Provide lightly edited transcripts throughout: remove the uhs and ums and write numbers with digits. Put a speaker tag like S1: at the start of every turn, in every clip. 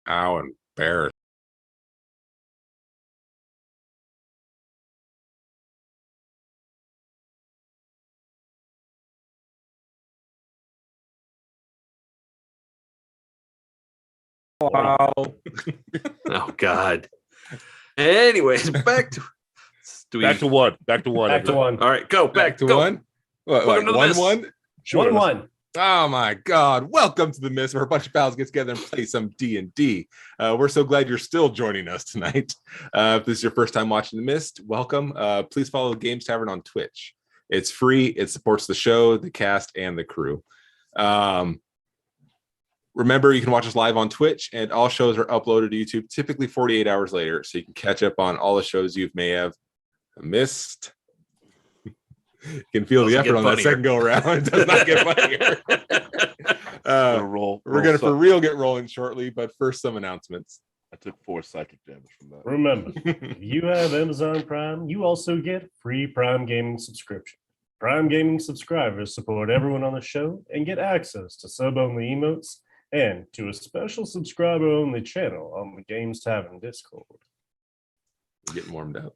S1: How embarrassing.
S2: Wow.
S3: Oh God. Anyways, back to
S2: Back to one.
S4: Back to one.
S3: All right, go back
S1: to
S3: go.
S1: one.
S3: Welcome to the Mist.
S1: 1-1?
S4: Sure.
S2: 1-1.
S1: Oh my God! Welcome to the Mist, where a bunch of pals get together and play some D&D. We're so glad you're still joining us tonight. If this is your first time watching the Mist, welcome. Please follow the Games Tavern on Twitch. It's free. It supports the show, the cast, and the crew. Remember, you can watch us live on Twitch, and all shows are uploaded to YouTube typically 48 hours later, so you can catch up on all the shows you may have missed. You can feel the effort on that second go around. It does not get funnier. We're going to for real get rolling shortly, but first some announcements.
S4: I took 4 psychic damage from that.
S2: Remember, if you have Amazon Prime, you also get free Prime Gaming subscription. Prime Gaming subscribers support everyone on the show and get access to sub-only emotes and to a special subscriber-only channel on the Games Tavern Discord.
S1: We're getting warmed up.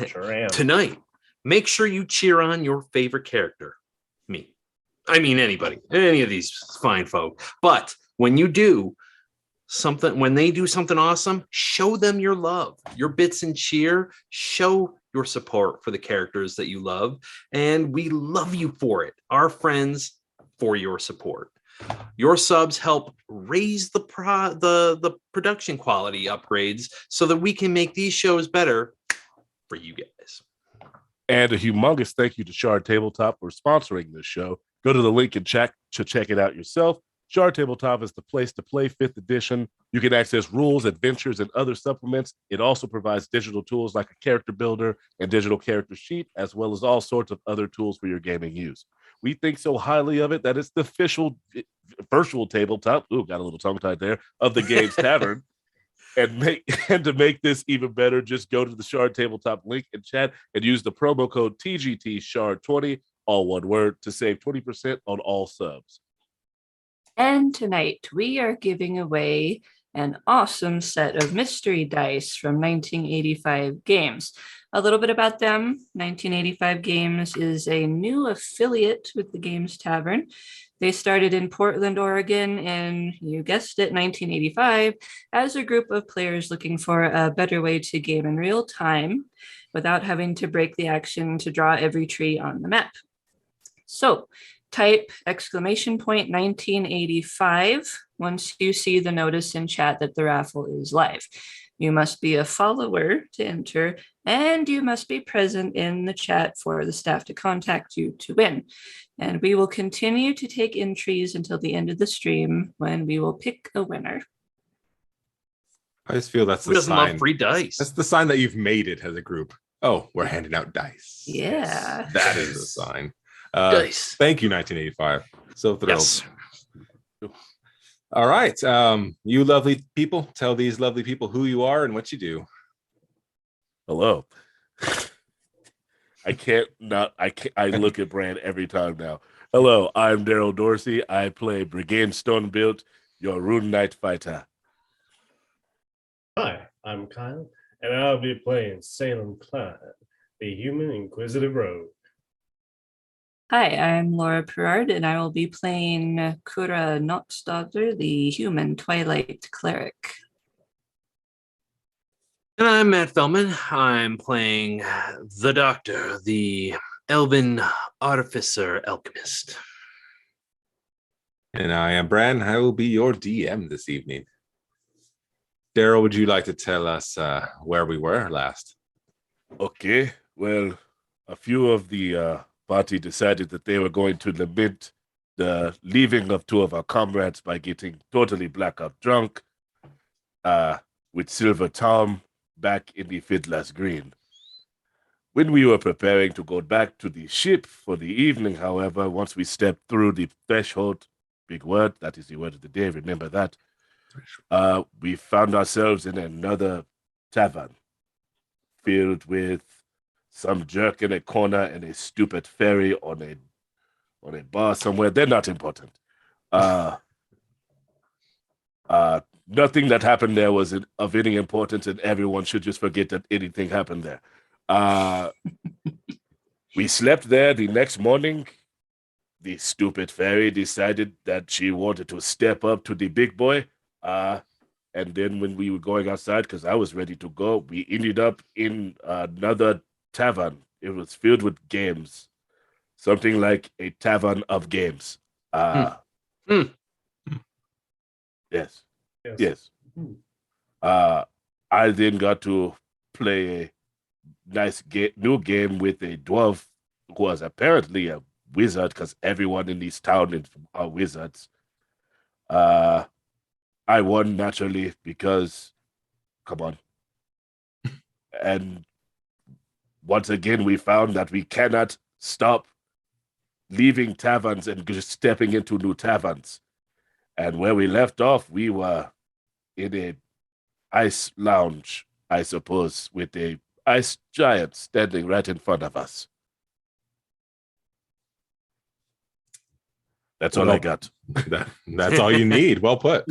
S2: Sure am.
S3: Tonight, make sure you cheer on your favorite character. Me. I mean anybody. Any of these fine folk. But when you do something, when they do something awesome, show them your love, your bits and cheer. Show your support for the characters that you love. And we love you for it. Our friends for your support. Your subs help raise the production quality upgrades so that we can make these shows better for you guys.
S4: And a humongous thank you to Shard Tabletop for sponsoring this show. Go to the link in chat to check it out yourself. Shard Tabletop is the place to play 5th edition. You can access rules, adventures, and other supplements. It also provides digital tools like a character builder and digital character sheet, as well as all sorts of other tools for your gaming use. We think so highly of it that it's the official virtual tabletop, got a little tongue-tied there, of the Games Tavern. And to make this even better, just go to the Shard Tabletop link in chat and use the promo code TGT Shard20, all one word, to save 20% on all subs.
S5: And tonight we are giving away an awesome set of mystery dice from 1985 Games. A little bit about them. 1985 Games is a new affiliate with the Games Tavern. They started in Portland, Oregon in, you guessed it, 1985 as a group of players looking for a better way to game in real time without having to break the action to draw every tree on the map. So type !1985 once you see the notice in chat that the raffle is live. You must be a follower to enter, and you must be present in the chat for the staff to contact you to win. And we will continue to take entries until the end of the stream when we will pick a winner.
S1: I just feel that's
S3: Who
S1: the
S3: doesn't
S1: sign.
S3: love free dice?
S1: That's the sign that you've made it as a group. Oh, we're handing out dice.
S5: Yeah.
S1: Yes, that is a sign.
S3: Dice.
S1: Thank you, 1985. So thrilled.
S3: Yes.
S1: All right. You lovely people, tell these lovely people who you are and what you do.
S4: Hello. I look at Brand every time now. Hello, I'm Daryl Dorsey. I play Brigade Stonebuilt, your Rune Knight fighter.
S2: Hi, I'm Kyle, and I'll be playing Salem Clyde, the human inquisitive rogue.
S5: Hi, I'm Laura Perard, and I will be playing Kura Notsdottir, the human Twilight cleric.
S3: And I'm Matt Fellman. I'm playing the Doctor, the Elven Artificer Alchemist.
S1: And I am Bran. I will be your DM this evening. Daryl, would you like to tell us where we were last?
S4: Okay, well, a few of the party decided that they were going to lament the leaving of 2 of our comrades by getting totally blackout drunk with Silver Tom back in the Fiddler's Green. When we were preparing to go back to the ship for the evening, however, once we stepped through the threshold, big word, that is the word of the day, remember that, we found ourselves in another tavern filled with some jerk in a corner and a stupid fairy on a bar somewhere. They're not important. Nothing that happened there was of any importance, and everyone should just forget that anything happened there. We slept there. The next morning, the stupid fairy decided that she wanted to step up to the big boy. And then when we were going outside, because I was ready to go, we ended up in another tavern. It was filled with games. Something like a tavern of games. Yes. Yes. I then got to play a nice new game with a dwarf who was apparently a wizard, because everyone in this town are wizards. I won naturally because, come on. And once again, we found that we cannot stop leaving taverns and just stepping into new taverns. And where we left off, we were in a ice lounge, I suppose, with a ice giant standing right in front of us. That's all I got.
S1: That's all you need. Well put.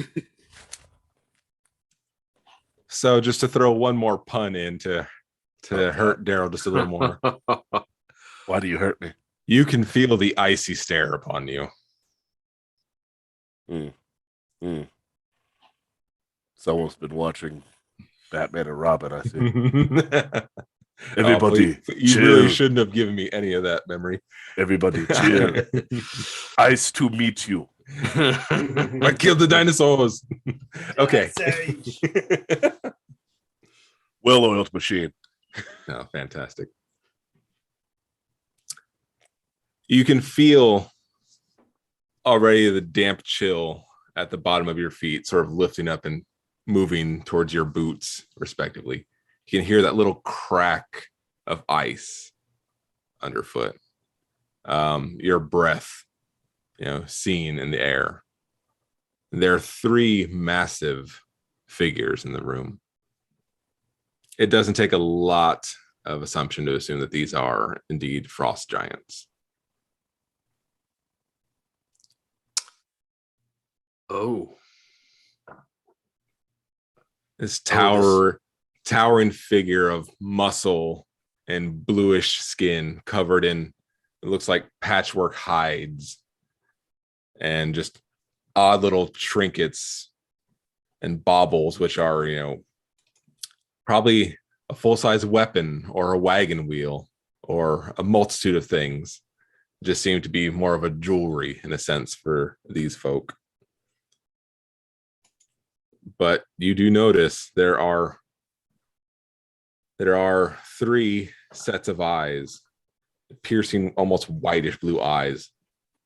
S1: So just to throw one more pun in to hurt Daryl just a little more.
S4: Why do you hurt me?
S1: You can feel the icy stare upon you.
S4: Someone's been watching Batman and Robin, I think. Everybody,
S1: you really shouldn't have given me any of that memory.
S4: Everybody, chill. Ice to meet you.
S1: I killed the dinosaurs. Okay.
S4: Well-oiled machine.
S1: Oh, fantastic. You can feel already the damp chill at the bottom of your feet, sort of lifting up and moving towards your boots, respectively. You can hear that little crack of ice underfoot. Your breath, seen in the air. There are 3 massive figures in the room. It doesn't take a lot of assumption to assume that these are indeed frost giants.
S3: Oh.
S1: This towering figure of muscle and bluish skin covered in, it looks like patchwork hides and just odd little trinkets and baubles, which are, probably a full-size weapon or a wagon wheel or a multitude of things. Just seem to be more of a jewelry in a sense for these folk. But you do notice there are 3 sets of eyes, piercing, almost whitish blue eyes,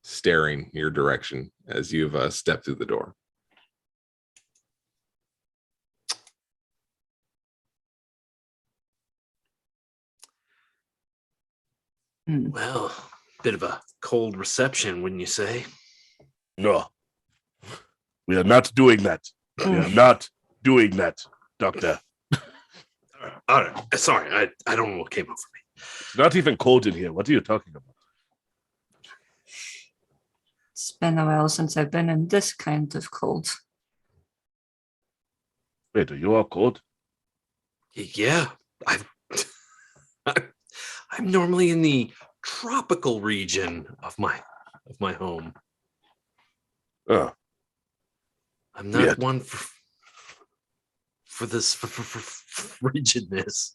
S1: staring your direction as you've stepped through the door.
S3: Well, bit of a cold reception, wouldn't you say?
S4: No. We are not doing that. We are not doing that, Doctor.
S3: All right. Sorry, I don't know what came over me.
S4: It's not even cold in here. What are you talking about?
S5: It's been a while since I've been in this kind of cold.
S4: Wait, are you all cold?
S3: Yeah, I'm normally in the tropical region of my home.
S4: Oh.
S3: I'm not one for this frigidness.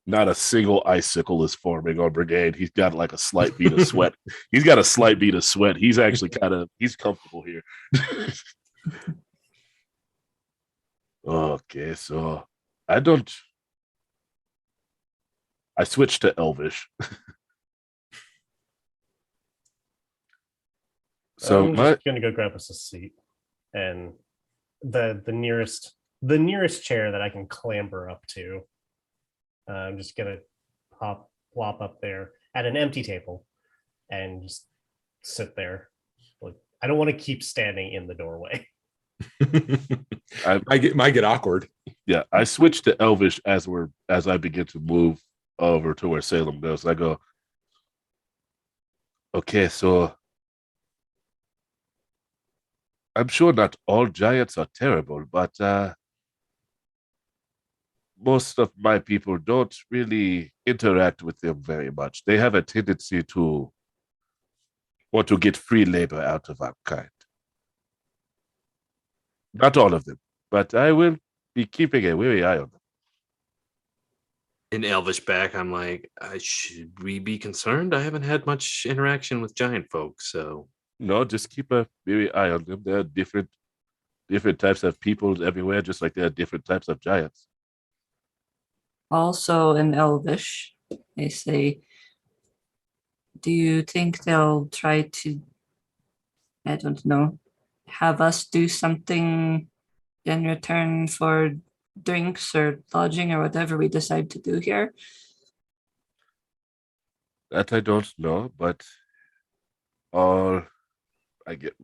S4: Not a single icicle is forming on Brigade. He's got like a slight bead of sweat. He's got a slight bead of sweat. He's actually he's comfortable here. Okay, so I switched to Elvish. So
S2: I'm just gonna go grab us a seat, and the nearest chair that I can clamber up to. I'm just gonna plop up there at an empty table, and just sit there. Like, I don't want to keep standing in the doorway.
S1: I get awkward.
S4: Yeah, I switched to Elvish as I begin to move over to where Salem goes. I go, okay, so I'm sure not all giants are terrible, but most of my people don't really interact with them very much. They have a tendency to want to get free labor out of our kind. Not all of them, but I will be keeping a wary eye on them.
S3: In Elvish back, I'm like, should we be concerned? I haven't had much interaction with giant folk, so
S4: No, just keep a wary eye on them. There are different types of people everywhere, just like there are different types of giants.
S5: Also in Elvish, they say, do you think they'll try to, I don't know, have us do something in return for drinks or lodging or whatever we decide to do here?
S4: That I don't know, but all I get,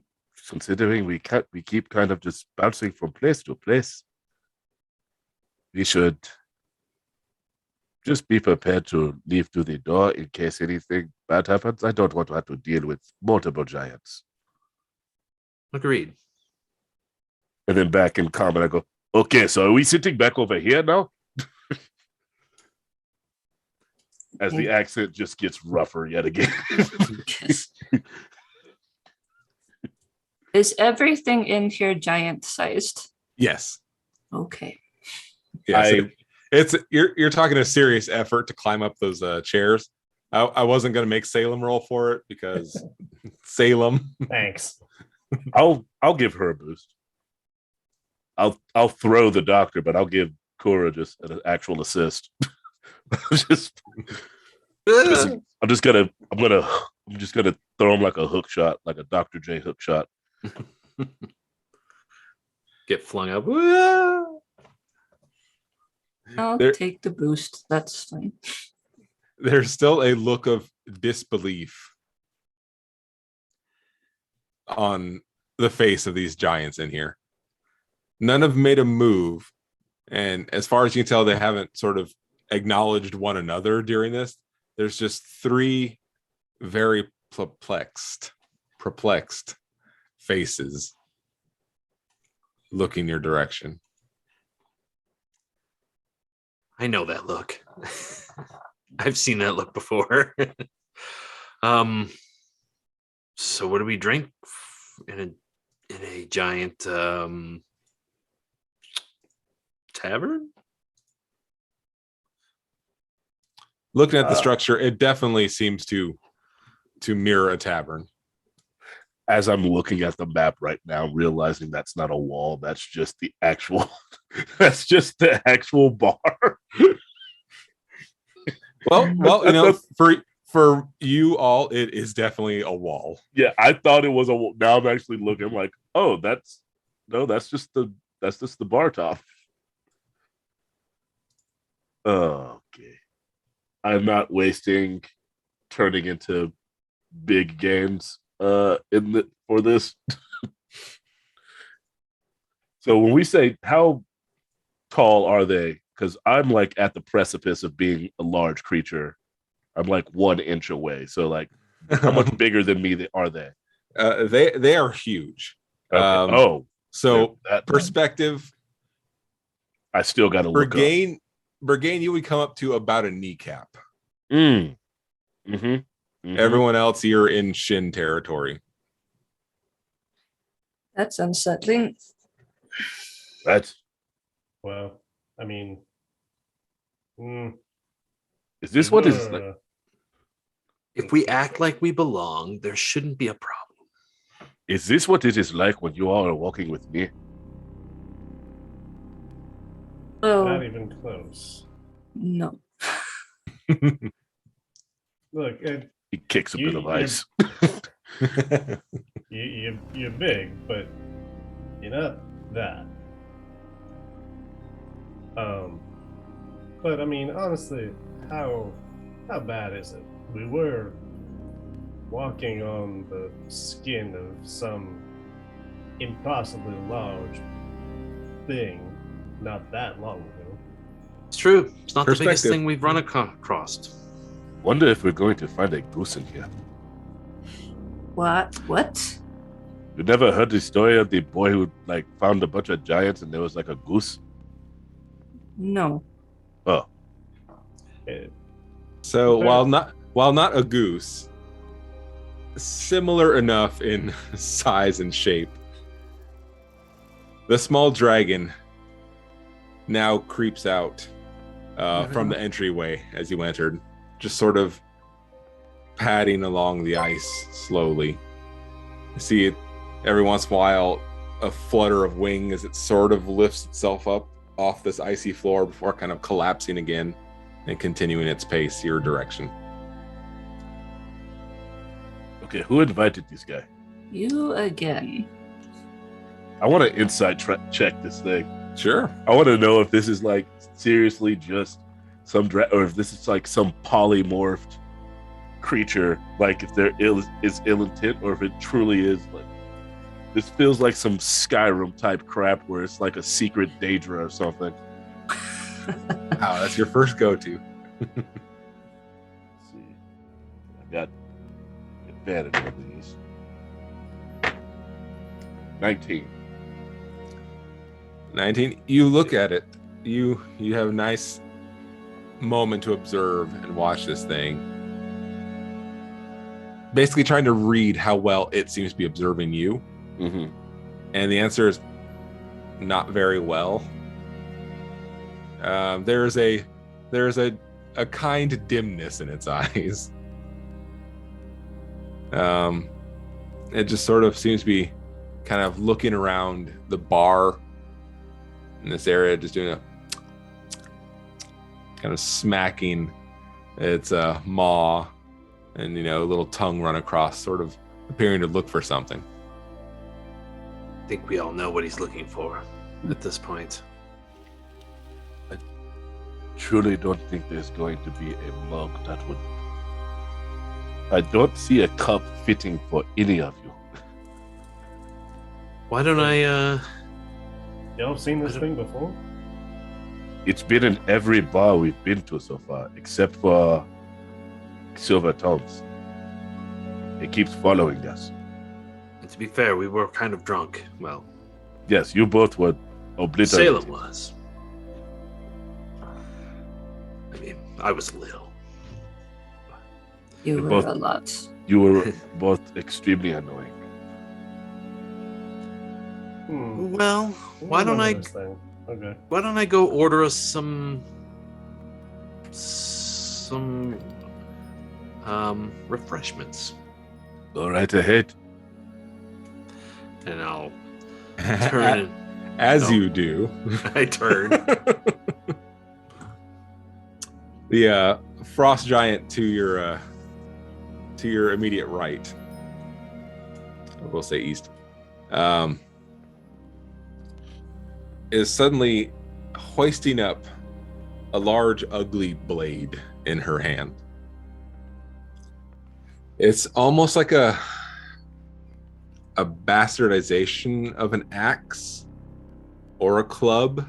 S4: considering we keep kind of just bouncing from place to place, we should just be prepared to leave through the door in case anything bad happens. I don't want to have to deal with multiple giants.
S3: agreed.
S4: And then back in common, I go, okay, so are we sitting back over here now? As the accent just gets rougher yet again.
S5: Is everything in here giant sized?
S1: Yes.
S5: Okay.
S1: Yes. You're talking a serious effort to climb up those chairs. I wasn't going to make Salem roll for it because Salem.
S2: Thanks.
S4: I'll give her a boost. I'll throw the doctor, but I'll give Cora just an actual assist. I'm just gonna throw him like a hook shot, like a Dr. J hook shot.
S3: Get flung up.
S5: I'll take the boost. That's fine.
S1: There's still a look of disbelief on the face of these giants in here. None have made a move, and as far as you can tell, they haven't sort of acknowledged one another during this. There's just three very perplexed faces looking your direction.
S3: I know that look. I've seen that look before. So what do we drink in a giant tavern?
S1: Looking at the structure, it definitely seems to mirror a tavern.
S4: As I'm looking at the map right now, realizing that's not a wall, that's just the actual bar.
S1: Well, you know, for you all, it is definitely a wall.
S4: Yeah, I thought it was a wall. Now I'm actually looking like, oh, that's just the bar top. Okay. I'm not wasting turning into big games for this. So when we say how tall are they, because I'm like at the precipice of being a large creature, I'm like 1 inch away, so like how much bigger than me are they?
S1: They are huge.
S4: Okay.
S1: So perspective,
S4: I still got to look up.
S1: Bergain, you would come up to about a kneecap.
S4: Mm-hmm. Mm-hmm.
S1: Everyone else, you're in shin territory.
S5: That's unsettling.
S2: Well, I mean,
S4: is this what is like?
S3: If we act like we belong, there shouldn't be a problem.
S4: Is this what it is like when you all are walking with me?
S2: Not even close.
S5: No.
S2: Look,
S4: He kicks a bit of ice.
S2: You're big, but you're not that. But I mean, honestly, how bad is it? We were walking on the skin of some impossibly large thing not that long ago.
S3: It's true. It's not the biggest
S1: Perspective.
S3: thing we've run across.
S4: Wonder if we're going to find a goose in here.
S5: What?
S4: You never heard the story of the boy who like found a bunch of giants and there was like a goose?
S5: No.
S4: Oh,
S1: So
S2: Okay.
S1: while not a goose, similar enough in size and shape, the small dragon now creeps out from the entryway as you entered, just sort of padding along the ice slowly. You see it every once in a while, a flutter of wing as it sort of lifts itself up off this icy floor before kind of collapsing again and continuing its pace your direction.
S4: okay. Who invited this guy?
S5: You again.
S4: I want to inside check this thing.
S1: Sure.
S4: I want to know if this is like seriously just some or if this is like some polymorphed creature, like if there is ill intent, or if it truly is like this feels like some Skyrim type crap where it's like a secret Daedra or something.
S1: Wow, that's your first go-to.
S4: Let's see, I got advantage on these. 19.
S1: 19. You look at it. You have a nice moment to observe and watch this thing. Basically trying to read how well it seems to be observing you.
S4: Mm-hmm.
S1: And the answer is not very well. There's a kind dimness in its eyes. It just sort of seems to be kind of looking around the bar in this area, just doing a kind of smacking its maw, and a little tongue run across, sort of appearing to look for something.
S3: I think we all know what he's looking for at this point.
S4: Truly don't think there's going to be a mug that would. I don't see a cup fitting for any of you.
S3: Why don't I,
S2: Y'all have seen this thing before?
S4: It's been in every bar we've been to so far, except for Silver Tongues. It keeps following us.
S3: to be fair, we were kind of drunk. Well,
S4: Yes, you both were obliterated.
S3: Salem was. I mean, I was little.
S5: You
S4: They
S5: were
S4: both-
S5: a lot.
S4: You were both extremely annoying.
S3: Well, why don't I?
S2: This thing. Okay.
S3: Why don't I go order us some refreshments,
S4: Go right ahead.
S3: and I'll turn.
S1: As
S3: No.
S1: you do.
S3: I turn.
S1: The frost giant to your immediate right, we'll say east, is suddenly hoisting up a large ugly blade in her hand. It's almost like a bastardization of an axe or a club,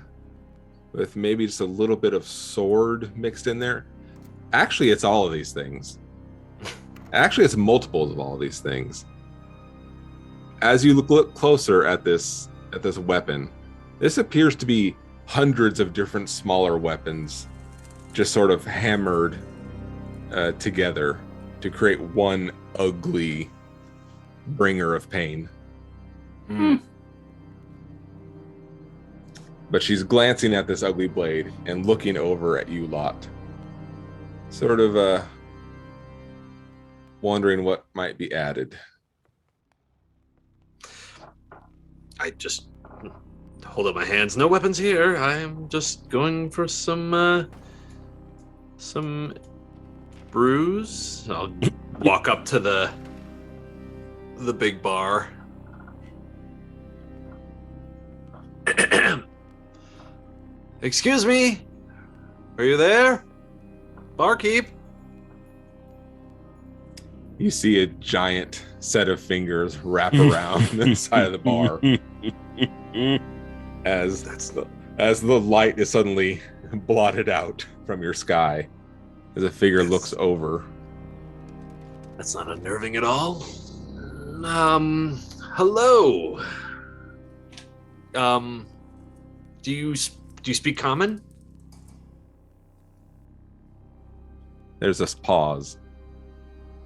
S1: with maybe just a little bit of sword mixed in there. Actually, it's all of these things. Actually, it's multiples of all of these things. As you look closer at this weapon, this appears to be hundreds of different smaller weapons, just sort of hammered together to create one ugly bringer of pain. But she's glancing at this ugly blade and looking over at you lot, sort of wondering what might be added.
S3: I just hold up my hands. No weapons here. I am just going for some brews. I'll walk up to the big bar. Excuse me. Are you there? Barkeep.
S1: You see a giant set of fingers wrap around the side of the bar as the light is suddenly blotted out from your sky as a figure looks over.
S3: That's not unnerving at all. hello. Do you speak common?
S1: There's this pause.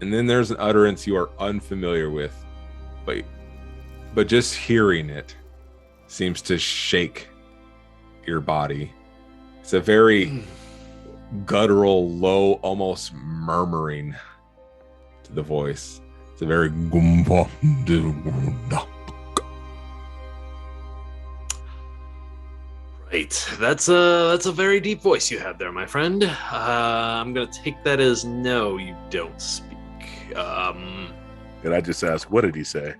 S1: And then there's an utterance you are unfamiliar with. But just hearing it seems to shake your body. It's a very guttural, low, almost murmuring to the voice. It's a very
S3: Right. That's a very deep voice you have there, my friend. I'm gonna take that as no, you don't speak.
S4: And I just ask, what did he say?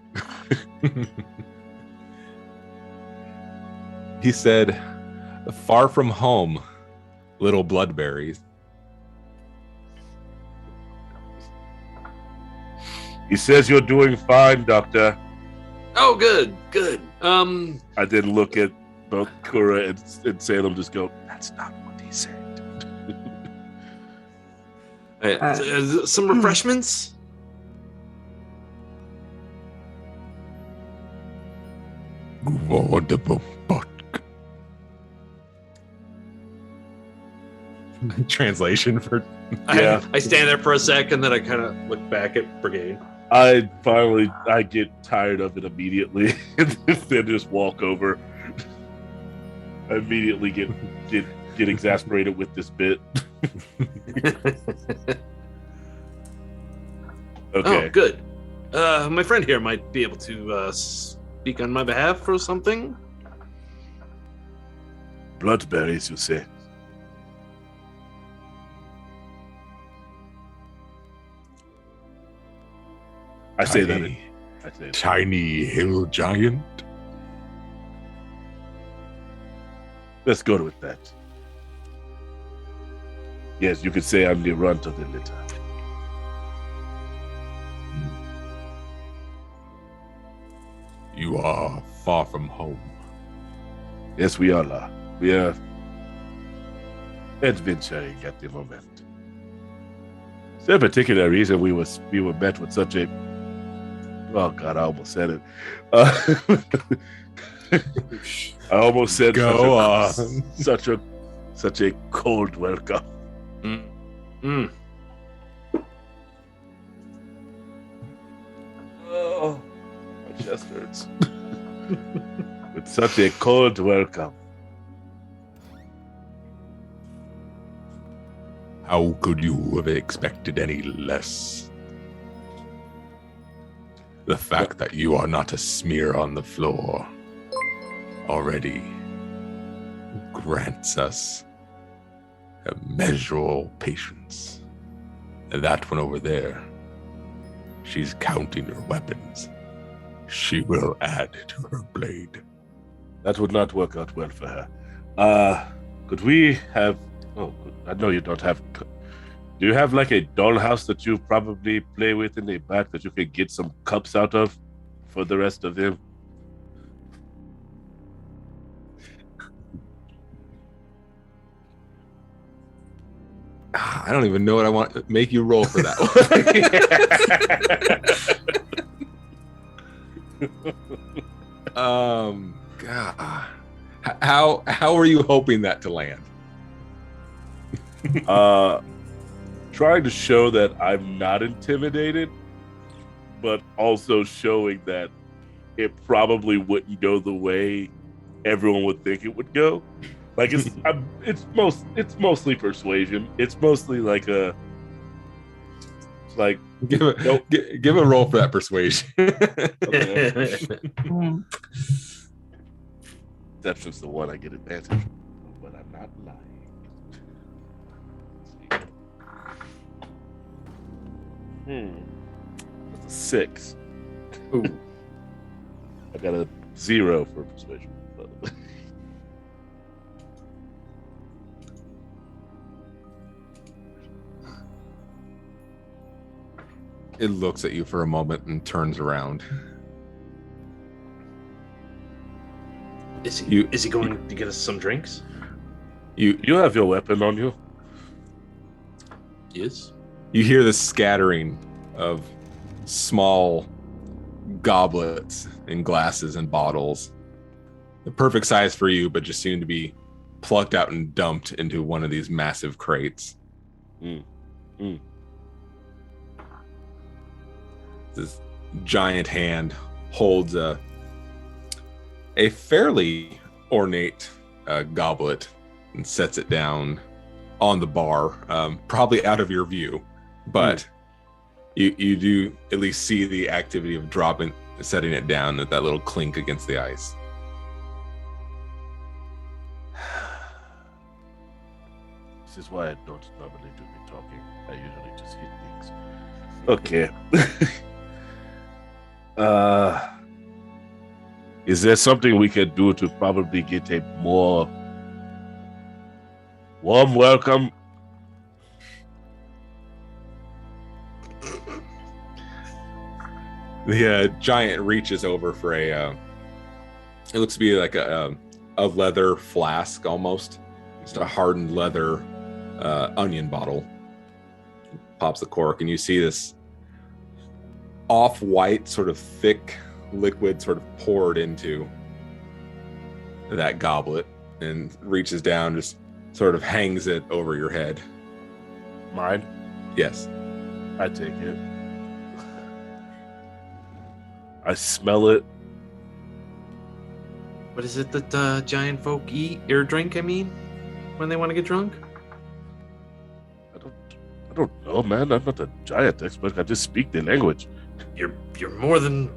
S1: He said, far from home, little bloodberries.
S4: He says you're doing fine, Doctor.
S3: Oh, good.
S4: I did look at both Kura and Salem, just go, that's not what he said.
S3: Some refreshments?
S1: Translation for
S4: Yeah.
S3: I stand there for a second, then I kind of look back at Brigade.
S4: I get tired of it immediately and then just walk over. I immediately get exasperated with this bit. Okay.
S3: Oh, good. My friend here might be able to speak on my behalf or something.
S4: Bloodberries, you say? I say that. I say that.
S1: Tiny hill giant.
S4: Let's go with that. Yes, you could say I'm the runt of the litter.
S1: You are far from home.
S4: Yes, we are. We are adventuring at the moment. Is there a particular reason we were met with such a... Oh God, I almost said it. I almost said
S1: Go on.
S4: such a cold welcome. Oh, my chest hurts. With such a cold welcome.
S1: How could you have expected any less? The fact that you are not a smear on the floor already grants us immeasurable patience. And that one over there, she's counting her weapons. She will add to her blade.
S4: That would not work out well for her. Could we have... Oh, I know you don't have... Do you have like a dollhouse that you probably play with in the back that you could get some cups out of for the rest of them?
S1: I don't even know what I want to make you roll for that one. God. How are you hoping that to land?
S4: Trying to show that I'm not intimidated, but also showing that it probably wouldn't go the way everyone would think it would go. Like it's mostly persuasion. It's mostly like a
S1: give a roll for that persuasion.
S4: That's just the one I get advantage, but I'm not lying. That's a 6.
S3: Ooh.
S4: I got a 0 for persuasion.
S1: It looks at you for a moment and turns around.
S3: Is he going to get us some drinks?
S4: You have your weapon on you?
S3: Yes.
S1: You hear the scattering of small goblets and glasses and bottles. The perfect size for you, but just seem to be plucked out and dumped into one of these massive crates. This giant hand holds a fairly ornate goblet and sets it down on the bar, probably out of your view, but you do at least see the activity of setting it down at that little clink against the ice.
S4: This is why I don't normally do the talking. I usually just hit things. Okay. Is there something we can do to probably get a more warm welcome?
S1: The giant reaches over for it looks to be like a leather flask almost. Just a hardened leather onion bottle. Pops the cork and you see this off-white sort of thick liquid sort of poured into that goblet and reaches down, just sort of hangs it over your head.
S4: Mine?
S1: Yes.
S4: I take it. I smell it.
S3: What is it that giant folk eat or drink, I mean, when they want to get drunk?
S4: I don't know, man. I'm not a giant expert. I just speak the language.
S3: You're more than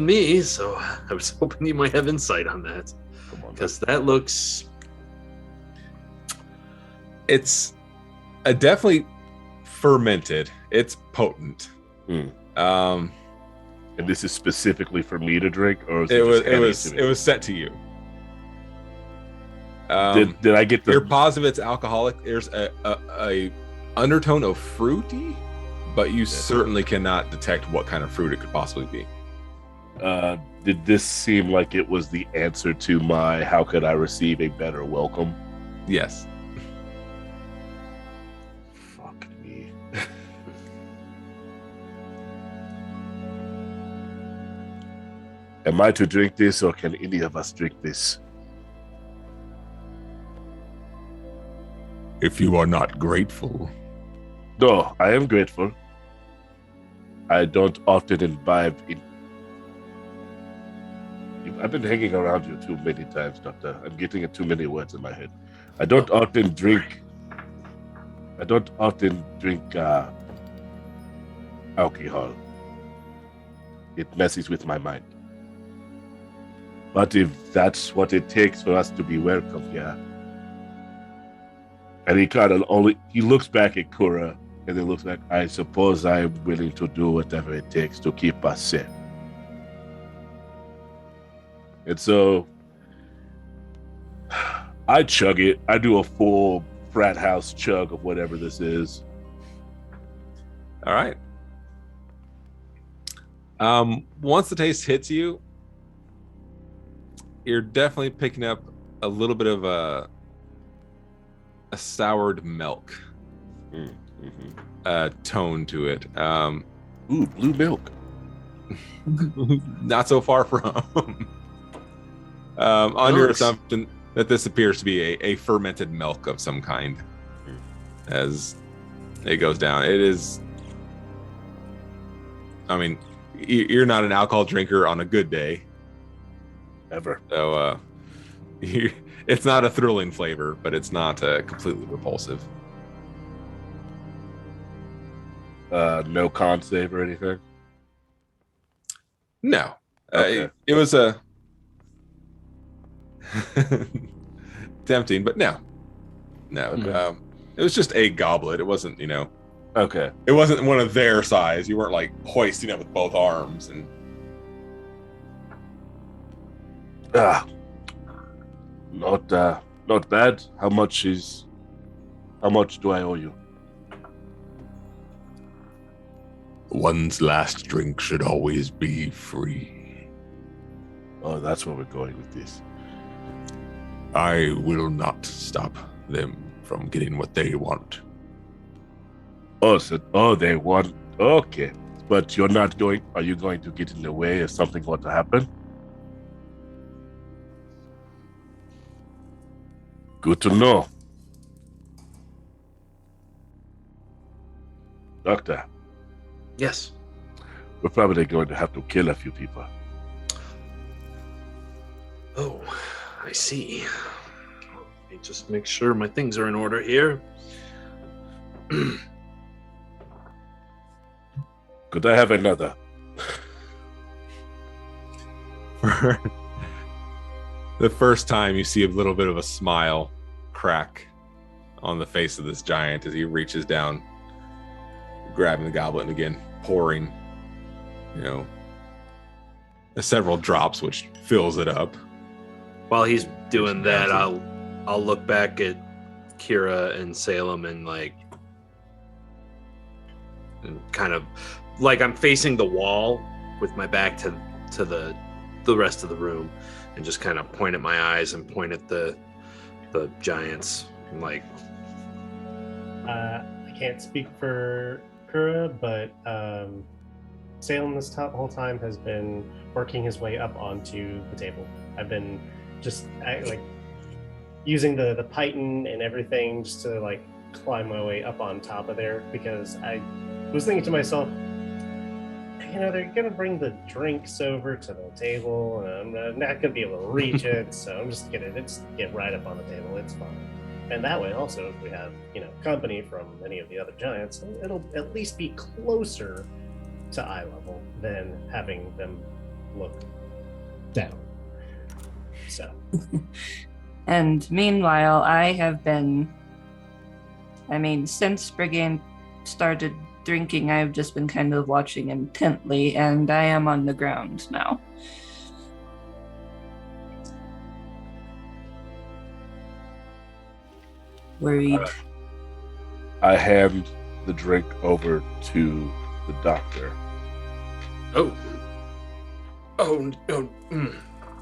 S3: me, so I was hoping you might have insight on that.
S4: Come on,
S3: because that looks.
S1: It's definitely fermented. It's potent.
S4: And this is specifically for me to drink, or is
S1: it was set to you.
S4: Did I get the?
S1: You're positive it's alcoholic. There's a undertone of fruity, but you certainly cannot detect what kind of fruit it could possibly be.
S4: Did this seem like it was the answer to my "How could I receive a better welcome"?
S1: Yes.
S4: Fuck me. Am I to drink this, or can any of us drink this?
S1: If you are not grateful.
S4: No, I am grateful. I don't often imbibe in. I've been hanging around you too many times, Doctor. I'm getting too many words in my head. I don't often drink alcohol. It messes with my mind. But if that's what it takes for us to be welcome here. And he looks back at Kura and it looks like, I suppose I'm willing to do whatever it takes to keep us safe. And so I chug it. I do a full frat house chug of whatever this is.
S1: All right. Once the taste hits you, you're definitely picking up a little bit of a soured milk tone to it.
S4: Ooh, blue milk.
S1: Not so far from. On your assumption that this appears to be a fermented milk of some kind as it goes down. It is, I mean, you're not an alcohol drinker on a good day.
S4: Ever.
S1: So it's not a thrilling flavor, but it's not completely repulsive.
S4: No con save or anything?
S1: No.
S4: Okay.
S1: It was a tempting, but no.
S4: Okay.
S1: It was just a goblet. It wasn't,
S4: Okay.
S1: it wasn't one of their size. You weren't like hoisting it with both arms and
S4: not bad. How much do I owe you?
S1: one's last drink should always be free.
S4: Oh, that's where we're going with this.
S1: I will not stop them from getting what they want.
S4: Oh, they want. Okay. But you're not going. Are you going to get in the way if something were to happen? Good to know. Doctor,
S3: Yes.
S4: we're probably going to have to kill a few people.
S3: Oh, I see. Let me just make sure my things are in order here.
S4: Could I have another?
S1: For the first time, you see a little bit of a smile crack on the face of this giant as he reaches down, grabbing the goblet and again pouring, several drops, which fills it up.
S3: While he's doing that, I'll look back at Kira and Salem and kind of like I'm facing the wall with my back to the rest of the room, and just kind of point at my eyes and point at the giants. I'm like,
S2: I can't speak for Kura, but Salem this whole time has been working his way up onto the table. I've been just using the python and everything just to climb my way up on top of there, because I was thinking to myself, they're gonna bring the drinks over to the table and I'm not gonna be able to reach it, so I'm just gonna get right up on the table. It's fine. And that way also, if we have company from any of the other giants, it'll at least be closer to eye level than having them look down. So
S5: And meanwhile, I have been, since Brigand started drinking, I've just been kind of watching intently, and I am on the ground now. Worried.
S4: I hand the drink over to the doctor.
S3: oh no.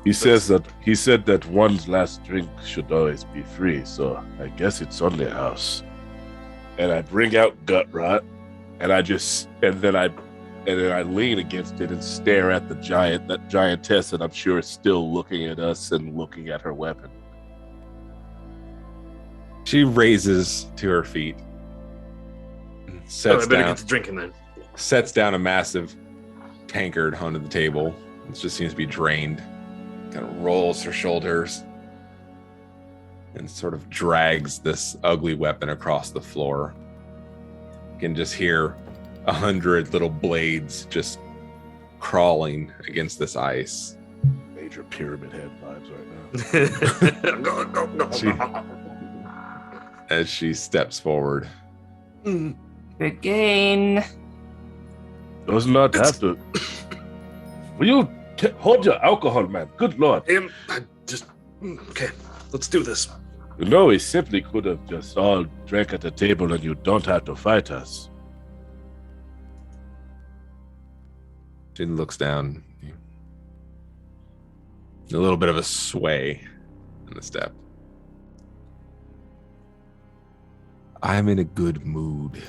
S4: He said that one's last drink should always be free, so I guess it's on the house. And I bring out gut rot, and then I lean against it and stare at that giantess, and I'm sure is still looking at us and looking at her weapon.
S1: She raises to her feet,
S3: I
S1: sets
S3: better
S1: down,
S3: get to drinking then.
S1: sets down a massive tankard onto the table. It just seems to be drained. Kind of rolls her shoulders and sort of drags this ugly weapon across the floor. You can just hear 100 little blades just crawling against this ice.
S4: Major Pyramid Head vibes right now.
S1: As she steps forward.
S5: Brigand.
S4: Does not have to. Will you hold your alcohol, man? Good Lord.
S3: Okay, let's do this.
S4: We simply could have just all drank at the table and you don't have to fight us.
S1: She looks down. A little bit of a sway in the step. I'm in a good mood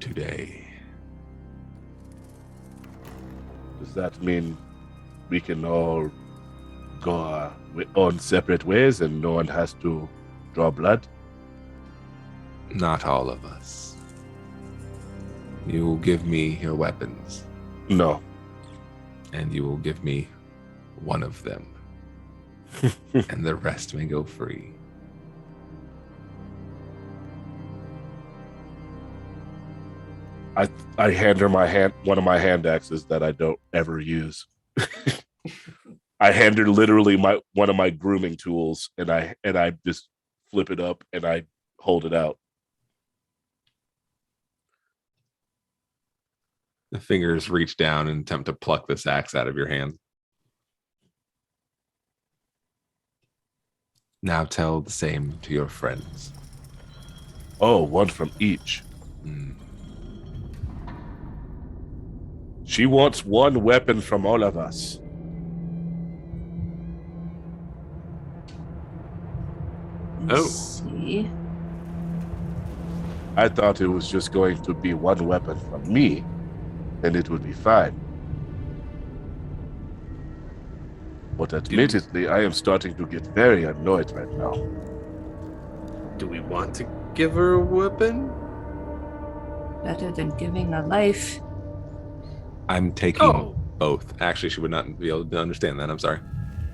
S1: today.
S4: Does that mean we can all go our own separate ways and no one has to draw blood?
S1: Not all of us. You will give me your weapons,
S4: No.
S1: and you will give me one of them, and the rest may go free.
S4: I hand her one of my hand axes that I don't ever use. I hand her literally one of my grooming tools, and I just flip it up and I hold it out.
S1: The fingers reach down and attempt to pluck this axe out of your hand. Now tell the same to your friends.
S4: Oh, one from each. She wants one weapon from all of us.
S5: Let's see.
S4: I thought it was just going to be one weapon from me. and it would be fine. But admittedly, I am starting to get very annoyed right now.
S3: Do we want to give her a weapon?
S5: Better than giving a life.
S1: I'm taking both. Actually, she would not be able to understand that. I'm sorry.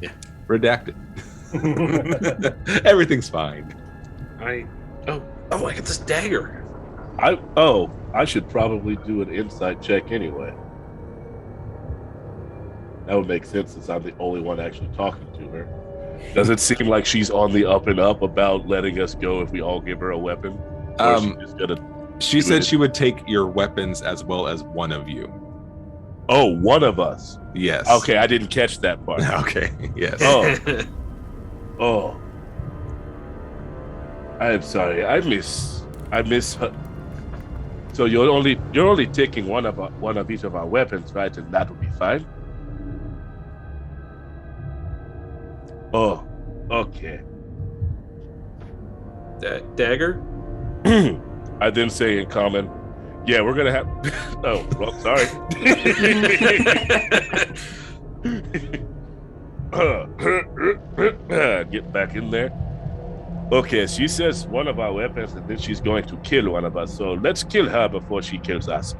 S3: Yeah.
S1: Redacted. Everything's fine.
S3: I got this dagger.
S4: I should probably do an insight check anyway. That would make sense since I'm the only one actually talking to her. Does it seem like she's on the up and up about letting us go if we all give her a weapon? Or is she just gonna
S1: She said she would take your weapons as well as one of you.
S4: Oh, one of us.
S1: Yes.
S4: Okay, I didn't catch that part.
S1: Okay. Yes.
S4: Oh. I'm sorry. I miss her. So you're only taking one of each of our weapons, right? And that will be fine. Oh, okay.
S3: Dagger?
S4: I then say in common, yeah, we're gonna have. Oh, well, sorry. Get back in there. Okay, she says one of our weapons, and then she's going to kill one of us. So let's kill her before she kills us.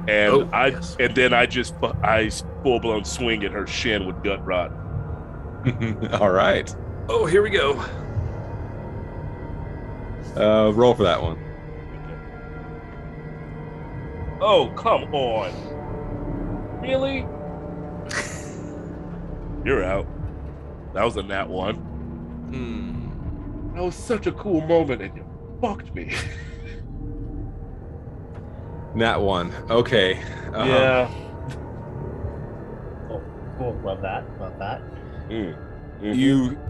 S4: And and then I full blown swing at her shin with gut rod.
S1: All right.
S3: Oh, here we go.
S1: Roll for that one.
S4: Oh, come on. Really? You're out. That was a nat 1. That was such a cool moment, and you fucked me.
S1: Nat 1. Okay.
S4: Yeah.
S2: Oh, cool. Love that.
S4: Mm-hmm.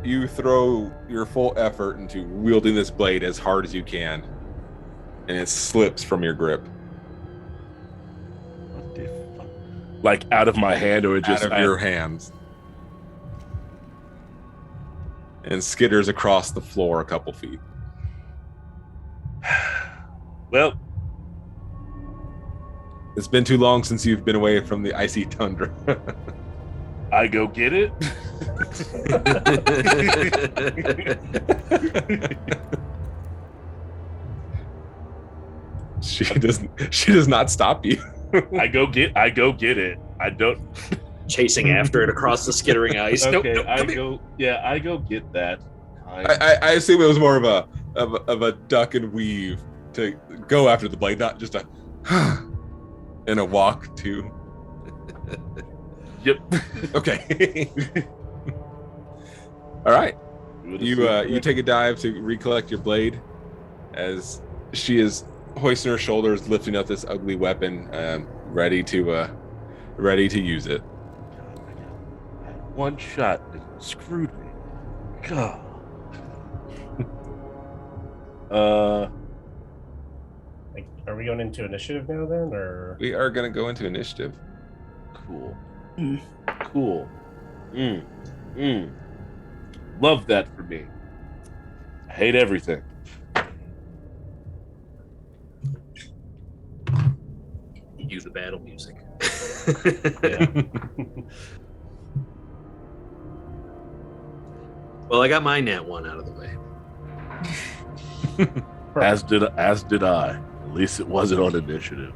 S1: You throw your full effort into wielding this blade as hard as you can, and it slips from your grip.
S4: What the fuck? Like out of my hand, or just
S1: out of your hands, and skitters across the floor a couple feet.
S4: Well,
S1: it's been too long since you've been away from the icy tundra.
S4: I go get it.
S1: She does not stop you.
S4: I go get it. I don't.
S3: Chasing after it across the skittering ice.
S4: Okay,
S3: Nope,
S4: I go get that.
S1: I assume it was more of a duck and weave to go after the blade, not just a and a walk to.
S4: Yep.
S1: Okay. All right. You take a dive to recollect your blade as she is hoisting her shoulders, lifting up this ugly weapon, ready to use it.
S4: One shot and screwed me. God.
S2: Like, are we going into initiative now then, or?
S1: We are going to go into initiative.
S4: Cool. Cool. Love that for me. I hate everything.
S3: Cue the battle music.
S2: Yeah.
S3: Well, I got my nat 1 out of the way.
S4: As did I. At least it wasn't on initiative.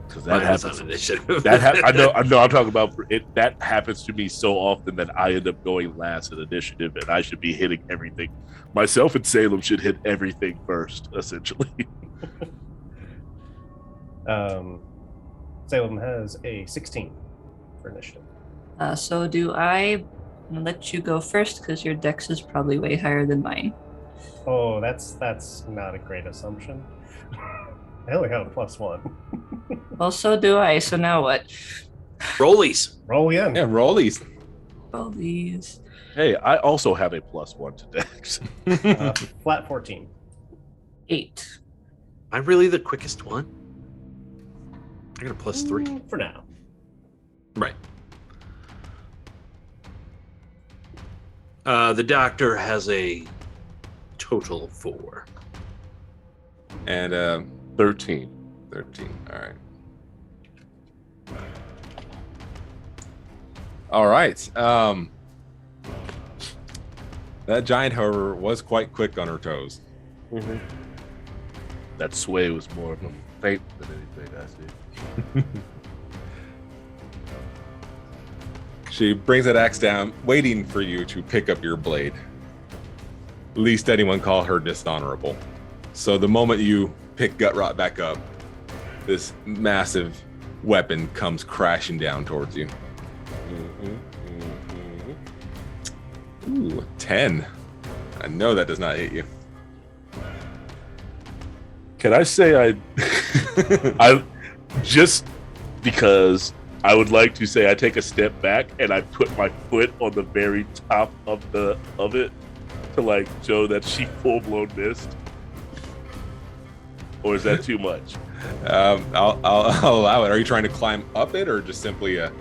S4: Because that happens.
S3: On initiative.
S4: I know. I'm talking about it. That happens to me so often that I end up going last in initiative, and I should be hitting everything. Myself and Salem should hit everything first, essentially.
S2: Salem has a 16 for initiative.
S5: So do I. I'm gonna let you go first because your dex is probably way higher than mine.
S2: Oh, that's not a great assumption. I only have a +1.
S5: Well, so do I. So now what?
S3: Rollies.
S2: Roll again.
S1: Yeah, roll these.
S5: All these.
S4: Hey, I also have a +1 to Dex.
S2: Flat 14.
S5: 8.
S3: Am I really the quickest one? I got a +3.
S2: For now.
S3: Right. The doctor has a total of 4.
S1: And
S4: 13.
S1: 13. All right. All right. That giant, however, was quite quick on her toes.
S4: Mm-hmm. That sway was more of a feint than anything I see.
S1: She brings that axe down, waiting for you to pick up your blade. Least anyone call her dishonorable. So the moment you pick Gutrot back up, this massive weapon comes crashing down towards you. Ooh, 10. I know that does not hit you.
S4: Can I say I just because I would like to say I take a step back and I put my foot on the very top of it to like show that she full blown missed, or is that too much?
S1: I'll allow it. Are you trying to climb up it, or just simply a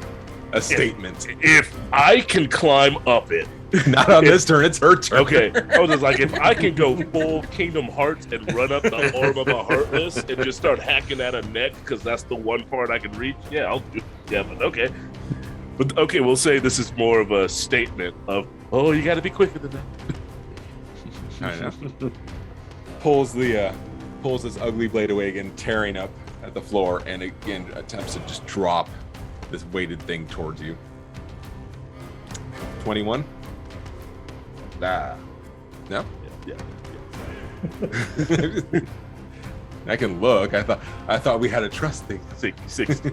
S1: statement?
S4: If I can climb up it,
S1: not on this turn. It's her turn.
S4: okay. I was just like, if I can go full Kingdom Hearts and run up the arm of a Heartless and just start hacking at a neck because that's the one part I can reach. Yeah, I'll do. Yeah, but okay. But okay, we'll say this is more of a statement of, oh, you got to be quicker than that.
S1: I know. Pulls this ugly blade away again, tearing up at the floor, and again attempts to just drop this weighted thing towards you. 21.
S4: Nah.
S1: No.
S4: Yeah.
S1: I can look. I thought we had a trust thing.
S4: 60.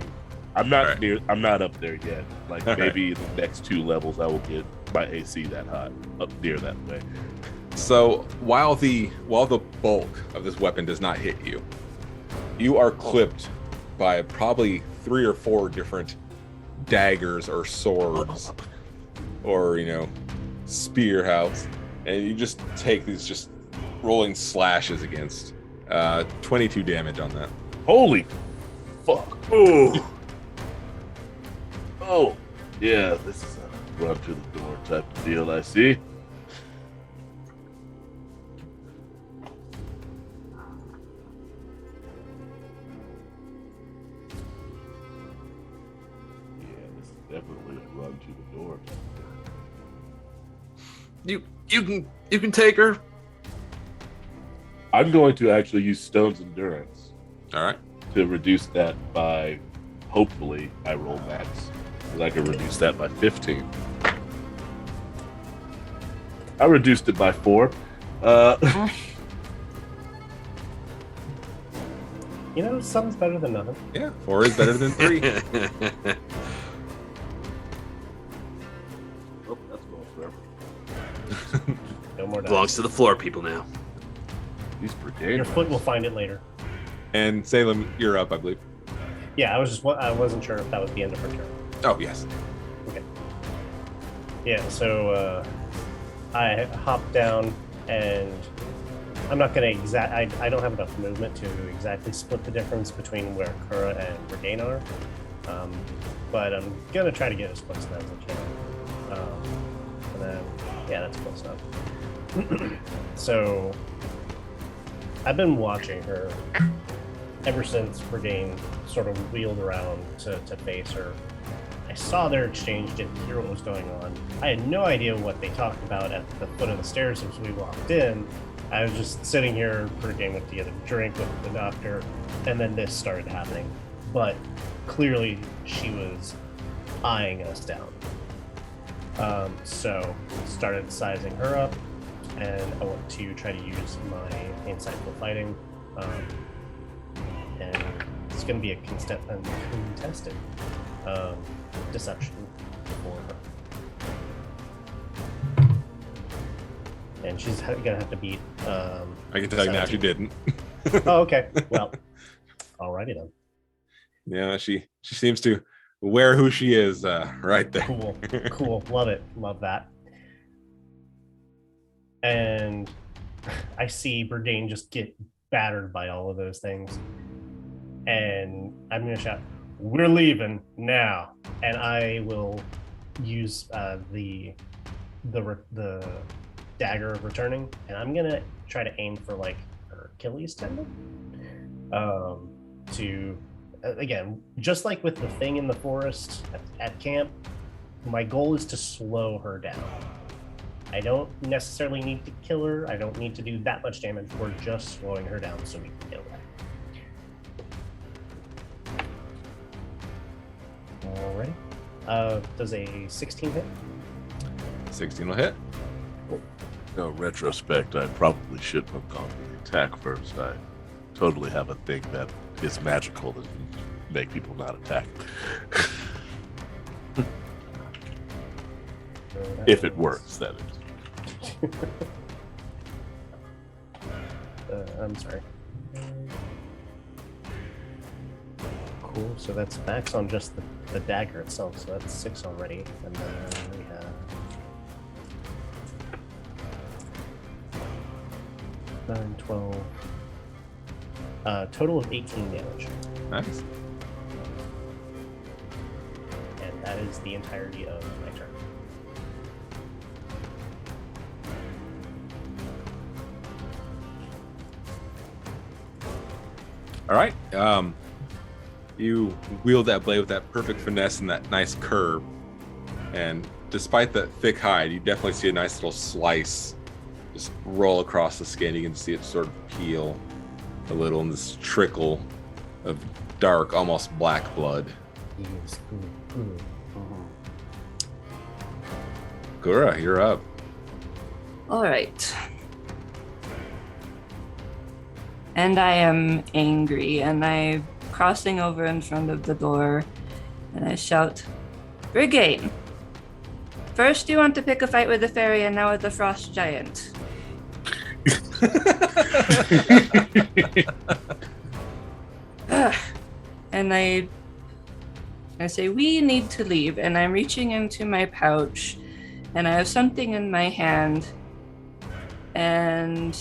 S4: I'm not
S1: Right.
S4: near. I'm not up there yet. Like maybe the next 2 levels, I will get my AC that hot up near that way.
S1: So while the bulk of this weapon does not hit you, you are clipped by probably 3 or 4 different daggers or swords or spear house, and you just take these just rolling slashes against 22 damage on that.
S4: Holy fuck! Oh, oh, yeah. This is a run to the door type of deal. I see. Definitely a run to the door.
S3: You can take her.
S4: I'm going to actually use Stone's Endurance
S1: All right.
S4: to reduce that by, hopefully, I roll max. Because I can reduce that by 15. I reduced it by 4.
S2: Something's better than nothing.
S1: Yeah, 4 is better than 3.
S4: Oh, that's going forever.
S2: No more dice.
S3: Belongs to the floor people now.
S4: These
S2: Your
S4: brigade.
S2: foot will find it later.
S1: And Salem, you're up, I believe.
S2: Yeah, I wasn't sure if that was the end of her turn.
S1: Oh, yes.
S2: Okay. Yeah, so I hop down, and I'm not going to I don't have enough movement to exactly split the difference between where Kura and Regain are, but I'm going to try to get as close to that as I can. And then, yeah, that's close enough. So I've been watching her ever since Regain sort of wheeled around to face her. I saw their exchange, didn't hear what was going on. I had no idea what they talked about at the foot of the stairs as we walked in. I was just sitting here, Regain went to get a drink with the doctor, and then this started happening. But clearly she was eyeing us down. So started sizing her up, and I want to try to use my insightful fighting, and it's going to be a contested deception for her. And she's going to have to beat.
S1: I can tell you now she didn't.
S2: Oh, okay. Well, alrighty then.
S1: Yeah, she seems to wear who she is right there.
S2: Cool. Love it. Love that. And I see Burdain just get battered by all of those things. And I'm going to shout, "We're leaving now." And I will use the dagger of returning, and I'm going to try to aim for like her Achilles tendon. To again, just like with the thing in the forest at camp, my goal is to slow her down. I don't necessarily need to kill her. I don't need to do that much damage. We're just slowing her down so we can kill her. Alrighty. Does a 16 hit?
S1: 16 will hit.
S4: No, retrospect, I probably shouldn't have gone for the attack first. I totally have a thing that is magical that can make people not attack. If it works, that is.
S2: I'm sorry. Cool, so that's max on just the dagger itself, so that's 6 already. And then we have 9, 12. Total of 18 damage.
S1: Nice.
S2: And that is the entirety of my turn.
S1: All right. You wield that blade with that perfect finesse and that nice curve. And despite that thick hide, you definitely see a nice little slice just roll across the skin. You can see it sort of peel a little in this trickle of dark, almost black blood.
S2: Yes.
S1: Gura, you're up.
S5: All right. And I am angry, and I'm crossing over in front of the door, and I shout, Brigade! First you want to pick a fight with the fairy, and now with the frost giant. And I say, we need to leave, and I'm reaching into my pouch, and I have something in my hand, and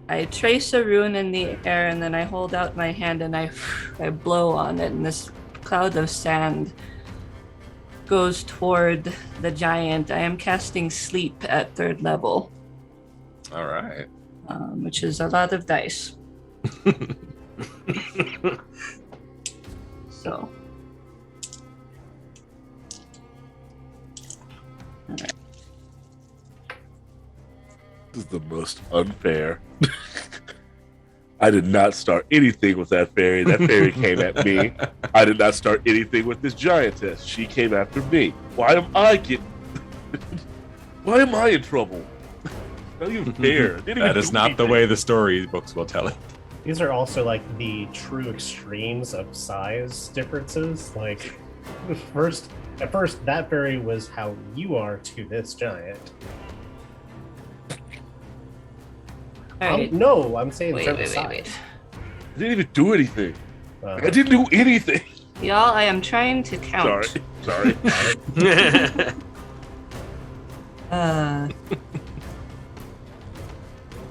S5: I trace a rune in the air, and then I hold out my hand and I blow on it, and this cloud of sand goes toward the giant. I am casting Sleep at 3rd level.
S1: All right.
S5: Which is a lot of dice. So. All right.
S4: This is the most unfair. I did not start anything with that fairy. That fairy came at me. I did not start anything with this giantess. She came after me. Why am I in trouble? Not even fair.
S1: That is not the way the storybooks will tell it.
S2: These are also like the true extremes of size differences. Like, at first, that fairy was how you are to this giant.
S5: All right.
S2: No, I'm saying
S5: Wait.
S2: size.
S4: I didn't even do anything.
S2: Uh,
S4: I didn't do anything.
S5: Y'all, I am trying to count.
S4: Sorry.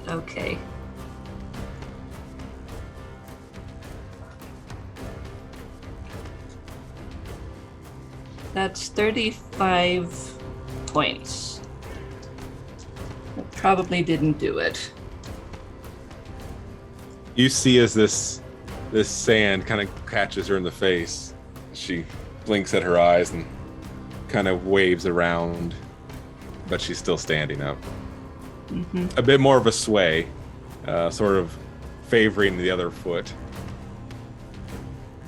S5: Okay. That's 35 points. I probably didn't do it.
S1: You see as this sand kind of catches her in the face. She blinks at her eyes and kind of waves around, but she's still standing up.
S5: Mm-hmm.
S1: A bit more of a sway, sort of favoring the other foot.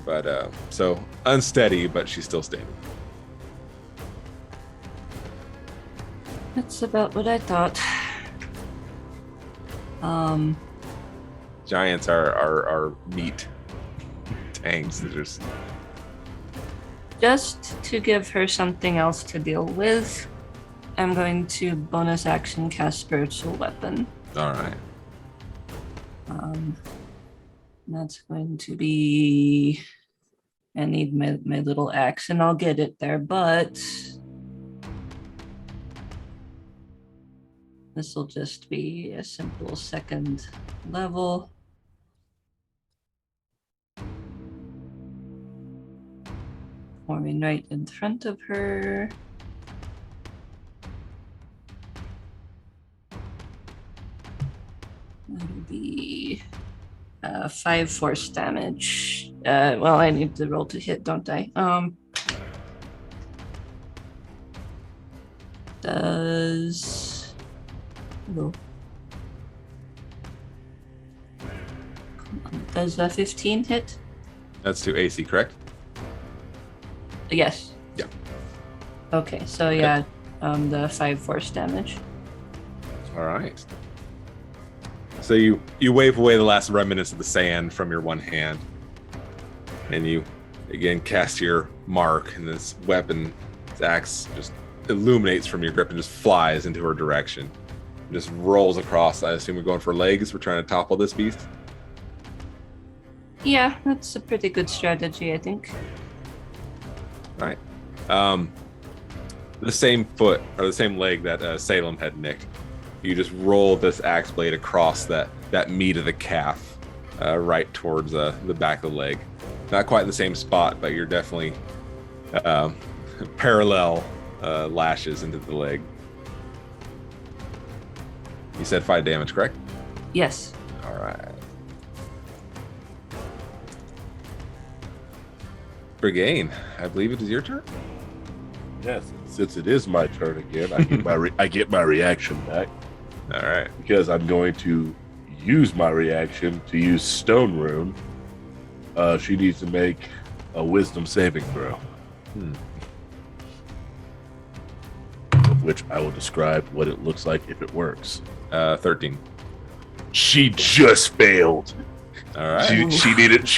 S1: But so unsteady, but she's still standing.
S5: That's about what I thought.
S1: Giants are meat tanks.
S5: Just to give her something else to deal with, I'm going to bonus action cast Spiritual Weapon.
S1: All right.
S5: That's going to be... I need my little axe, and I'll get it there, but... this will just be a simple 2nd level. Forming right in front of her. That'll be 5 force damage. Well, I need to roll to hit, don't I? Does oh. Come on. Does 15 hit?
S1: That's to AC, correct?
S5: Yes.
S1: Yeah.
S5: Okay, so yeah, the 5 force damage.
S1: All right. So you wave away the last remnants of the sand from your one hand, and you again cast your mark, and this weapon, this axe, just illuminates from your grip and just flies into her direction. It just rolls across. I assume we're going for legs. We're trying to topple this beast.
S5: Yeah, that's a pretty good strategy, I think.
S1: All right. The same foot or the same leg that Salem had nicked. You just roll this axe blade across that meat of the calf, right towards the back of the leg. Not quite in the same spot, but you're definitely parallel lashes into the leg. You said 5 damage, correct?
S5: Yes.
S1: All right. Brigane, I believe it is your turn.
S4: Yes, since it is my turn again, I get my reaction back
S1: All right.
S4: because I'm going to use my reaction to use Stone Rune. She needs to make a Wisdom saving throw, of which I will describe what it looks like if it works.
S1: 13.
S4: She just failed.
S1: All right.
S4: She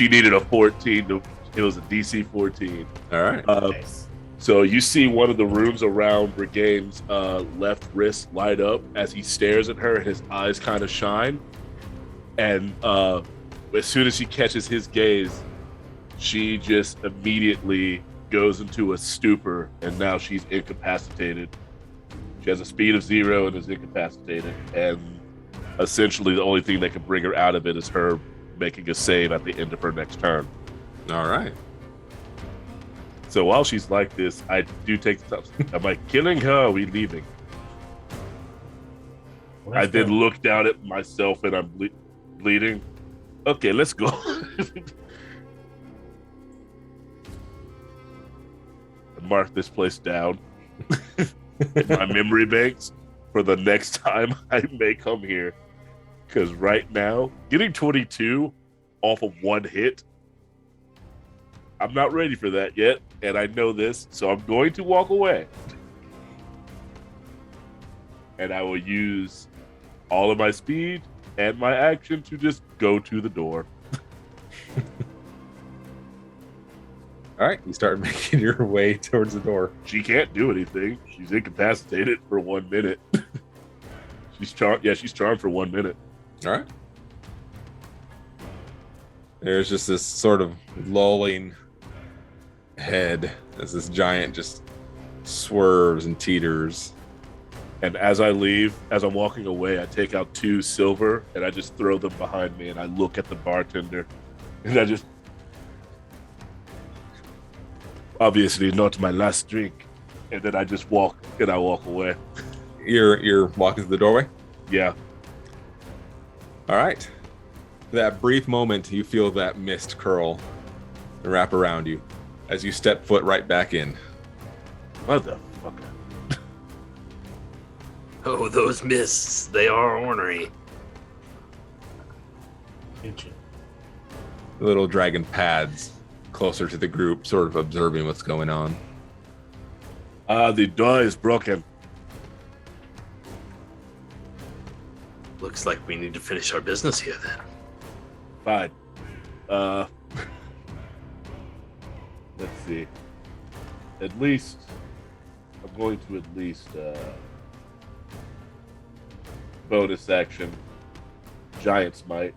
S4: needed a 14. It was a DC 14.
S1: All right.
S2: Nice.
S4: So you see one of the rooms around Brigane's left wrist light up as he stares at her, and his eyes kind of shine. And as soon as she catches his gaze, she just immediately goes into a stupor, and now she's incapacitated. She has a speed of 0 and is incapacitated. And essentially the only thing that can bring her out of it is her making a save at the end of her next turn.
S1: All right.
S4: So while she's like this, I do take the time. Am I killing her? Or are we leaving?
S2: Well,
S4: I
S2: that's
S4: then
S2: good.
S4: look down at myself and I'm bleeding. Okay, let's go. Mark this place down in my memory banks for the next time I may come here. Because right now, getting 22 off of one hit, I'm not ready for that yet, and I know this, so I'm going to walk away. And I will use all of my speed and my action to just go to the door.
S1: All right. You start making your way towards the door.
S4: She can't do anything. She's incapacitated for 1 minute. She's charmed. Yeah, she's charmed for 1 minute.
S1: All right. There's just this sort of lolling head as this giant just swerves and teeters.
S4: And as I leave, as I'm walking away, I take out 2 silver and I just throw them behind me, and I look at the bartender and I just, obviously not my last drink. And then I just walk away.
S1: You're walking through the doorway.
S4: Yeah.
S1: All right. For that brief moment, you feel that mist curl and wrap around you as you step foot right back in.
S4: Motherfucker.
S3: Oh, those mists, they are ornery.
S2: Itchy.
S1: The little dragon pads closer to the group, sort of observing what's going on.
S4: The door is broken.
S3: Looks like we need to finish our business here then.
S4: Fine. Let's see. At least, I'm going to at least bonus action, Giant Smite,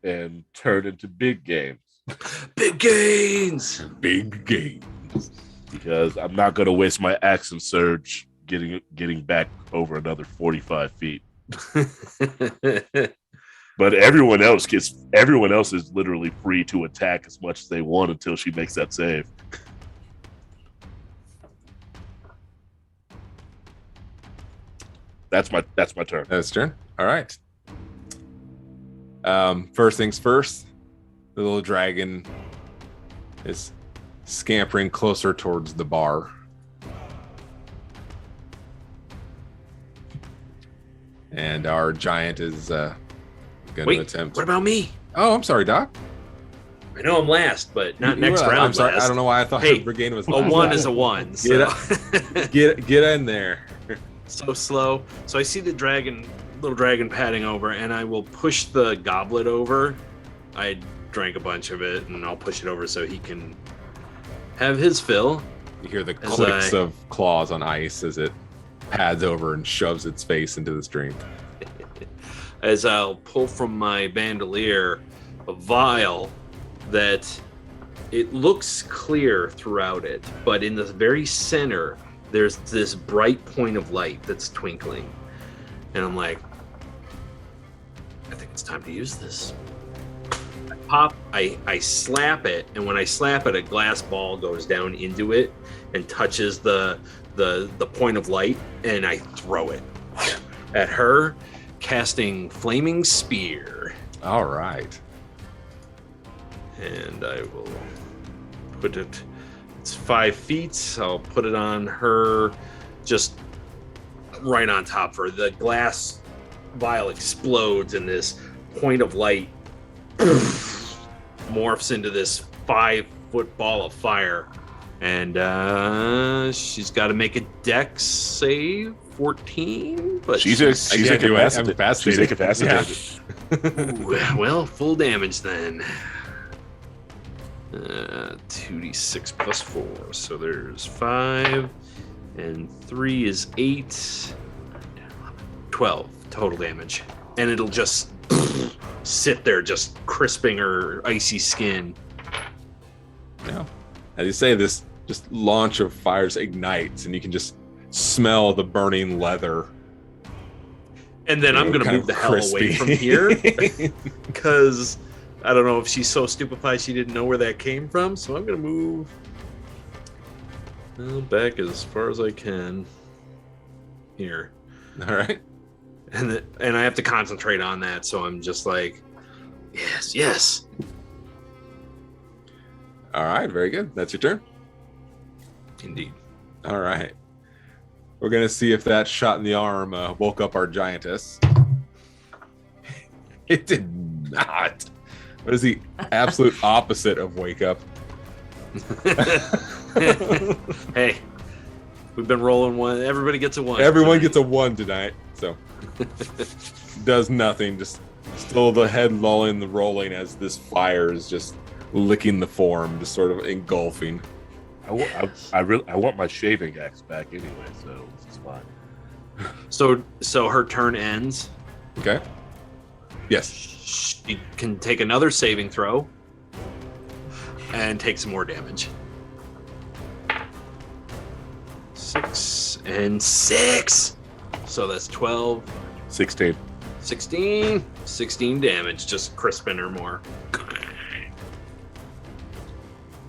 S4: and turn into big games.
S3: Big gains!
S1: Big games.
S4: Because I'm not going to waste my action surge getting back over another 45 feet. But everyone else is literally free to attack as much as they want until she makes that save. That's my turn.
S1: That's turn. All right. First things first, the little dragon is scampering closer towards the bar. And our giant is going to attempt.
S3: What about me?
S1: Oh, I'm sorry, Doc.
S3: I know I'm last, but not next round.
S1: I'm sorry.
S3: Last.
S1: I don't know why I thought Brigade was last.
S3: A 1 is a 1. So.
S1: Get in there.
S3: So slow. So I see the little dragon padding over, and I will push the goblet over. I drank a bunch of it, and I'll push it over so he can have his fill.
S1: You hear the clicks of claws on ice as it pads over and shoves its face into this drink.
S3: As I'll pull from my bandolier a vial that it looks clear throughout it, but in the very center, there's this bright point of light that's twinkling. And I'm like, I think it's time to use this. I slap it, and when I slap it, a glass ball goes down into it and touches the point of light, and I throw it at her, casting Flaming Spear.
S1: All right.
S3: And I will put it, it's 5 feet, so I'll put it on her, just right on top of her. The glass vial explodes, and this point of light morphs into this 5-foot ball of fire. And she's got to make a dex save, 14. But
S4: she's incapacitated. She's incapacitated.
S3: Ooh, well, full damage then. 2d6 plus 4. So there's 5, and 3 is 8. 12 total damage. And it'll just sit there, just crisping her icy skin.
S1: Yeah. As you say, this just launch of fires ignites, and you can just smell the burning leather.
S3: And then I'm going to move the hell away from here, because I don't know if she's so stupefied she didn't know where that came from. So I'm going to move back as far as I can here.
S1: All right.
S3: And I have to concentrate on that, so I'm just like, yes.
S1: All right, very good. That's your turn.
S3: Indeed.
S1: All right. We're going to see if that shot in the arm woke up our giantess. It did not. What is the absolute opposite of wake up?
S3: Hey, we've been rolling one. Everybody gets a 1.
S1: Everyone gets a 1 tonight, so does nothing. Just still the head lulling, the rolling as this fire is just licking the form, just sort of engulfing.
S4: I want my shaving axe back anyway, so this is fine.
S3: So her turn ends.
S1: Okay. Yes.
S3: She can take another saving throw and take some more damage. 6 and 6. So that's 12.
S4: 16.
S3: 16 damage, just crisping her more.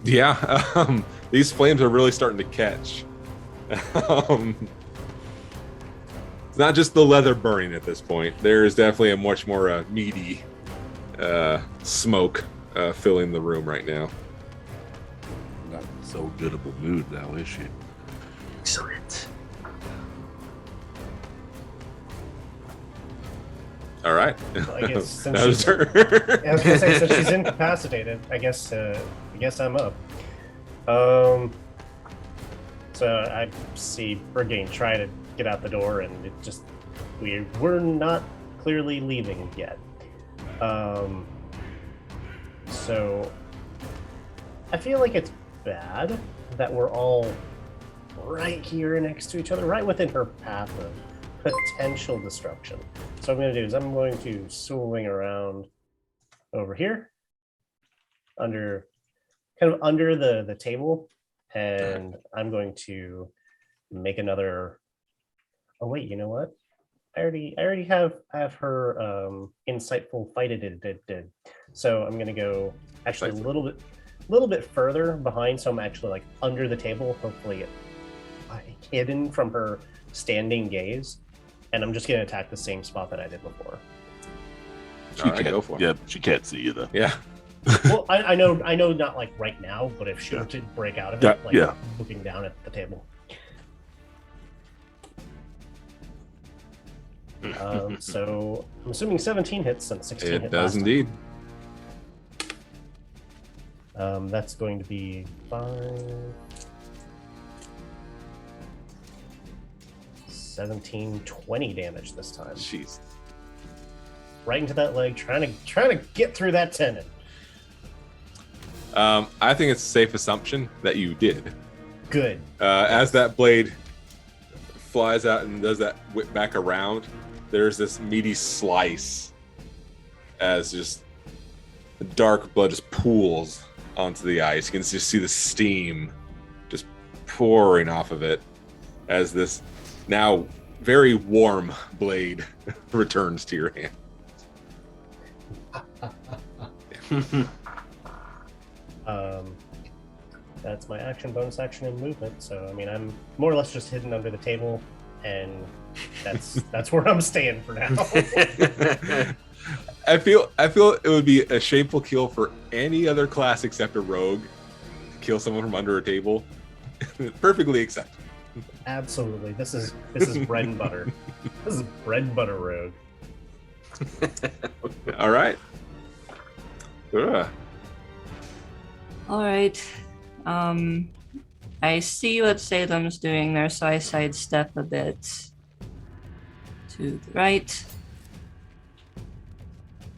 S1: Yeah, these flames are really starting to catch. It's not just the leather burning at this point. There is definitely a much more meaty smoke filling the room right now.
S4: Not in so good of a mood now, is she?
S3: Excellent.
S1: All right.
S2: Well, I guess since
S1: That was
S2: she's,
S1: her.
S2: I was gonna say, since she's incapacitated, I guess I'm up. So I see Brigade try to get out the door, and it just we're not clearly leaving yet. So I feel like it's bad that we're all right here next to each other, right within her path of potential destruction. So what I'm going to do is I'm going to swing around over here, kind of under the table, and I'm going to make another. Oh wait, you know what? I already have her insightful fighted. So I'm going to go actually a little bit further behind, so I'm actually like under the table, hopefully hidden from her standing gaze, and I'm just going to attack the same spot that I did before.
S1: All right, go for it.
S4: Yeah, she can't see you though.
S1: Yeah.
S2: Well, I know, not like right now, but if she were to break out of it, like looking down at the table. So I'm assuming 17 hits and 16 hits.
S1: It does indeed.
S2: That's going to be 5, 17, 20 damage this time.
S1: Jeez.
S2: Right into that leg, trying to get through that tendon.
S1: I think it's a safe assumption that you did.
S2: Good.
S1: As that blade flies out and does that whip back around, there's this meaty slice as just the dark blood just pools onto the ice. You can just see the steam just pouring off of it as this now very warm blade returns to your hand.
S2: That's my action, bonus action, and movement. So I mean, I'm more or less just hidden under the table, and that's where I'm staying for now.
S1: I feel it would be a shameful kill for any other class except a rogue to kill someone from under a table. Perfectly acceptable.
S2: Absolutely, this is bread and butter. This is bread and butter rogue.
S1: All right.
S5: All right. I see what Salem's doing there, so I sidestep a bit to the right.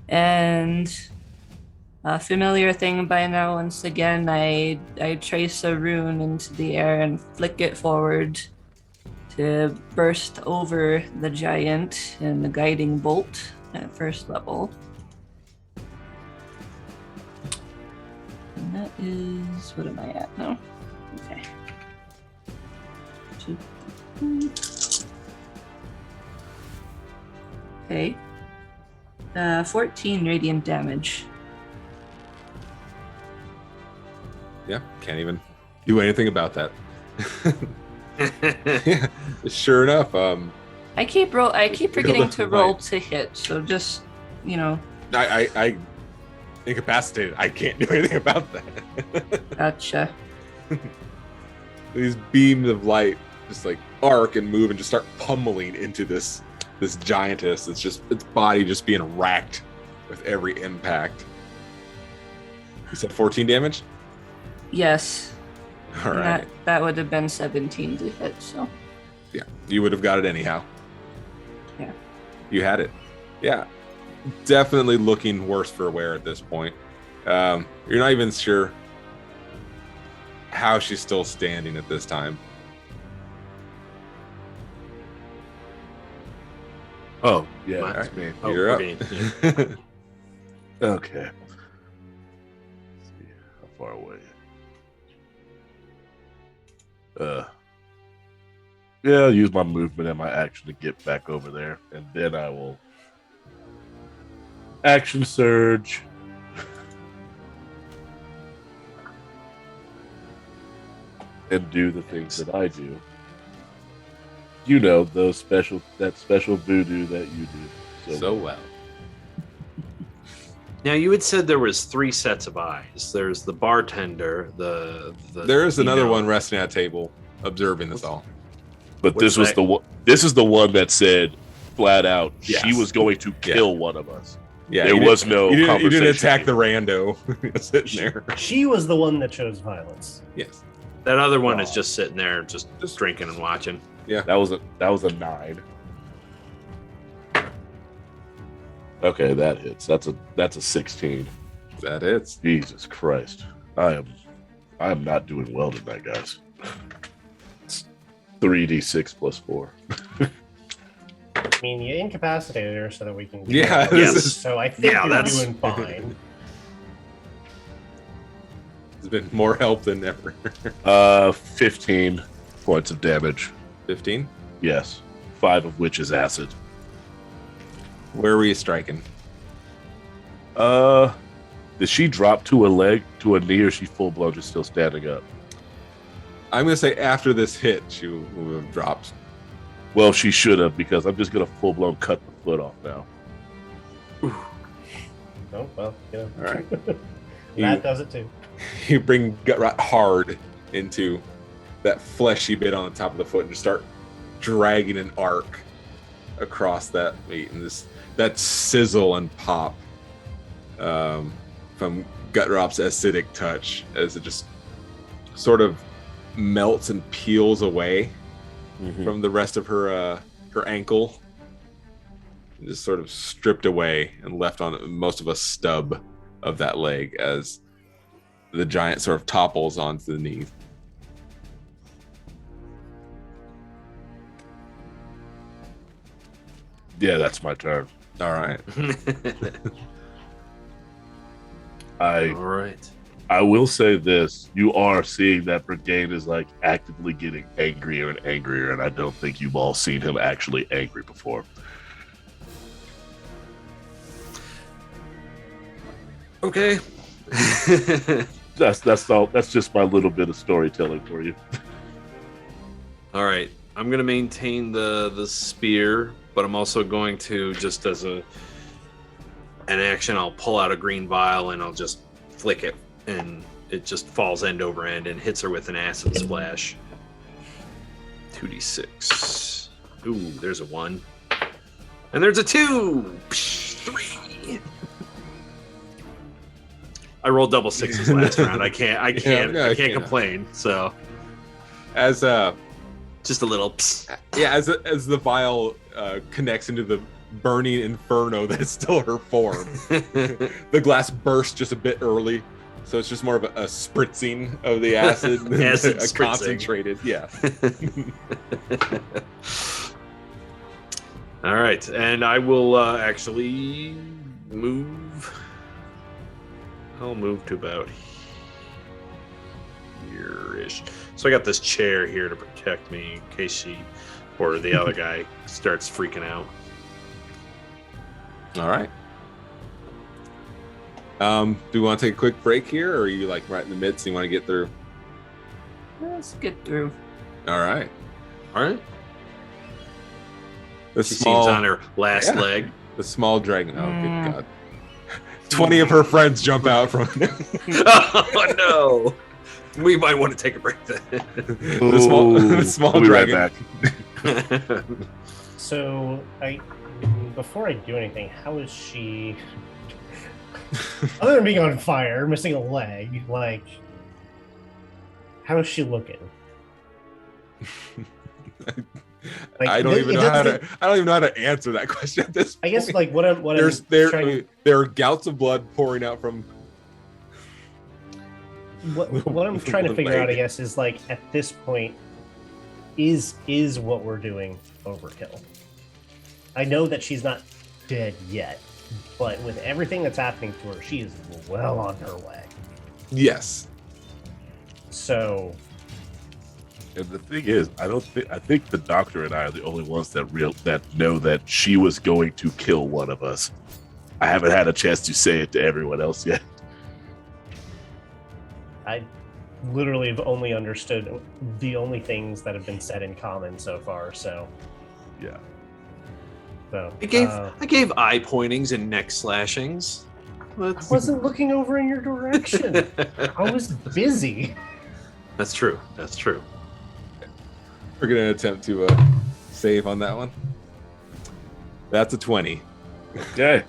S5: And a familiar thing by now, once again, I trace a rune into the air and flick it forward to burst over the giant in the guiding bolt at first level. And that is, what am I at now? Okay. 2, 3. Okay. 14 radiant damage.
S1: Yeah, can't even do anything about that. Yeah, sure enough.
S5: I keep forgetting to roll to hit, so just,
S1: I incapacitated. I can't do anything about that.
S5: Gotcha.
S1: These beams of light just like arc and move and just start pummeling into this giantess. It's just its body just being racked with every impact. You said 14 damage?
S5: Yes.
S1: All right.
S5: That would have been 17 to hit, so.
S1: Yeah, you would have got it anyhow.
S5: Yeah.
S1: You had it. Yeah. Definitely looking worse for wear at this point. You're not even sure how she's still standing at this time.
S4: Oh, yeah,
S1: All
S4: that's
S1: right.
S4: me.
S3: Oh,
S1: You're up.
S3: okay,
S4: Okay. Let's see how far away. Yeah, I'll use my movement and my action to get back over there, and then I will action surge. And do the things that I do. You know, that special voodoo that you do.
S1: So well.
S3: Now you had said there was 3 sets of eyes. There's the bartender, the
S1: There is another one resting at a table, observing this all.
S4: But
S3: What's
S4: this was
S3: that?
S4: the one. This is the one that said flat out
S1: Yes.
S4: she was going to kill one of us.
S1: Yeah,
S4: There was no
S1: You
S4: conversation.
S1: didn't attack the rando sitting there.
S2: She was the one that chose violence.
S1: Yes.
S3: that other one is just sitting there, just drinking and watching.
S4: That was a 9. Okay, that hits. That's a 16.
S1: That is.
S4: Jesus Christ, I am not doing well tonight, guys. It's 3d6 plus 4.
S2: I mean, you incapacitated her so that we can.
S1: Yeah,
S3: this
S1: is-
S2: So I think you're
S3: that's-
S2: doing fine.
S1: It's been more help than ever.
S4: 15 points of damage.
S1: 15.
S4: Yes, 5 of which is acid.
S1: Where were you striking?
S4: Did she drop to a knee, or is she full blown just still standing up?
S1: I'm going to say after this hit, she would have dropped.
S4: Well, she should have, because I'm just gonna full blown cut the foot off now.
S2: Oh well,
S1: All right.
S2: That does it too.
S1: You bring gut rot hard into that fleshy bit on the top of the foot and just start dragging an arc across that meat, and that sizzle and pop from Gutrop's acidic touch as it just sort of melts and peels away from the rest of her ankle, and just sort of stripped away and left on most of a stub of that leg as the giant sort of topples onto the knee.
S4: Yeah, that's my turn.
S1: All right.
S3: All right.
S4: I will say this: you are seeing that Brigade is like actively getting angrier and angrier, and I don't think you've all seen him actually angry before.
S3: Okay.
S4: That's all. That's just my little bit of storytelling for you.
S3: All right. I'm gonna maintain the spear, but I'm also going to, just as an action, I'll pull out a green vial and I'll just flick it, and it just falls end over end and hits her with an acid splash. 2d6. Ooh, there's a 1. And there's a 2. 3. I rolled double sixes last round. I can't complain. So
S1: As
S3: just a little.
S1: as the vial connects into the burning inferno that's still her form, the glass bursts just a bit early, so it's just more of a spritzing of the acid,
S3: Acid
S1: a
S3: spritzing.
S1: concentrated. Yeah.
S3: All right, and I will actually move. I'll move to about here-ish. So I got this chair here to protect me in case she or the other guy starts freaking out.
S1: All right. Do we want to take a quick break here, or are you like right in the midst? And you want to get through?
S5: Let's get through.
S1: All right.
S3: All right.
S1: The
S3: She seems on her last
S1: Yeah.
S3: leg.
S1: The small dragon. Oh, good God. 20 of her friends jump out from
S3: Oh no! We might want to take a break then.
S1: the small
S4: We'll be right
S1: dragon.
S4: back.
S2: So, before I do anything, how is she? Other than being on fire, missing a leg, like, how is she looking? Like,
S1: I don't even know how to answer that question at this point.
S2: I guess like what I'm
S1: there are gouts of blood pouring out from
S2: what I'm trying to figure out, I
S1: leg.
S2: guess, is like at this point, is what we're doing overkill? I know that she's not dead yet, but with everything that's happening to her, she is well on her way.
S1: Yes.
S2: So
S4: And the thing is, I think the doctor and I are the only ones that know that she was going to kill one of us. I haven't had a chance to say it to everyone else yet.
S2: I literally have only understood the only things that have been said in common so far. So
S4: Yeah.
S2: so
S3: I gave eye pointings and neck slashings.
S2: I wasn't looking over in your direction. I was busy.
S3: That's true. That's true.
S1: We're going to attempt to save on that one. That's a 20.
S4: Okay.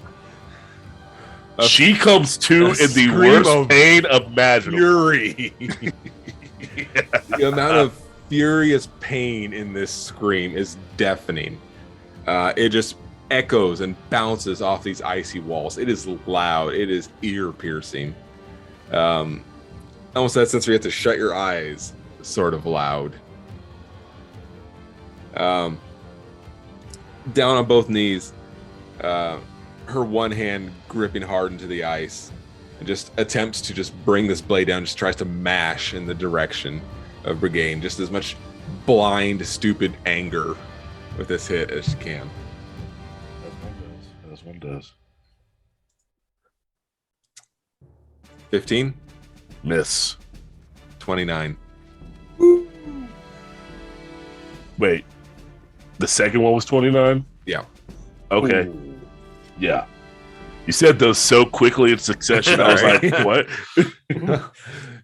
S1: A-
S4: She comes to
S1: a
S4: in the
S1: scream
S4: worst
S1: of
S4: pain imaginable.
S1: Fury. The amount of furious pain in this scream is deafening. It just echoes and bounces off these icy walls. It is loud. It is ear-piercing. Almost that sense where you have to shut your eyes, sort of loud. Down on both knees, her one hand gripping hard into the ice, and just attempts to just bring this blade down, just tries to mash in the direction of Brigade, just as much blind, stupid anger with this hit as she can.
S4: As one does.
S1: 15,
S4: Miss.
S1: 29.
S4: Wait. The second one was 29?
S1: Yeah.
S4: Okay.
S3: Ooh.
S4: Yeah. You said those so quickly in succession. I was like, what?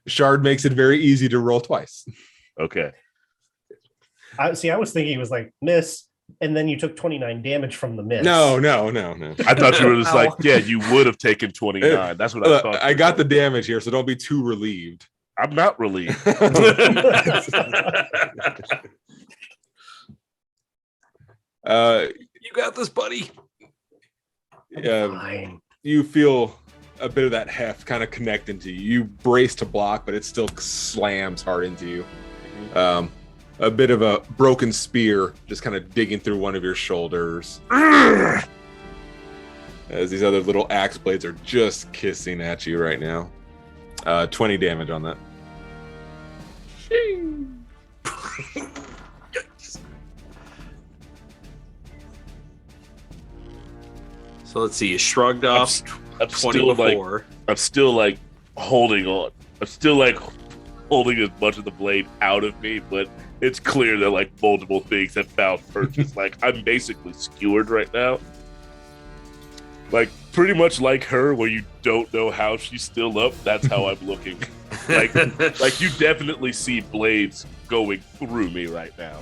S1: Shard makes it very easy to roll twice.
S4: Okay.
S2: I was thinking it was like miss, and then you took 29 damage from the miss.
S1: No.
S4: I thought you were just
S3: Ow.
S4: like, yeah, you would have taken 29. That's what I thought.
S1: I got the damage here, so don't be too relieved.
S4: I'm not relieved.
S3: You got this, buddy.
S2: Fine.
S1: You feel a bit of that heft kind of connect into you. You brace to block, but it still slams hard into you. A bit of a broken spear just kind of digging through one of your shoulders. As these other little axe blades are just kissing at you right now. 20 damage on that.
S3: So let's see. You shrugged off
S4: I'm
S3: 20
S4: still
S3: before.
S4: I'm still like holding on. I'm still like holding as much of the blade out of me, but it's clear that like multiple things have found purchase. Like I'm basically skewered right now. Like pretty much like her, where you don't know how she's still up. That's how I'm looking. like you definitely see blades going through me right now.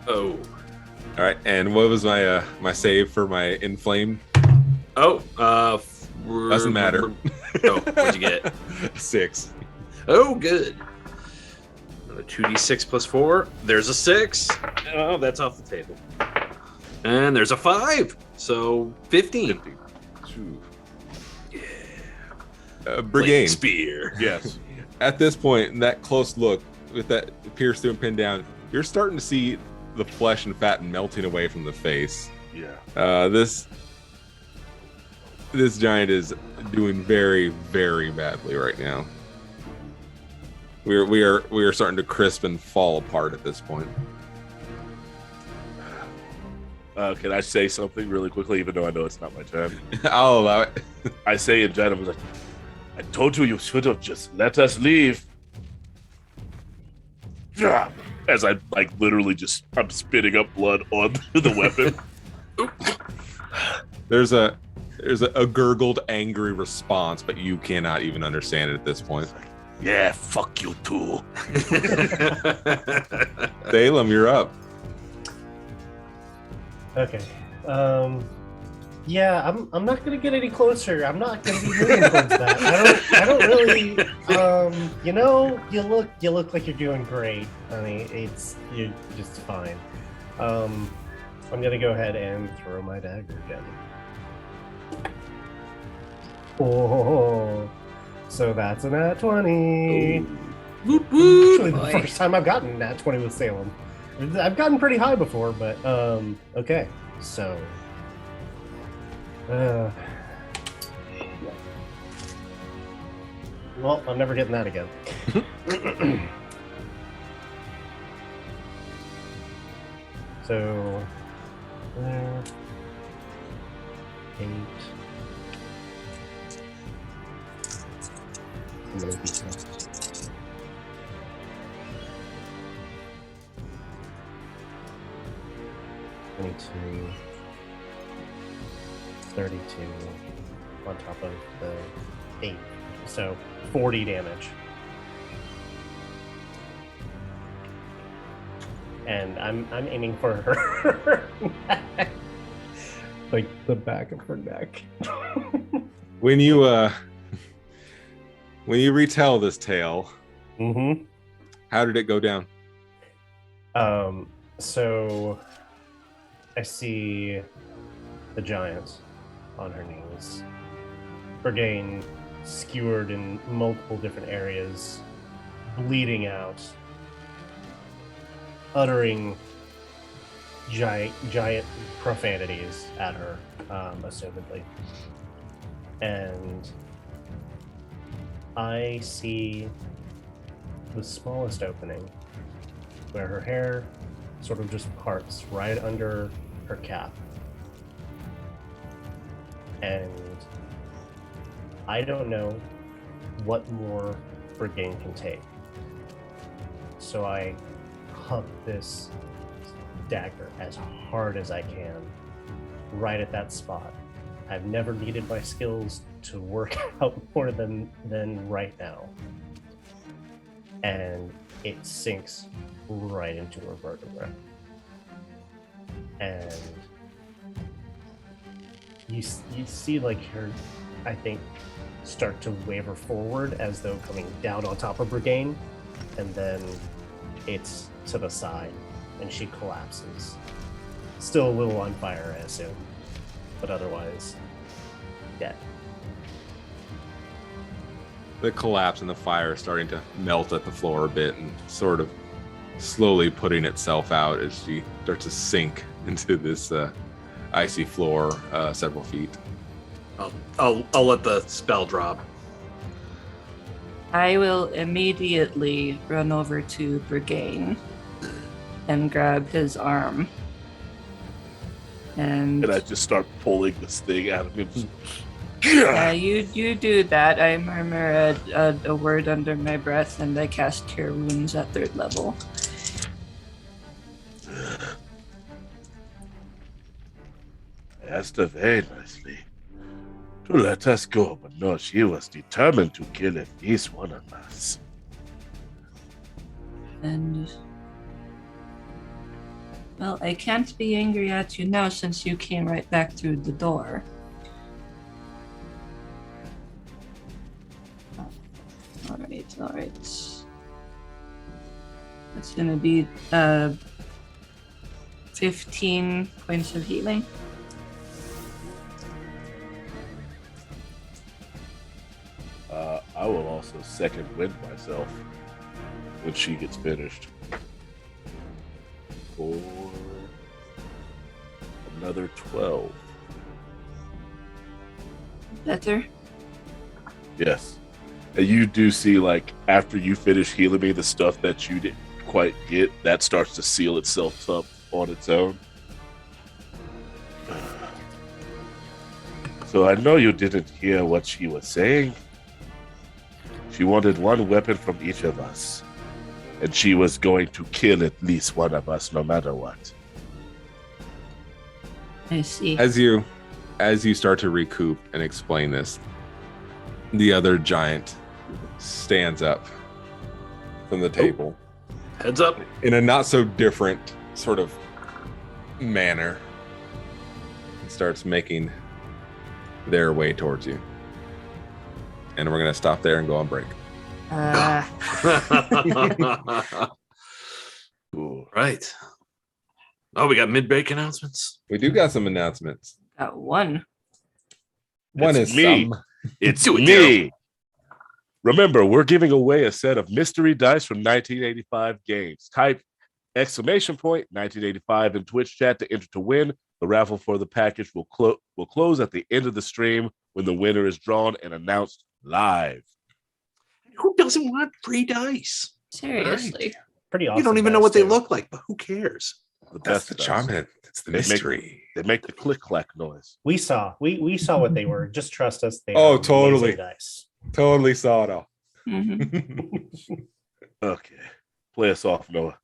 S3: Oh.
S1: All right, and what was my my save for my inflamed?
S3: Oh.
S1: Doesn't matter.
S3: Oh, what'd you get?
S1: 6.
S3: Oh, good. Another 2d6 plus 4. There's a 6. Oh, that's off the table. And there's a 5. So 15.
S1: Yeah. Brigade.
S3: Spear.
S4: Yes.
S1: At this point, in that close look, with that pierce through and pin down, you're starting to see the flesh and fat melting away from the face.
S4: Yeah.
S1: This giant is doing very, very badly right now. We are starting to crisp and fall apart at this point.
S4: Can I say something really quickly, even though I know it's not my turn?
S1: I'll allow it.
S4: I say in general, like, I told you should have just let us leave. As I like literally I'm spitting up blood on the weapon.
S1: There's a gurgled, angry response, but you cannot even understand it at this point.
S4: Yeah, fuck you too.
S1: Salem, you're up.
S2: Okay. Yeah, I'm not gonna get any closer. I'm not gonna be moving towards that. I don't really. You know, you look like you're doing great, honey. You're just fine. I'm gonna go ahead and throw my dagger again. Oh, so that's a nat 20.
S3: Woot woot.
S2: Actually, the first time I've gotten nat 20 with Salem. I've gotten pretty high before, but okay. So. Well, I'm never getting that again. So, 8. I'm gonna be 22, 32 on top of the 8. So 40 damage. And I'm aiming for her neck. Like the back of her neck.
S1: When you retell this tale,
S2: Mm-hmm.
S1: how did it go down?
S2: So I see the giant on her knees. Bergain skewered in multiple different areas, bleeding out, uttering giant profanities at her, assumedly. And I see the smallest opening where her hair sort of just parts right under her cap. And I don't know what more Bergain can take. So I huck this dagger as hard as I can right at that spot, I've never needed my skills to work out more than right now. And it sinks right into her vertebra. And you see like her, I think, start to waver forward as though coming down on top of Brigane, and then it's to the side and she collapses. Still a little on fire, I assume, but otherwise dead.
S1: The collapse and the fire is starting to melt at the floor a bit and sort of slowly putting itself out as she starts to sink into this icy floor several feet.
S3: I'll let the spell drop.
S5: I will immediately run over to Brigane and grab his arm. And yeah, you do that. I murmur a word under my breath and I cast Cure Wounds at 3rd level.
S4: Asked her very nicely to let us go, but no, she was determined to kill at least one of us.
S5: And well, I can't be angry at you now since you came right back through the door. All right. That's gonna be 15 points of healing.
S4: I will also second wind myself when she gets finished. For another 12.
S5: Better.
S4: Yes. And you do see, like, after you finish healing me, the stuff that you didn't quite get, that starts to seal itself up on its own. So I know you didn't hear what she was saying. She wanted one weapon from each of us. And she was going to kill at least one of us, no matter what.
S5: I see.
S1: As you start to recoup and explain this, the other giant stands up from the table.
S3: Heads up.
S1: In a not so different sort of manner. And starts making their way towards you. And we're going to stop there and go on break.
S4: Cool.
S3: Right. Oh, we got mid-break announcements.
S1: We do got some announcements.
S5: Got one.
S1: One
S4: It's
S1: is
S4: me.
S1: some.
S4: It's
S3: Do it,
S4: me. Remember, we're giving away a set of mystery dice from 1985 games. Type exclamation point 1985 in Twitch chat to enter to win. The raffle for the package will close at the end of the stream when the winner is drawn and announced live.
S3: Who doesn't want free dice?
S5: Seriously.
S2: Pretty awesome.
S3: You don't even know what
S2: dice,
S3: they
S2: too.
S3: look like, but who cares?
S1: That's the
S4: dice.
S1: charm. It's the
S4: They make-
S1: mystery.
S4: They make the click clack noise.
S2: We saw what they were. Just trust us. They
S1: Oh,
S2: are
S1: totally.
S2: amazing dice.
S1: Totally saw it all.
S5: Mm-hmm.
S4: Okay, play us off, Noah.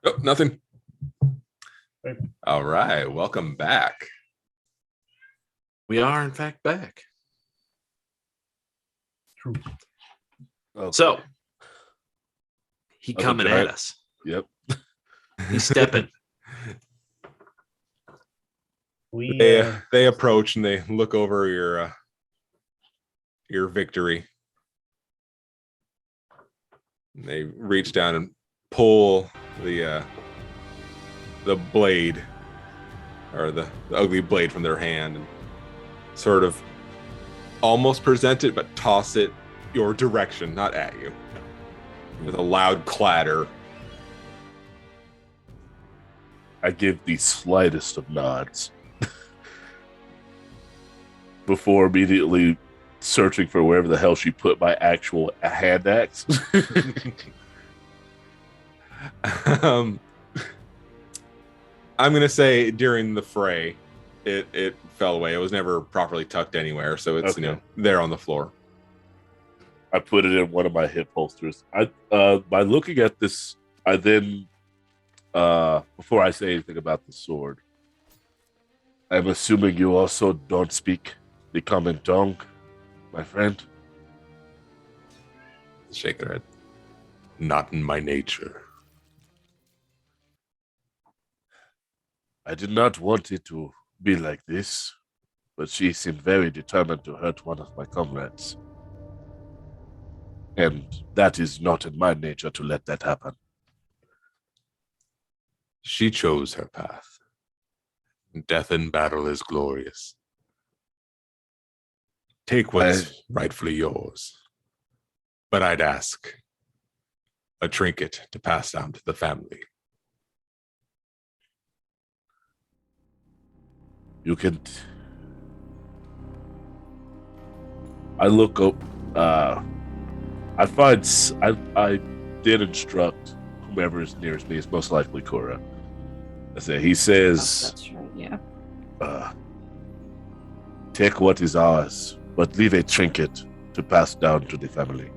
S1: Oh, nothing.
S2: Right.
S1: All right, welcome back.
S3: We are, in fact, back.
S2: True.
S4: Okay.
S3: So, he
S4: Other
S3: coming
S4: giant.
S3: at us.
S4: Yep.
S3: He's stepping.
S2: We
S1: They approach and they look over your victory. And they reach down and pull the blade, or the ugly blade, from their hand and sort of almost present it, but toss it your direction, not at you, with a loud clatter.
S4: I give the slightest of nods before immediately searching for wherever the hell she put my actual hand axe.
S1: I'm gonna say during the fray, it fell away. It was never properly tucked anywhere, so it's
S4: Okay.
S1: there on the floor.
S4: I put it in one of my hip holsters. By looking at this, I then, before I say anything about the sword, I'm assuming you also don't speak the common tongue, my friend.
S1: Shake their head. Not in my nature.
S4: I did not want it to be like this, but she seemed very determined to hurt one of my comrades. And that is not in my nature to let that happen.
S1: She chose her path. Death in battle is glorious. Take what's rightfully yours. But I'd ask a trinket to pass down to the family.
S4: You can. I look up. I find. I did instruct whomever is nearest me is most likely Cora. I say he says,
S5: That's right, yeah.
S4: "Take what is ours, but leave a trinket to pass down to the family."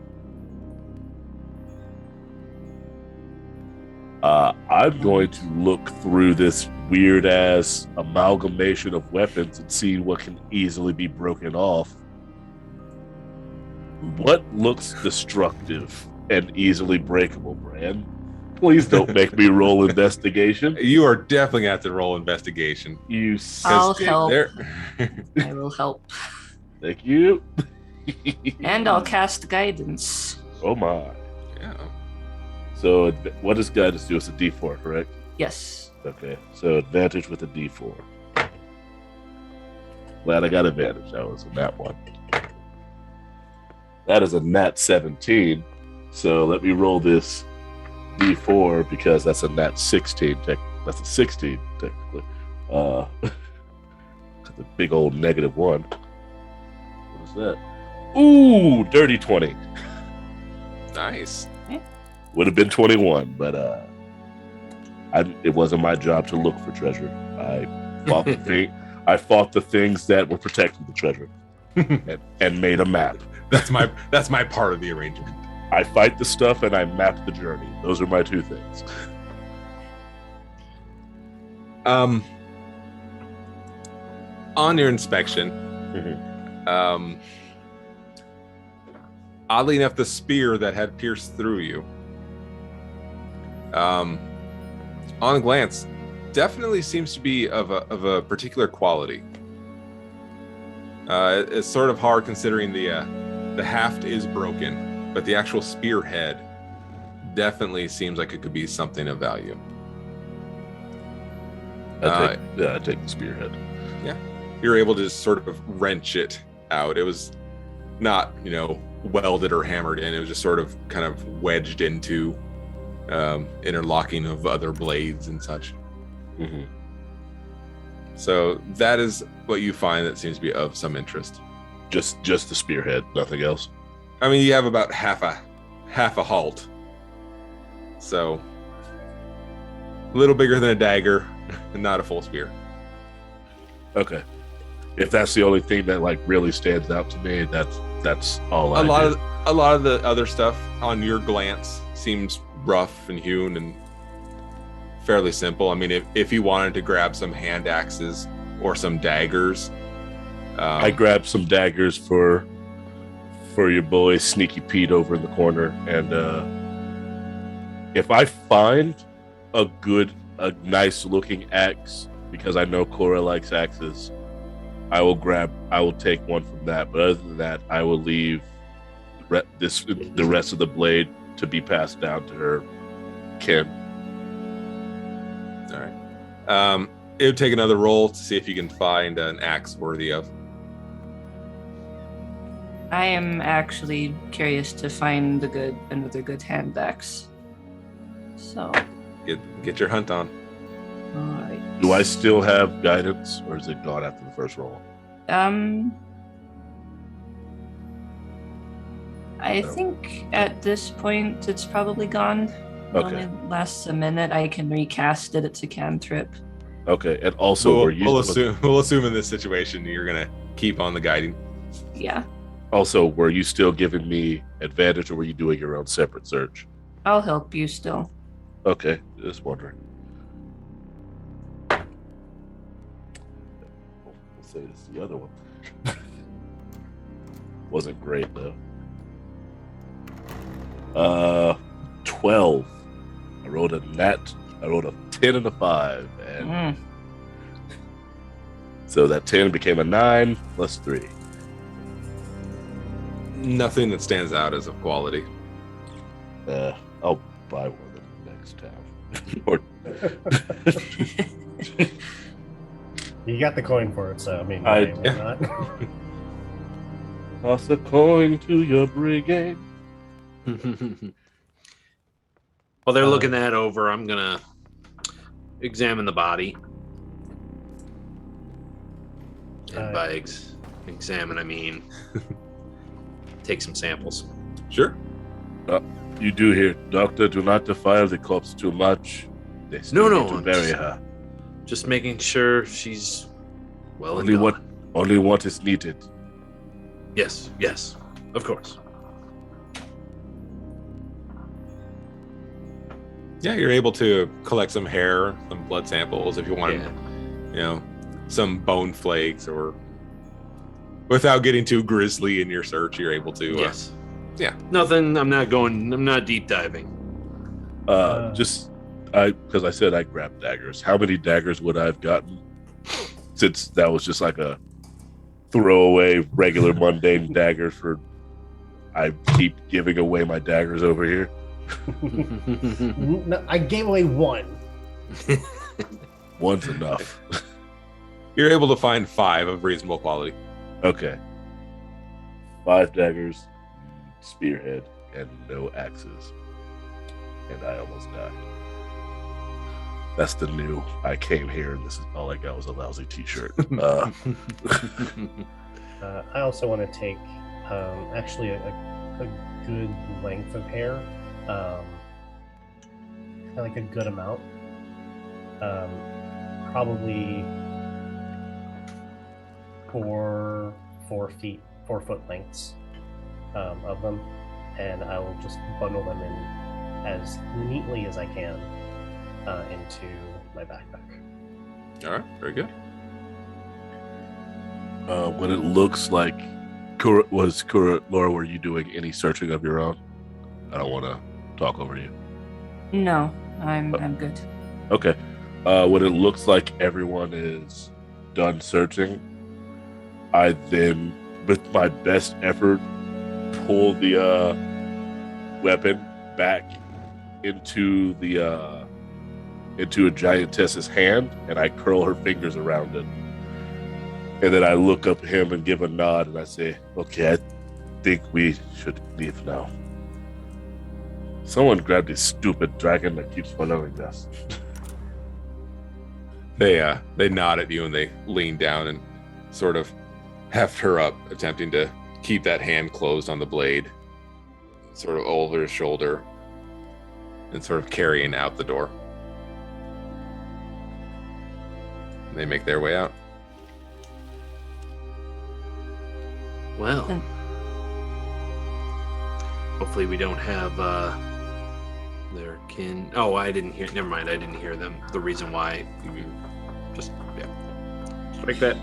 S4: I'm going to look through this weird ass amalgamation of weapons and see what can easily be broken off. What looks destructive and easily breakable, Bran? Please don't make me roll investigation.
S1: You are definitely gonna have to roll investigation.
S4: You
S5: I'll
S4: sick.
S5: help.
S1: There.
S5: I will help.
S4: Thank you.
S5: And I'll cast guidance.
S4: Oh my.
S1: Yeah.
S4: So what does guidance do? It's a D4, correct?
S5: Yes.
S4: Okay. So advantage with a D4. Glad I got advantage. That was a nat 1. That is a nat 17. So let me roll this D4 because that's a nat 16. That's a 16 technically. The big old -1. What is that? Ooh, dirty 20.
S1: Nice.
S4: Would have been 21, but it wasn't my job to look for treasure. I fought the thing. I fought the things that were protecting the treasure, and made a map.
S1: That's my part of the arrangement.
S4: I fight the stuff and I map the journey. Those are my two things.
S1: On your inspection, oddly enough, the spear that had pierced through you, on a glance, definitely seems to be of a particular quality. It's sort of hard considering the haft is broken, but the actual spearhead definitely seems like it could be something of value.
S4: I take the spearhead.
S1: You're able to just sort of wrench it out. It was not, welded or hammered in. It was just sort of kind of wedged into interlocking of other blades and such.
S4: Mm-hmm.
S1: So that is what you find that seems to be of some interest.
S4: Just the spearhead, nothing else.
S1: I mean, you have about half a halt. So a little bigger than a dagger and not a full spear.
S4: Okay. If that's the only thing that like really stands out to me, that's all
S1: A lot of the other stuff on your glance seems rough and hewn and fairly simple. I mean, if you wanted to grab some hand axes or some daggers,
S4: I grabbed some daggers for your boy Sneaky Pete over in the corner, and if I find a nice looking axe, because I know Cora likes axes, I will take one from that. But other than that, I will leave the rest of the blade to be passed down to her kin.
S1: All right. It would take another roll to see if you can find an axe worthy of.
S5: I am actually curious to find another good hand axe. So,
S1: Get your hunt on.
S5: all right.
S4: Do I still have guidance, or is it gone after the first roll?
S5: I think at this point it's probably gone. It
S4: Okay.
S5: only lasts a minute. I can recast it. It's a cantrip.
S4: Okay, and also
S1: we'll assume in this situation you're gonna keep on the guiding.
S5: Yeah.
S4: Also, were you still giving me advantage, or were you doing your own separate search?
S5: I'll help you still.
S4: Okay, just wondering. Let's say this is the other one. Wasn't great though. 12. I rolled a 10 and a 5, and so that 10 became a 9 plus 3.
S1: Nothing that stands out as of quality.
S4: I'll buy one of them next time. Or
S2: You got the coin for it, so I mean,
S4: I-
S2: why not?
S4: toss a coin to your brigade.
S3: While they're looking that over, I'm gonna examine the body. And by examine, I mean take some samples.
S1: Sure.
S4: You do hear, Doctor, do not defile the corpse too much. They still need to bury her.
S3: Just making sure she's well and
S4: Only what is needed.
S3: Yes, of course.
S1: Yeah, you're able to collect some hair, some blood samples if you want, some bone flakes, or without getting too grisly in your search, you're able to.
S3: Yes.
S1: Yeah.
S3: Nothing. I'm not deep diving.
S4: Because I said I grabbed daggers. How many daggers would I have gotten? Since that was just like a throwaway, regular, mundane dagger for. I keep giving away my daggers over here.
S2: No, I gave away one.
S4: One's enough.
S1: You're able to find 5 of reasonable quality.
S4: Okay. 5 daggers, spearhead, and no axes. And I almost died. That's the new. I came here, and this is all I got was a lousy T-shirt.
S2: I also want to take actually a good length of hair, like a good amount, probably 4 foot lengths of them, and I will just bundle them in as neatly as I can into my backpack.
S1: All right, very good.
S4: When it looks like Laura, were you doing any searching of your own? I don't want to talk over you.
S5: No, I'm good.
S4: Okay. When it looks like everyone is done searching, I then, with my best effort, pull the weapon back into a giantess's hand, and I curl her fingers around it. And then I look up at him and give a nod, and I say, "Okay, I think we should leave now. Someone grab this stupid dragon that keeps following us."
S1: They nod at you and they lean down and sort of heft her up, attempting to keep that hand closed on the blade, sort of over his shoulder, and sort of carrying out the door. They make their way out.
S3: Well, hopefully we don't have their kin. Oh, I didn't hear. Never mind. I didn't hear them. The reason why. Just like that.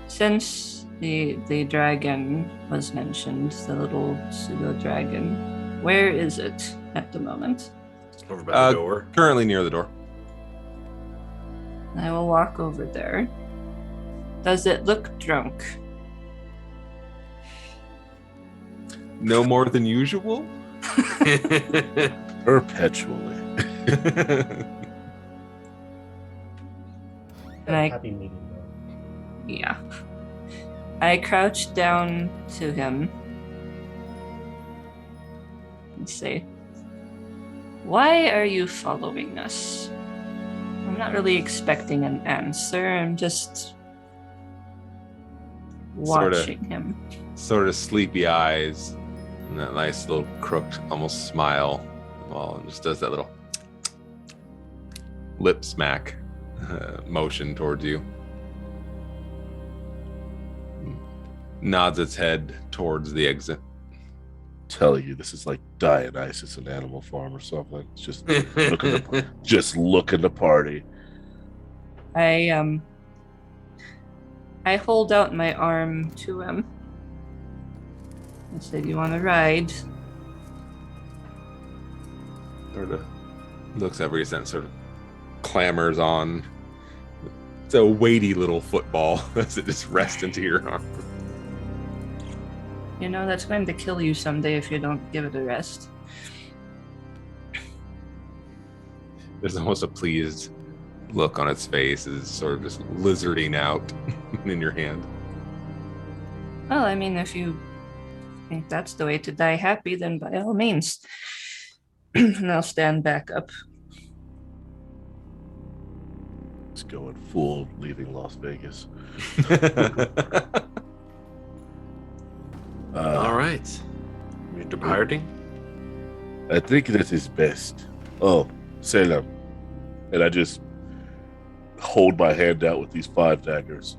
S5: Since the dragon was mentioned, the little pseudo dragon, where is it at the moment?
S3: Over by the door.
S1: Currently near the door.
S5: I will walk over there. Does it look drunk?
S1: No more than usual?
S4: Perpetually.
S5: And I-
S2: Happy meeting though.
S5: Yeah. I crouch down to him and say, "Why are you following us? I'm not really expecting an answer. I'm just watching him."
S1: Sort of sleepy eyes and that nice little crooked almost smile. Well, and just does that little lip smack motion towards you. Nods its head towards the exit.
S4: Telling you, this is like Dionysus in Animal Farm or something. It's just looking to party.
S5: I hold out my arm to him. I said, "You want to ride?"
S1: Sort of looks every sense, sort of clambers on. It's a weighty little football as it just rests into your arm.
S5: You know, that's going to kill you someday if you don't give it a rest.
S1: There's almost a pleased look on its face as it's sort of just lizarding out in your hand.
S5: Well, I mean, if you think that's the way to die happy, then by all means. And I'll stand back up.
S4: It's going full leaving Las Vegas.
S3: All right. You're departing?
S4: I think that is best. Oh, Salem. And I just hold my hand out with these 5 daggers.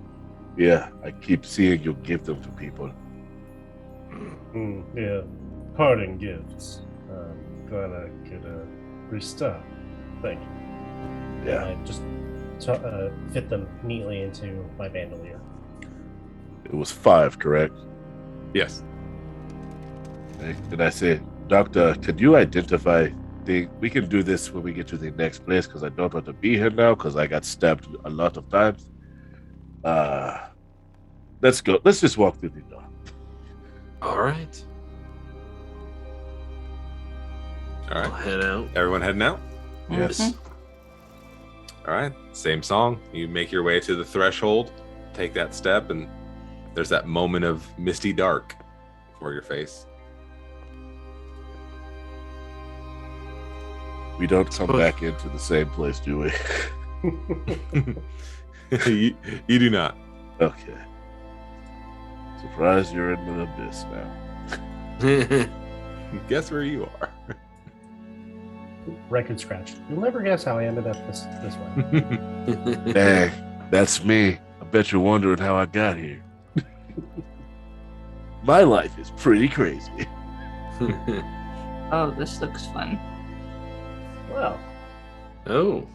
S4: Yeah, I keep seeing you give them to people.
S2: Yeah, parting gifts. Glad I could restock. Thank you.
S4: Yeah.
S2: I just fit them neatly into my bandolier.
S4: It was 5, correct?
S1: Yes.
S4: And I said, "Doctor, could you identify we can do this when we get to the next place because I don't want to be here now because I got stabbed a lot of times. Let's go. Let's just walk through the door."
S3: All right.
S1: All right.
S3: I'll head out.
S1: Everyone heading out?
S4: Yes.
S5: Mhm.
S1: All right. Same song. You make your way to the threshold, take that step, and there's that moment of misty dark before your face.
S4: We don't come back into the same place, do we?
S1: you do not.
S4: Okay. Surprised you're in the abyss now.
S1: Guess where you are.
S2: Record scratch. You'll never guess how I ended up this way.
S4: Dang, that's me. I bet you're wondering how I got here. My life is pretty crazy.
S5: Oh, this looks fun.
S2: Wow.
S3: Oh.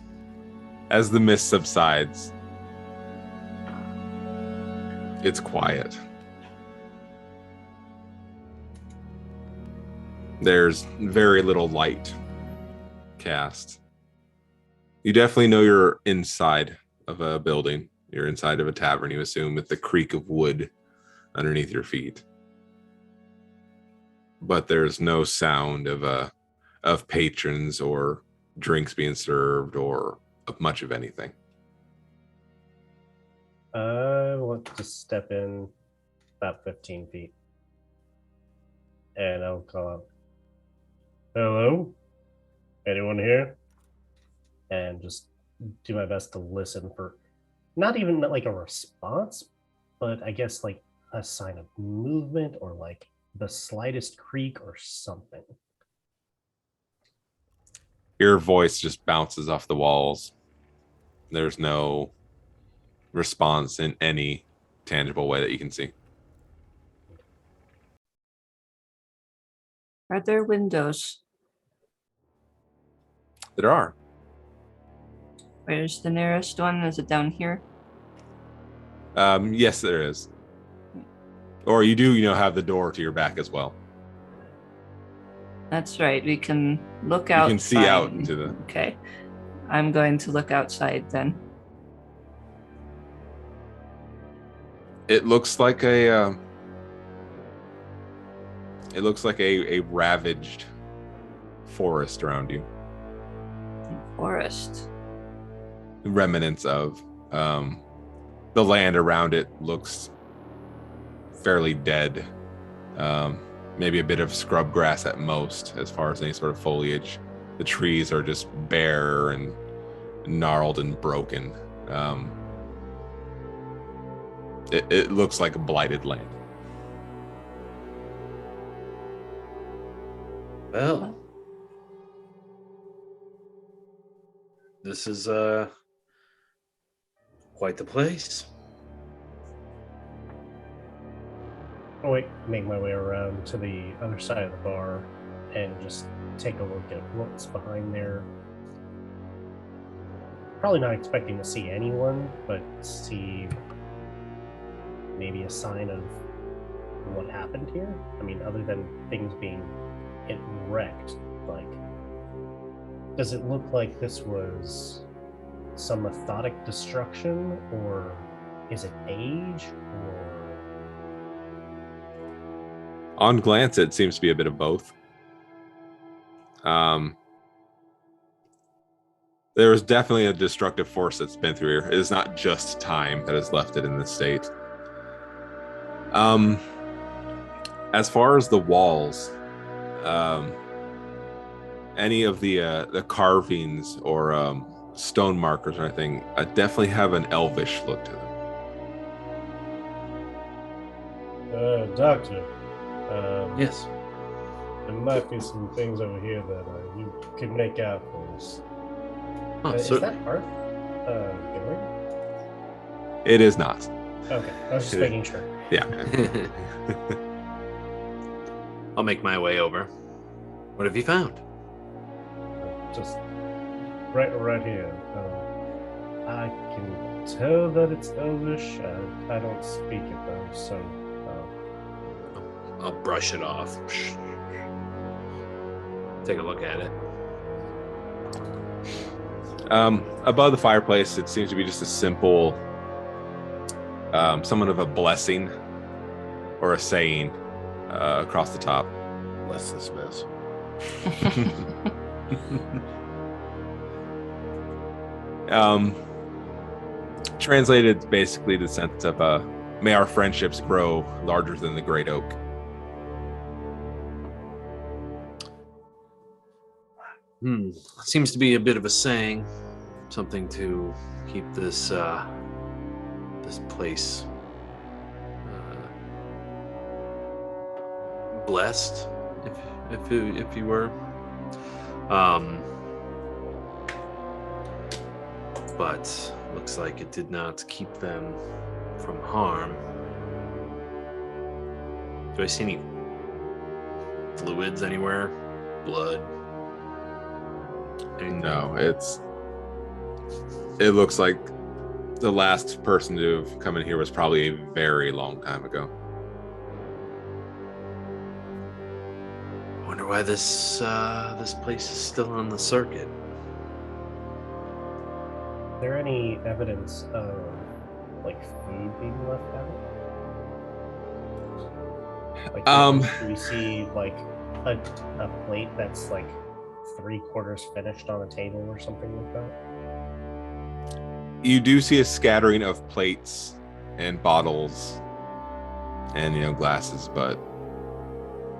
S1: As the mist subsides, it's quiet. There's very little light cast You definitely know you're inside of a building. You're inside of a tavern, you assume, with the creak of wood underneath your feet. But there's no sound of patrons or drinks being served or of much of anything.
S2: I want to step in about 15 feet. And I'll call out, "Hello? Anyone here?" And just do my best to listen for not even like a response, but I guess like a sign of movement or like the slightest creak or something.
S1: Your voice just bounces off the walls. There's no response in any tangible way that you can see.
S5: Are there windows?
S1: There are.
S5: Where's the nearest one? Is it down here?
S1: Yes, there is. Or you do, have the door to your back as well.
S5: That's right. We can look outside.
S1: You can see out into the...
S5: Okay. I'm going to look outside then.
S1: It looks like a ravaged forest around you.
S5: Forest.
S1: Remnants of the land around it looks fairly dead. Maybe a bit of scrub grass at most, as far as any sort of foliage. The trees are just bare and gnarled and broken. It looks like a blighted land.
S3: Well, this is quite the place.
S2: Oh wait, make my way around to the other side of the bar and just take a look at what's behind there. Probably not expecting to see anyone, but see maybe a sign of what happened here. I mean, other than things being wrecked, like, does it look like this was some methodic destruction, or is it age, or...
S1: On glance, it seems to be a bit of both. There is definitely a destructive force that's been through here. It is not just time that has left it in this state. As far as the walls, any of the carvings or stone markers or anything, definitely have an elvish look to them.
S2: Doctor.
S3: Yes.
S2: There might be some things over here that you could make out for us.
S3: Oh,
S2: Is that Art? Gilroy?
S1: It is not.
S2: Okay, I was just making sure.
S1: Yeah.
S3: I'll make my way over. What have you found?
S2: Just right here. I can tell that it's Elvish. I don't speak it though, so.
S3: I'll brush it off. Take a look at it.
S1: Above the fireplace, it seems to be just a simple, somewhat of a blessing or a saying across the top.
S4: Bless this mess.
S1: Translated basically the sense of may our friendships grow larger than the great oak.
S3: Seems to be a bit of a saying, something to keep this this place blessed, if you were. But looks like it did not keep them from harm. Do I see any fluids anywhere? Blood?
S1: No, it looks like the last person to have come in here was probably a very long time ago.
S3: I wonder why this place is still on the circuit.
S2: there any evidence of like food being left out? Like, do we see like a plate that's like 3/4 finished on a table or something like that?
S1: You do see a scattering of plates and bottles and glasses, but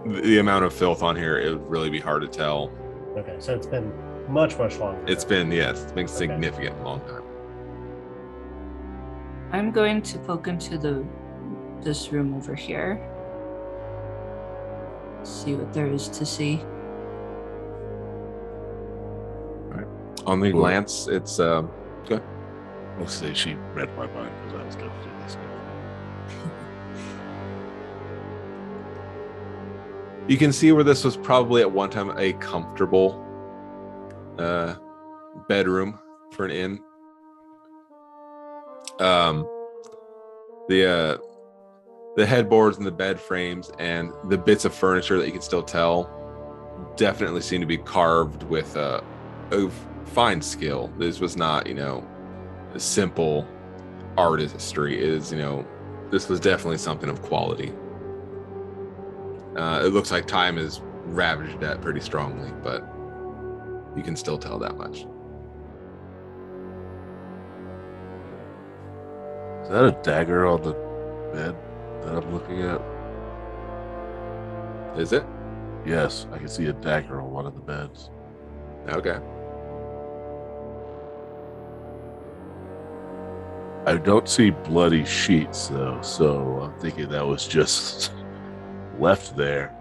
S1: the amount of filth on here, it would really be hard to tell.
S2: Okay, so it's been much longer.
S1: It's been significant long time.
S5: I'm going to poke into this room over here. See what there is to see.
S1: On the glance, it's good.
S4: I'll say she read my mind because I was going to do this.
S1: You can see where this was probably at one time a comfortable bedroom for an inn. The headboards and the bed frames and the bits of furniture that you can still tell definitely seem to be carved with a fine skill. This was not, a simple artistry. It is, this was definitely something of quality. It looks like time has ravaged that pretty strongly, but you can still tell that much.
S4: Is that a dagger on the bed that I'm looking at?
S1: Is it?
S4: Yes, I can see a dagger on one of the beds.
S1: Okay.
S4: I don't see bloody sheets though, so I'm thinking that was just left there.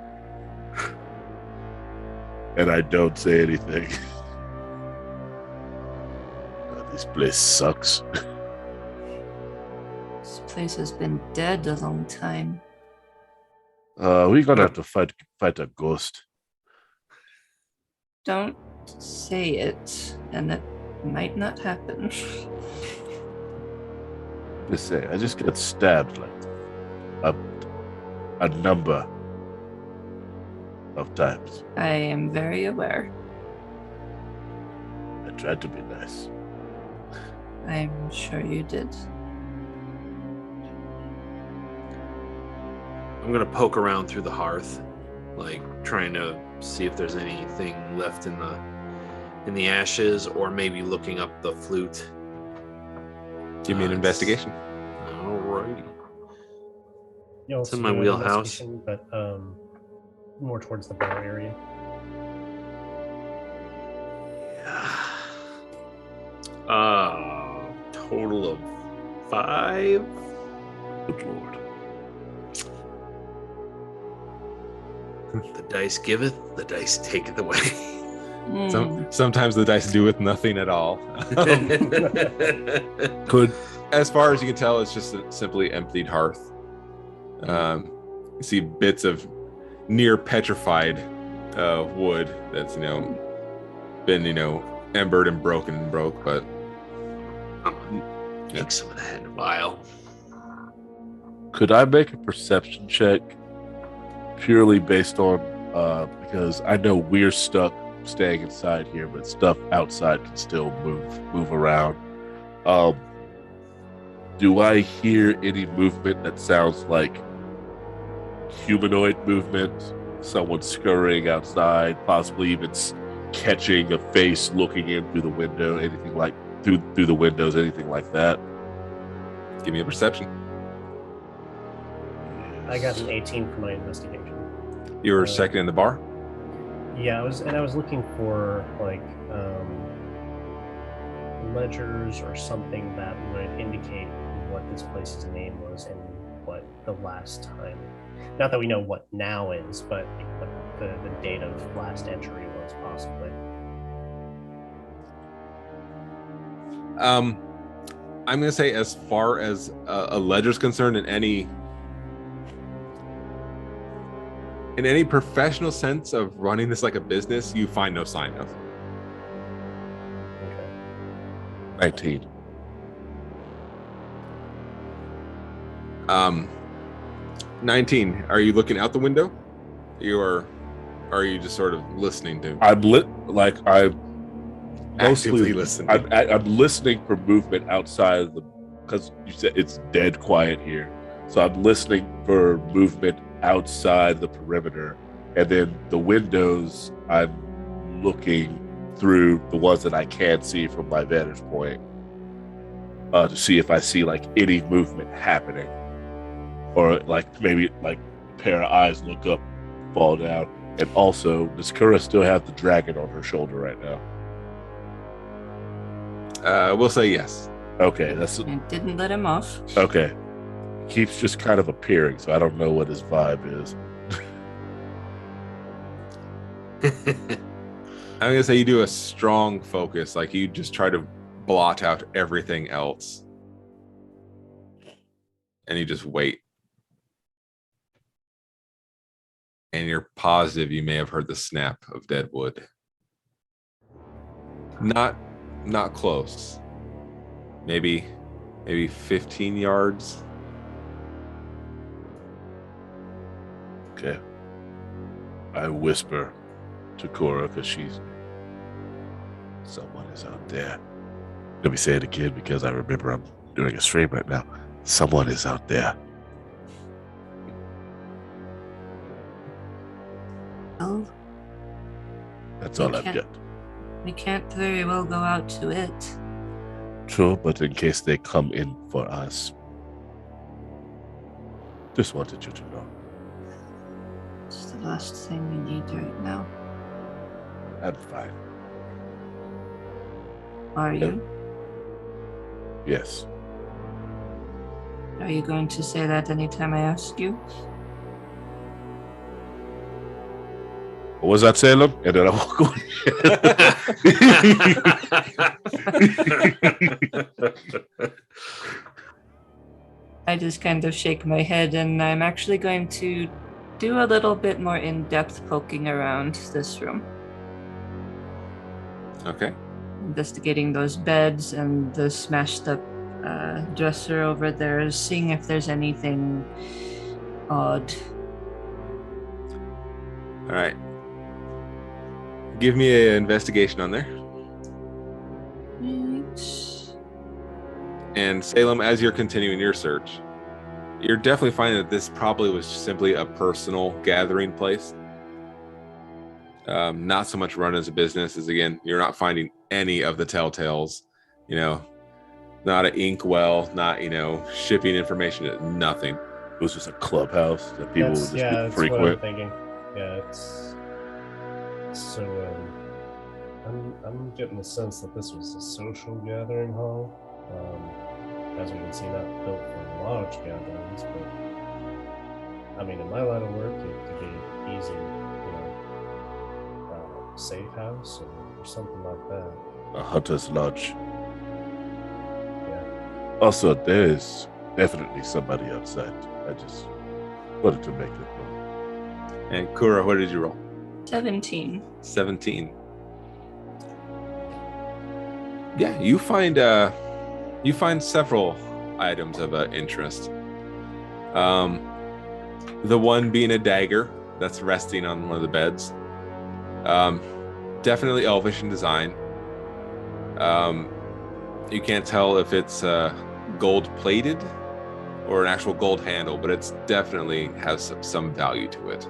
S4: And I don't say anything. This place sucks.
S5: This place has been dead a long time.
S4: We're gonna have to fight a ghost.
S5: Don't say it, and it might not happen.
S4: Just say, I just got stabbed like a number of times.
S5: I am very aware.
S4: I tried to be nice.
S5: I'm sure you did.
S3: I'm gonna poke around through the hearth, like trying to see if there's anything left in the ashes, or maybe looking up the flute.
S1: Give me an investigation.
S3: Alrighty.
S2: Yeah,
S3: It's in my wheelhouse.
S2: But more towards the bar area.
S3: Total of 5.
S4: Good lord.
S3: The dice giveth, the dice taketh away.
S1: Sometimes the dice doeth nothing at all.
S4: Could,
S1: as far as you can tell, it's just a simply emptied hearth. You see bits of near petrified wood that's been embered and broke, but
S3: Take some of that vial.
S4: could I make a perception check purely based on because I know we're stuck staying inside here, but stuff outside can still move around. Do I hear any movement that sounds like humanoid movement? Someone scurrying outside, possibly even catching a face looking in through the window, anything like through the windows, anything like that?
S1: give me a perception.
S2: I got an 18 for my investigation.
S1: You were second in the bar?
S2: Yeah, I was looking for like ledgers or something that would indicate what this place's name was and what the last time. Not that we know what now is, but what the date of last entry was possibly.
S1: I'm gonna say, as far as a ledger's concerned, in any professional sense of running this like a business, you find no sign of.
S2: Okay.
S4: 19.
S1: 19. Are you looking out the window? Are you just sort of listening to?
S4: I'm
S1: Actively
S4: mostly
S1: listening.
S4: I'm listening for movement outside of the, because you said it's dead quiet here. So I'm listening for movement outside the perimeter, and then the windows I'm looking through, the ones that I can see from my vantage point, to see if I see like any movement happening, or like maybe like a pair of eyes look up, fall down. And also, does Kura still have the dragon on her shoulder right now?
S1: We'll say yes.
S4: Okay, that's
S5: I didn't let him off.
S4: okay. Keeps just kind of appearing, so I don't know what his vibe is.
S1: I'm gonna say you do a strong focus, like you just try to blot out everything else, and you just wait. And you're positive you may have heard the snap of dead wood. Not close. Maybe 15 yards.
S4: Okay. I whisper to Cora because someone is out there. Let me say it again because I remember I'm doing a stream right now. Someone is out there.
S5: Well,
S4: That's all I've got.
S5: we can't very well go out to it.
S4: True, but in case they come in for us, just wanted you to know.
S5: It's the last thing we need right now.
S4: I'm fine.
S5: Are you?
S4: Yes.
S5: Are you going to say that anytime I ask you?
S4: What was that, Salem? And then I walk away.
S5: I just kind of shake my head, and I'm actually going to do a little bit more in-depth poking around this room.
S1: Okay.
S5: Investigating those beds and the smashed up dresser over there, seeing if there's anything odd.
S1: All right. Give me an investigation on there.
S5: Right.
S1: And Salem, as you're continuing your search, you're definitely finding that this probably was simply a personal gathering place. Not so much run as a business, as again, you're not finding any of the telltales, not an inkwell, not, shipping information, nothing.
S4: It was just a clubhouse that people would just
S2: that's
S4: frequent.
S2: what I'm thinking. Yeah, it's so. I'm getting the sense that this was a social gathering hall. As we can see, not built for large gatherings, but I mean, in my line of work, it could be easy, safe house or something like that.
S4: A hunter's lodge.
S2: Yeah.
S4: Also, there's definitely somebody outside. I just wanted to make it known.
S1: And Kura, what did you roll?
S5: 17.
S1: 17. Yeah, you find several items of interest. The one being a dagger that's resting on one of the beds. Definitely elvish in design. You can't tell if it's gold plated or an actual gold handle, but it's definitely has some value to it.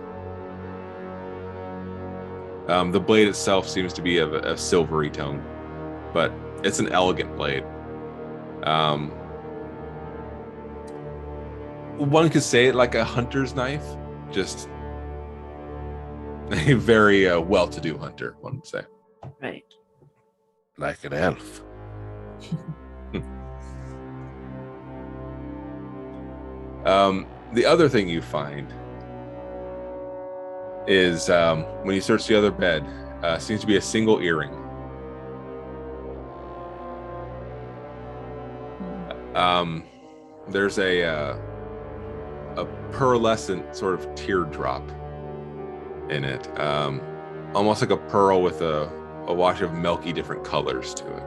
S1: The blade itself seems to be of a silvery tone, but it's an elegant blade. One could say it like a hunter's knife, just a very well-to-do hunter, one would say.
S5: Right.
S4: Like an elf.
S1: The other thing you find is when you search the other bed, seems to be a single earring. There's a pearlescent sort of teardrop in it, almost like a pearl with a wash of milky different colors to it.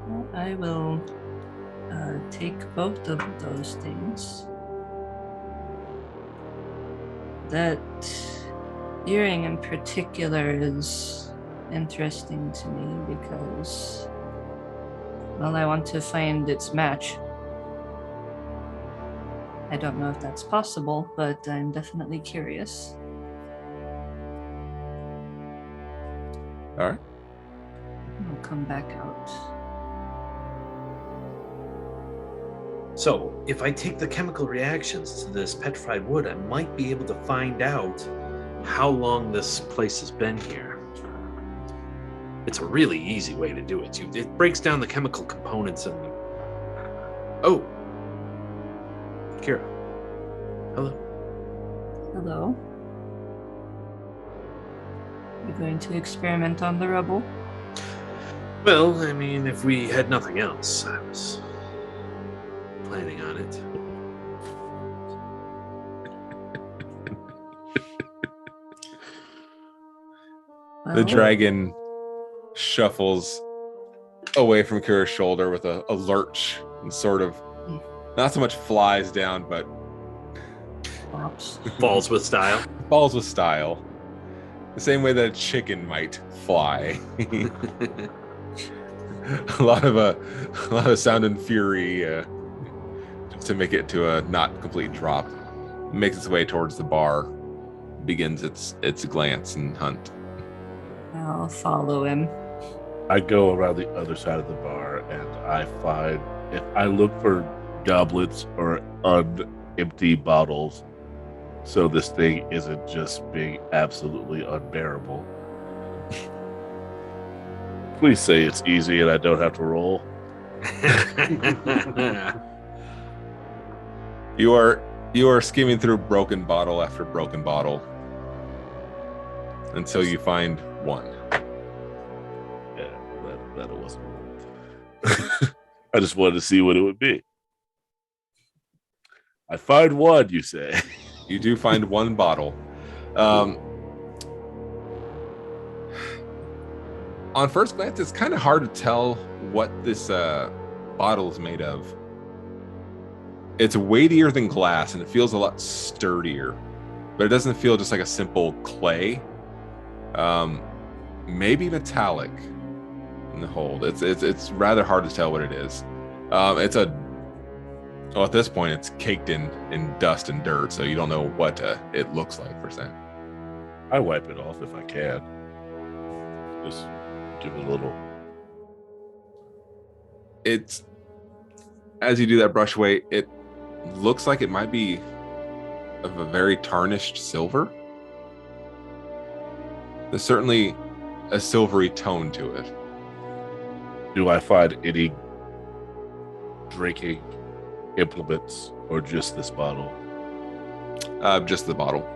S5: Well, I will take both of those things. That earring in particular is interesting to me because, well, I want to find its match. I don't know if that's possible, but I'm definitely curious.
S1: All right.
S5: I'll come back out.
S3: So, if I take the chemical reactions to this petrified wood, I might be able to find out how long this place has been here. It's a really easy way to do it. It breaks down the chemical components and... Oh! Kira. Hello.
S5: Hello? You're going to experiment on the rubble?
S3: Well, I mean, if we had nothing else, I was planning on it.
S1: The dragon shuffles away from Kira's shoulder with a lurch and sort of not so much flies down, but
S3: Falls with style.
S1: falls with style. The same way that a chicken might fly. a lot of sound and fury just to make it to a not complete drop. Makes its way towards the bar, begins its glance and hunt.
S5: I'll follow him.
S4: I go around the other side of the bar and if I look for goblets or empty bottles, so this thing isn't just being absolutely unbearable. Please say it's easy and I don't have to roll.
S1: You are skimming through broken bottle after broken bottle until you find one.
S4: Yeah, that wasn't rolled. I just wanted to see what it would be. I find one, you say.
S1: You do find one bottle. On first glance, it's kind of hard to tell what this bottle is made of. It's weightier than glass, and it feels a lot sturdier, but it doesn't feel just like a simple clay. Maybe metallic in the hold. It's rather hard to tell what it is. At this point, it's caked in dust and dirt, so you don't know what it looks like per se.
S4: I wipe it off if I can. Just give it a little.
S1: It's as you do that brush away, it looks like it might be of a very tarnished silver. There's certainly a silvery tone to it.
S4: Do I find any drinking implements or just this bottle?
S1: Just the bottle.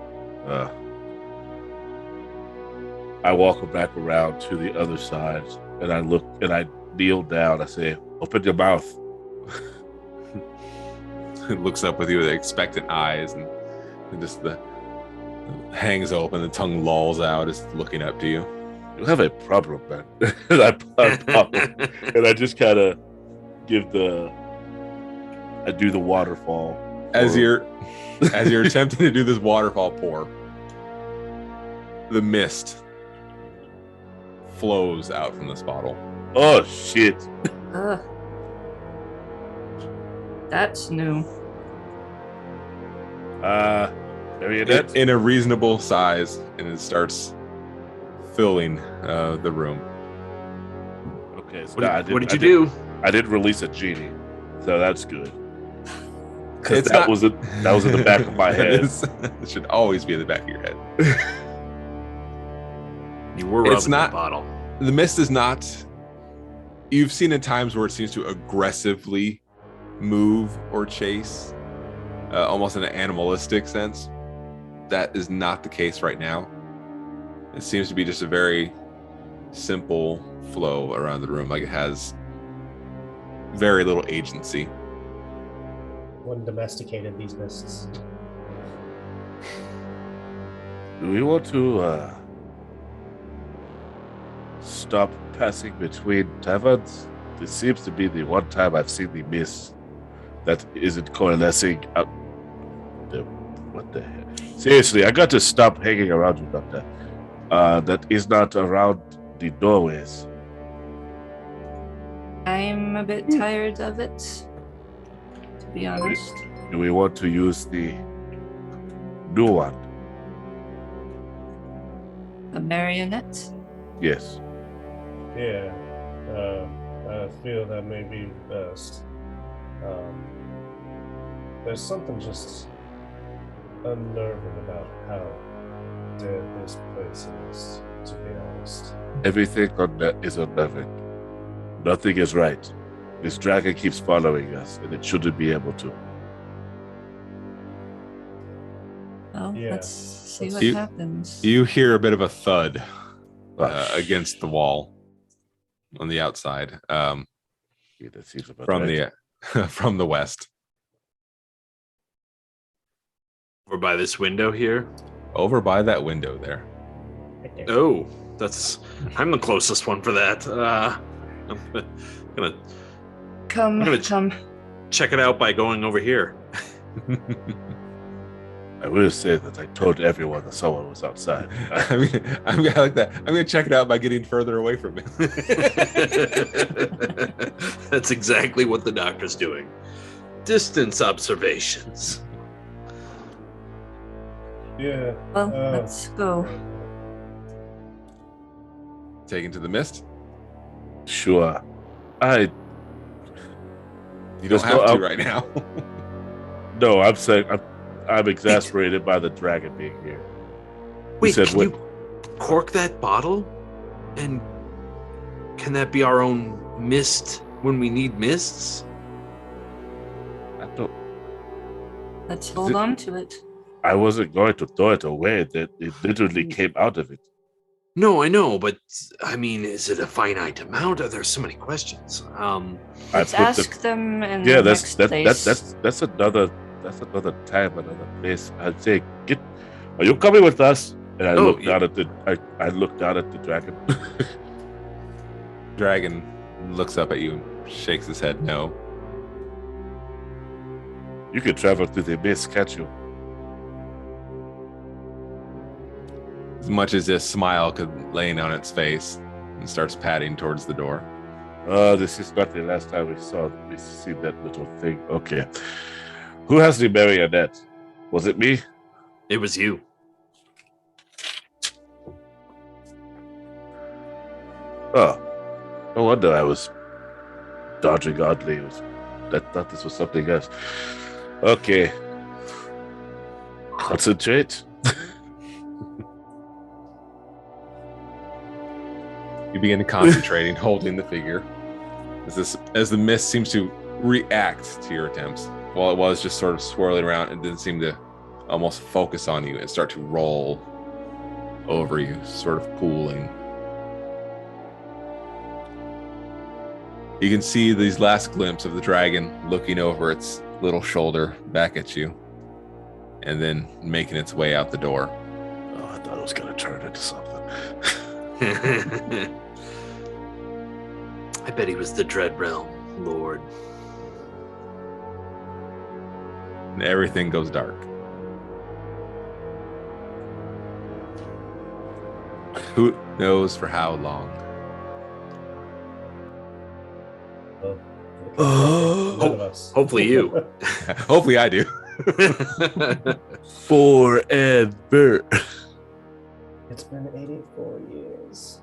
S4: I walk back around to the other side and I look and I kneel down. I say, open your mouth.
S1: It looks up with you with expectant eyes and just the hangs open, the tongue lolls out, is looking up to you.
S4: You have a problem, man. And I pop it, and I just kind of I do the waterfall.
S1: As you're attempting to do this waterfall pour, the mist flows out from this bottle.
S4: Oh shit!
S5: That's new.
S4: Marionette?
S1: In a reasonable size, and it starts filling the room.
S4: Okay, so
S3: What did you do?
S4: I did release a genie, so that's good. Because
S1: It's
S4: that
S1: not-
S4: was in the back of my head.
S1: It should always be in the back of your head.
S3: You were
S1: It's
S3: rubbing
S1: not-
S3: the bottle.
S1: The mist is not. You've seen in times where it seems to aggressively move or chase, almost in an animalistic sense. That is not the case right now. It seems to be just a very simple flow around the room, like it has very little agency.
S2: One domesticated these mists.
S4: Do we want to stop passing between taverns? This seems to be the one time I've seen the mist that isn't coalescing out. What the heck? Seriously, I got to stop hanging around you, Doctor. That is not around the doorways.
S5: I'm a bit tired of it, to be honest.
S4: Do we want to use the new one?
S5: A marionette?
S4: Yes.
S2: Yeah, I feel that may be best. There's something just unnerving about how dead this place is, to be honest.
S4: Everything on that is unnerving. Nothing is right. This dragon keeps following us, and it shouldn't be able to.
S5: Well,
S2: Yeah,
S5: let's see
S2: let's-
S5: what
S1: You-
S5: happens.
S1: You hear a bit of a thud
S4: Oh,
S1: against the wall on the outside
S4: yeah, that seems about
S1: from
S4: right.
S1: the from the west.
S3: We're by this window here.
S1: Over by that window there.
S3: Oh, I'm the closest one for that. I'm gonna
S5: Come,
S3: I'm gonna-
S5: come.
S3: check it out by going over here.
S4: I will say that I told everyone that someone was outside.
S1: I mean, I like that. I'm gonna check it out by getting further away from it.
S3: That's exactly what the doctor's doing. Distance observations.
S2: Yeah.
S5: Well, let's go.
S1: Taken to the mist.
S4: Sure. You
S1: You don't have to right now.
S4: No, I'm saying I'm exasperated by the dragon being here.
S3: Wait,
S4: said
S3: can
S4: what-
S3: you cork that bottle? And can that be our own mist when we need mists?
S4: I don't.
S5: Let's hold on to it.
S4: I wasn't going to throw it away. That it literally came out of it.
S3: No, I know, but I mean, is it a finite amount? There so many questions.
S5: Let's
S4: put the-
S5: ask them in
S4: Yeah,
S5: the
S4: that's
S5: next place.
S4: that's another time, another place. I'd say, are you coming with us? And I
S3: Oh,
S4: looked
S3: yeah.
S4: down at I looked down at the dragon.
S1: Dragon looks up at you and shakes his head no.
S4: You can travel through the mist, can't you?
S1: As much as this smile could laying on its face, and starts padding towards the door.
S4: This is not the last time we see that little thing. Okay. Who has the marionette? Was it me?
S3: It was you.
S4: Oh. No wonder I was dodging oddly. I thought this was something else. Okay. Concentrate.
S1: You begin concentrating, holding the figure. As the mist seems to react to your attempts, while it was just sort of swirling around, it didn't seem to almost focus on you and start to roll over you, sort of pooling. You can see these last glimpse of the dragon looking over its little shoulder back at you, and then making its way out the door.
S4: Oh, I thought it was gonna turn into something.
S3: I bet he was the Dread Realm Lord.
S1: And everything goes dark. Who knows for how long?
S2: None of us.
S3: Hopefully you.
S1: Hopefully I do.
S4: Forever.
S2: It's been 84 years.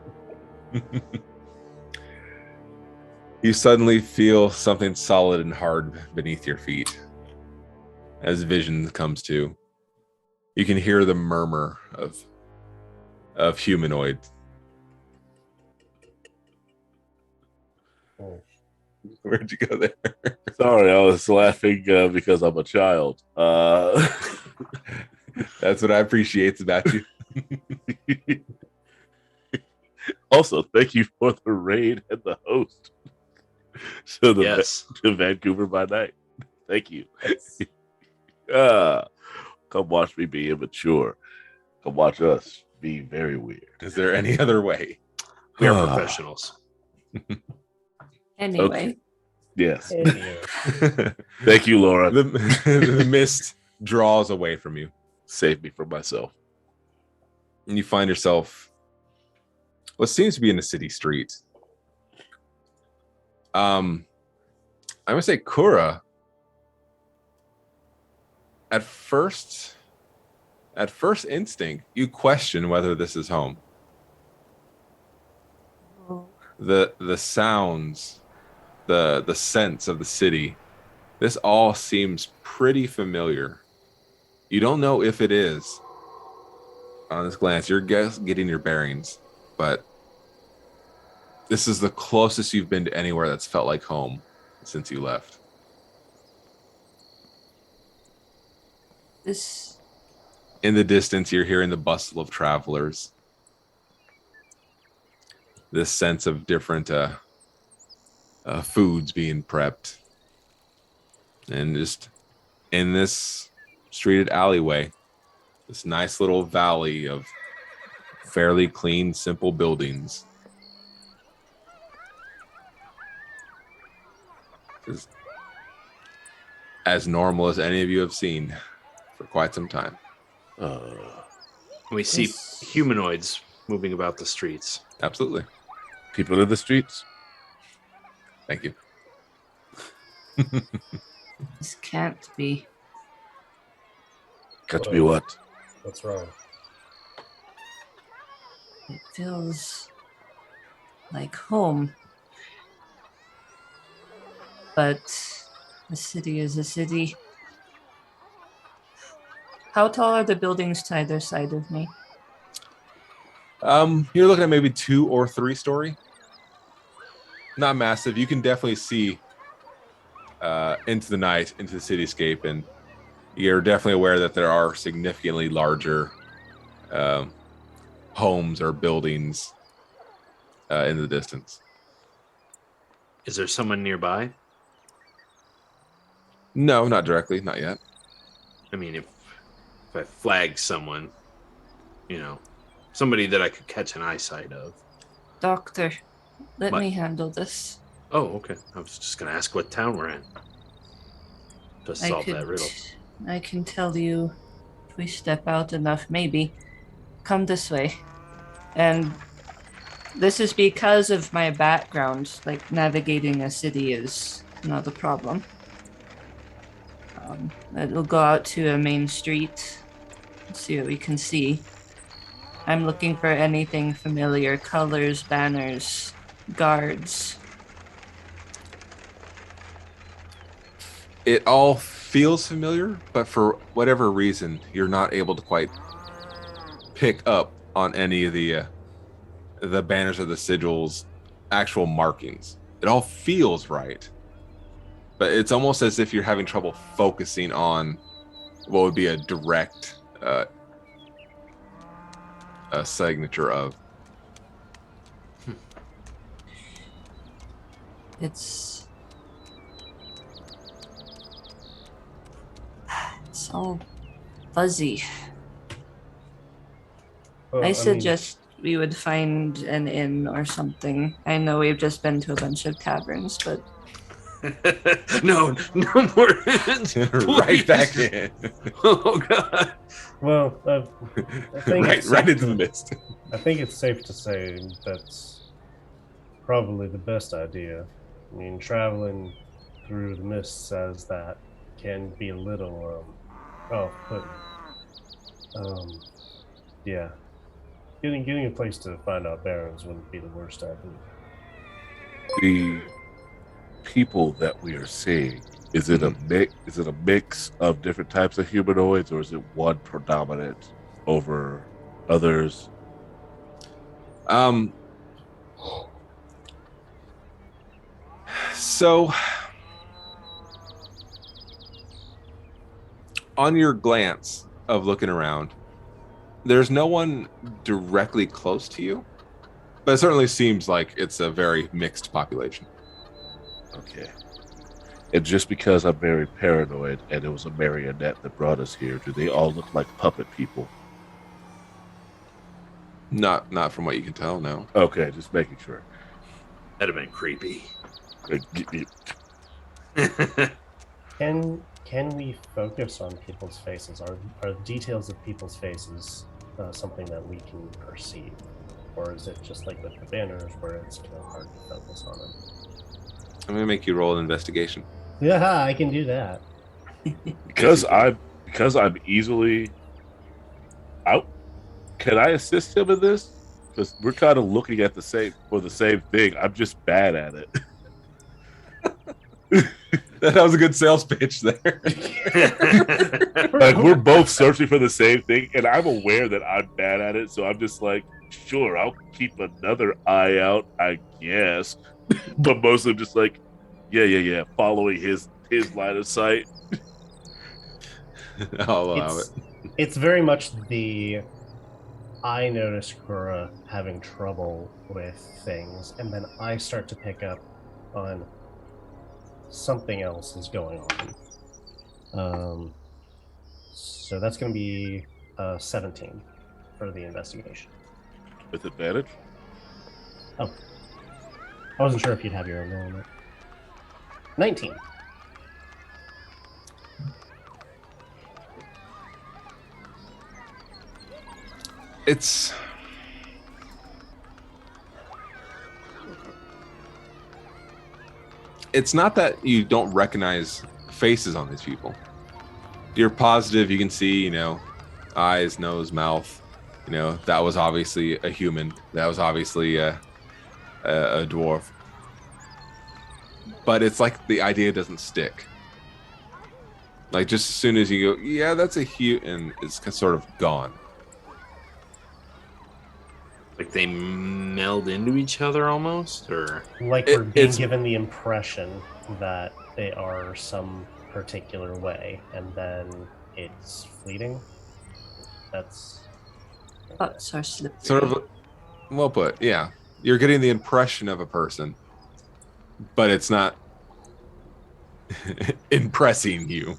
S1: You suddenly feel something solid and hard beneath your feet. As vision comes to, you can hear the murmur of humanoids.
S2: Oh.
S1: Where'd you go there?
S4: Sorry, I was laughing because I'm a child.
S1: That's what I appreciate about you.
S4: Also, thank you for the raid and the host. So
S3: Yes.
S4: to Vancouver by night. Thank you.
S2: Yes.
S4: Come watch me be immature. Come watch us be very weird.
S1: Is there any other way?
S3: We are professionals.
S5: Anyway,
S4: Okay. Yes.
S2: Anyway.
S4: Thank you, Laura.
S1: The mist draws away from you.
S4: save me from myself.
S1: And you find yourself what seems to be in a city street. I would say Kura. At first instinct, you question whether this is home. The sounds, the sense of the city, this all seems pretty familiar. You don't know if it is. On this glance, you're getting your bearings, but this is the closest you've been to anywhere that's felt like home since you left. In the distance, you're hearing the bustle of travelers. This sense of different foods being prepped. And just in this streeted alleyway, this nice little valley of fairly clean, simple buildings. Is as normal as any of you have seen for quite some time.
S3: We see humanoids moving about the streets.
S1: Absolutely.
S4: People in the streets.
S1: Thank you.
S5: This can't be.
S4: Got to be what?
S2: What's wrong?
S5: It feels like home. But a city is a city. How tall are the buildings to either side of me?
S1: You're looking at maybe 2 or 3 story. Not massive. You can definitely see into the night, into the cityscape, and you're definitely aware that there are significantly larger homes or buildings in the distance.
S3: Is there someone nearby?
S1: No, not directly, not yet.
S3: I mean, if I flag someone, somebody that I could catch an eyesight of.
S5: Doctor, let
S3: What?
S5: me handle this.
S3: Oh, okay. I was just going to ask what town we're in to solve that riddle.
S5: I can tell you if we step out enough, maybe. Come this way. And this is because of my background. Like, navigating a city is not a problem. It'll go out to a main street. See what we can see. I'm looking for anything familiar. Colors, banners, guards.
S1: It all feels familiar, but for whatever reason, you're not able to quite pick up on any of the banners or the sigils, actual markings. It all feels right, but it's almost as if you're having trouble focusing on what would be a direct a signature of.
S5: It's all fuzzy.
S2: Well,
S5: I
S2: mean,
S5: suggest we would find an inn or something. I know we've just been to a bunch of taverns, but
S3: No more.
S1: Right back in.
S3: Oh God.
S2: well, I think
S1: right into the mist.
S2: I think it's safe to say that's probably the best idea. I mean, traveling through the mists as that can be a little off-putting. Yeah, getting a place to find out bearings wouldn't be the worst idea.
S4: The people that we are seeing, is it a mix? Is it a mix of different types of humanoids, or is it one predominant over others?
S1: So on your glance of looking around, there's no one directly close to you, but it certainly seems like it's a very mixed population.
S4: Okay. And just because I'm very paranoid and it was a marionette that brought us here, do they all look like puppet people?
S1: Not from what you can tell, no.
S4: Okay, just making sure.
S3: That'd have been creepy.
S2: Can Can we focus on people's faces? Are details of people's faces something that we can perceive? Or is it just like with the banners where it's kind of hard to focus on them?
S1: I'm gonna make you roll an investigation.
S2: Yeah, I can do that.
S4: Because I'm easily out. Can I assist him in this? Because we're kind of looking at the same thing. I'm just bad at it.
S1: That was a good sales pitch there.
S4: Like, we're both searching for the same thing, and I'm aware that I'm bad at it. So I'm just like, sure, I'll keep another eye out, I guess. But mostly I'm just like, yeah, following his line of sight.
S1: I'll allow it.
S2: It's very much the I notice Kura having trouble with things, and then I start to pick up on something else is going on. So that's going to be 17 for the investigation.
S4: With advantage?
S2: Oh. I wasn't sure if you'd have your own roll on it. 19.
S1: It's not that you don't recognize faces on these people. You're positive you can see, eyes, nose, mouth. That was obviously a human. That was obviously a dwarf. But it's like the idea doesn't stick. Like, just as soon as you go, yeah, that's a human, it's sort of gone.
S3: Like they meld into each other almost, or
S2: like we're being given the impression that they are some particular way, and then it's fleeting. That's
S5: so slippery.
S1: Sort of, well put. Yeah, you're getting the impression of a person, but it's not impressing you.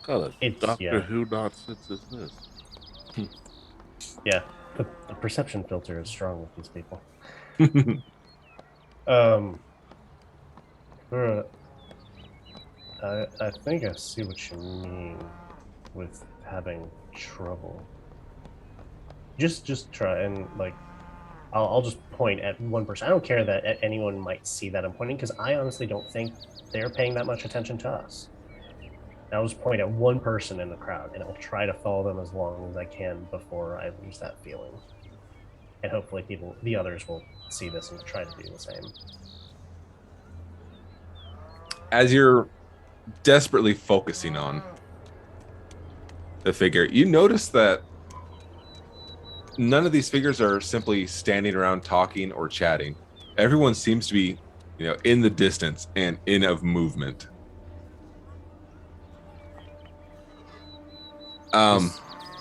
S4: God, Doctor Who nonsense is this?
S2: Yeah. The perception filter is strong with these people. I think I see what you mean with having trouble. Just try and I'll just point at one person. I don't care that anyone might see that I'm pointing, because I honestly don't think they're paying that much attention to us. I'll just point at one person in the crowd, and I'll try to follow them as long as I can before I lose that feeling. And hopefully the others will see this and try to do the same.
S1: As you're desperately focusing on the figure, you notice that none of these figures are simply standing around talking or chatting. Everyone seems to be, in the distance and in of movement.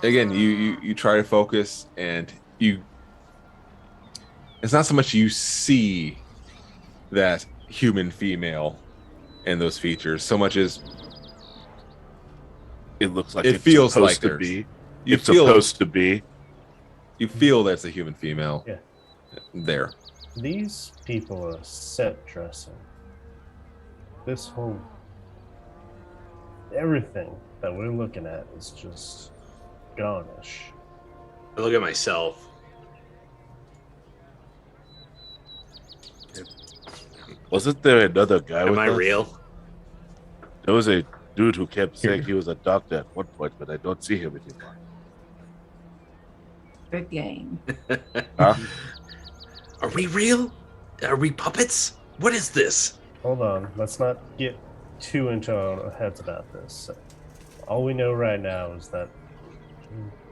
S1: Again, you try to focus, and it's not so much you see that human female and those features so much as
S4: it looks like
S1: it feels like
S4: to be.
S1: It's
S4: supposed to be.
S1: You feel that's a human female.
S2: Yeah.
S1: There.
S2: These people are set dressing. This whole everything that we're looking at is just garnish.
S3: I look at myself.
S4: Wasn't there another guy
S3: Am
S4: with
S3: I
S4: us?
S3: real?
S4: There was a dude who kept saying he was a doctor at one point, but I don't see him anymore.
S5: Good game.
S4: Huh?
S3: Are we real? Are we puppets? What is this?
S2: Hold on, let's not get too into our heads about this. All we know right now is that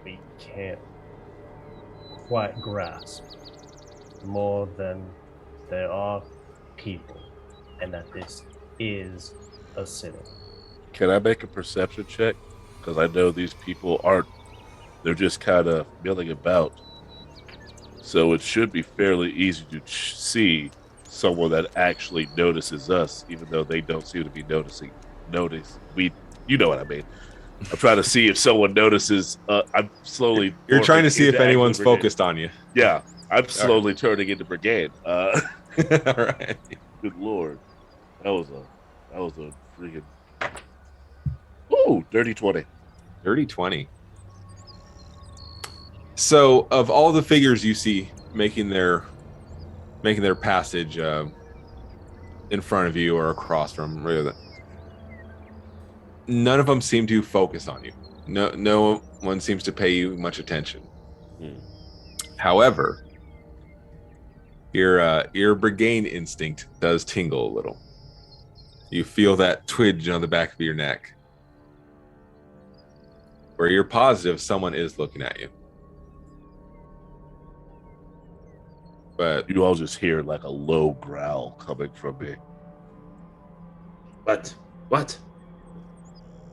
S2: we can't quite grasp more than there are people, and that this is a city.
S4: Can I make a perception check? Because I know these people aren't, they're just kind of milling about. So it should be fairly easy to see someone that actually notices us, even though they don't seem to be noticing. You know what I mean. I'm trying to see if someone notices. I'm slowly.
S1: You're trying to see if anyone's focused on you.
S4: Yeah, I'm slowly turning into brigade.
S1: All right.
S4: Good lord, that was a freaking. Oh, dirty 20.
S1: Dirty 20. So, of all the figures you see making their passage in front of you or across from, none of them seem to focus on you. No one seems to pay you much attention. However, your brigade instinct does tingle a little. You feel that twinge on the back of your neck, where you're positive someone is looking at you. But
S4: You all just hear like a low growl coming from me.
S3: What?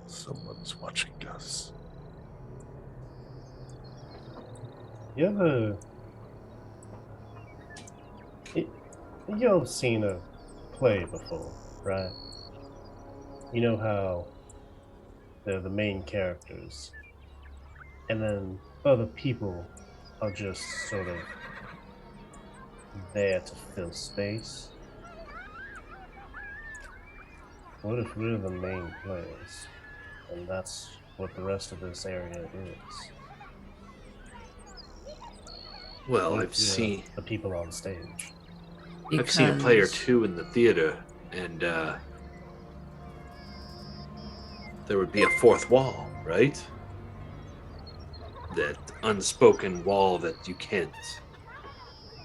S4: Someone's watching us.
S2: You all have seen a play before, right? You know how they're the main characters, and then other people are just sort of there to fill space. What if we're the main players, and that's what the rest of this area is?
S3: Well,
S2: What
S3: I've
S2: if
S3: seen
S2: the people on stage.
S3: a play or
S5: Because-
S3: two in the theater, and there would be a fourth wall, right? That unspoken wall that you can't,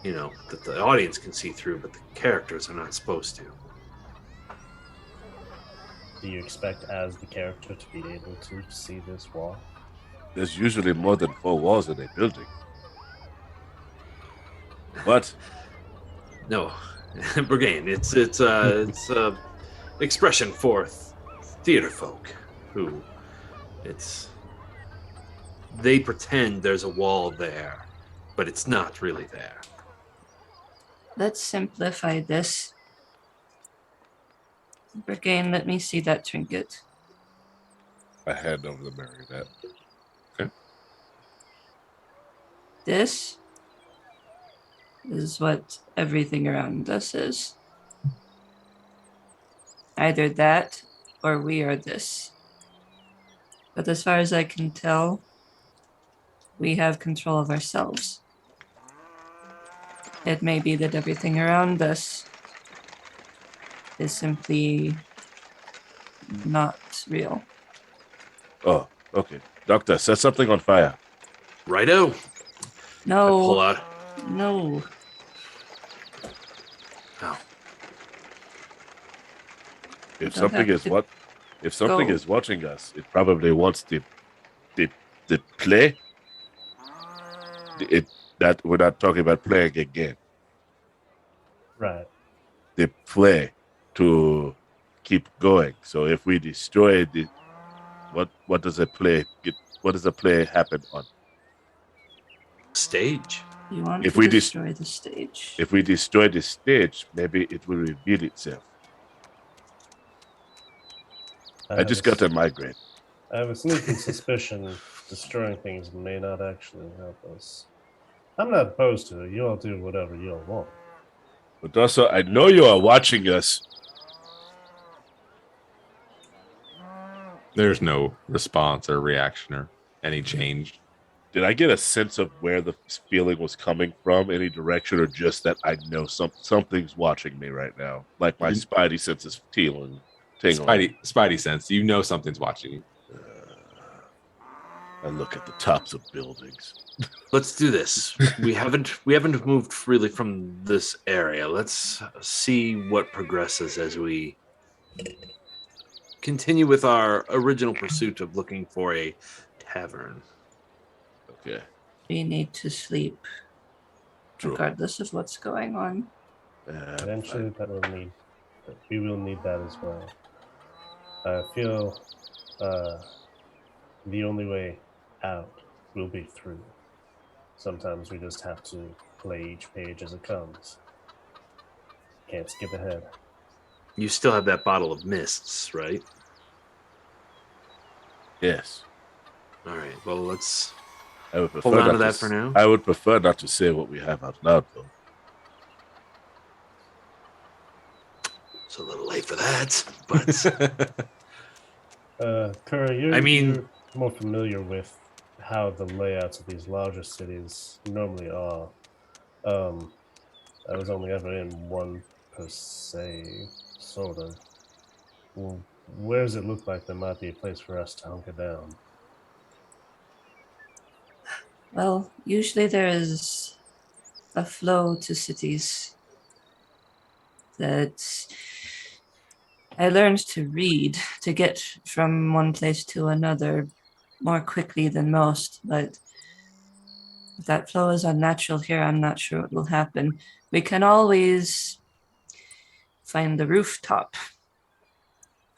S3: that the audience can see through, but the characters are not supposed to.
S2: Do you expect as the character to be able to see this wall?
S4: There's usually more than 4 walls in a building. What?
S3: No, Brigade. It's expression for theater folk who they pretend there's a wall there, but it's not really there.
S5: Let's simplify this. Brigade, let me see that trinket.
S4: I hand over the marionette.
S5: This is what everything around us is. Either that or we are this. But as far as I can tell, we have control of ourselves. It may be that everything around us is simply not real.
S4: Oh, okay. Doctor, set something on fire.
S3: Righto. I pull
S5: No,
S3: out.
S5: no.
S3: Oh,
S4: If
S5: Don't
S4: something
S5: have
S4: is
S5: to
S4: what? If something
S5: go.
S4: is watching us, it probably wants the play. That we're not talking about playing a game.
S2: Right.
S4: The play to keep going. So if we destroy the, what does a play get? What does a play happen on?
S3: stage.
S5: You want
S4: If
S5: to
S4: we
S5: destroy the stage.
S4: If we destroy the stage, maybe it will reveal itself. I just got a migraine.
S2: I have a sneaking suspicion destroying things may not actually help us. I'm not opposed to it. You all do whatever you all want.
S4: But also, I know you are watching us.
S1: there's no response or reaction or any change.
S4: Did I get a sense of where the feeling was coming from, any direction, or just that I know something's watching me right now? Like my spidey sense is tingling.
S1: Spidey sense. You know something's watching you.
S4: I look at the tops of buildings.
S3: Let's do this. We haven't moved freely from this area. Let's see what progresses as we continue with our original pursuit of looking for a tavern.
S4: Okay.
S5: We need to sleep,
S4: True.
S5: regardless of what's going on.
S2: Eventually, we will need that as well. I feel the only way out will be through. Sometimes we just have to play each page as it comes. Can't skip ahead.
S3: You still have that bottle of mists, right?
S4: Yes.
S3: All right. Well, let's
S4: I would prefer
S3: hold on
S4: not
S3: to that for now.
S4: I would prefer not to say what we have out loud, though.
S3: It's a little late for that, but
S2: Curry,
S3: you're
S2: more familiar with how the layouts of these larger cities normally are. I was only ever in one per se, sort of. Well, where does it look like there might be a place for us to hunker down?
S5: Well, usually there is a flow to cities that I learned to read to get from one place to another more quickly than most, but if that flow is unnatural here, I'm not sure what will happen. We can always find the rooftop.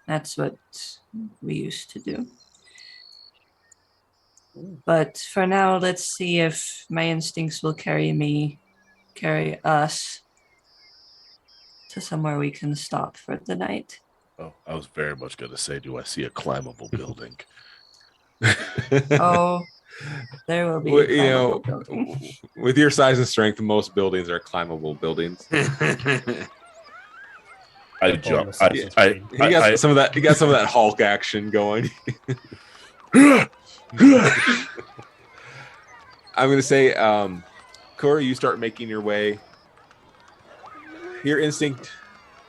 S5: That's what we used to do. But for now, let's see if my instincts will carry us to somewhere we can stop for the night.
S4: Oh, I was very much going to say, do I see a climbable building?
S5: Oh, there will be
S1: Well,
S5: a climbable building.
S1: With your size and strength, most buildings are climbable buildings.
S4: I jump.
S1: He got some of that Hulk action going. I'm going to say, Corey, you start making your way. Your instinct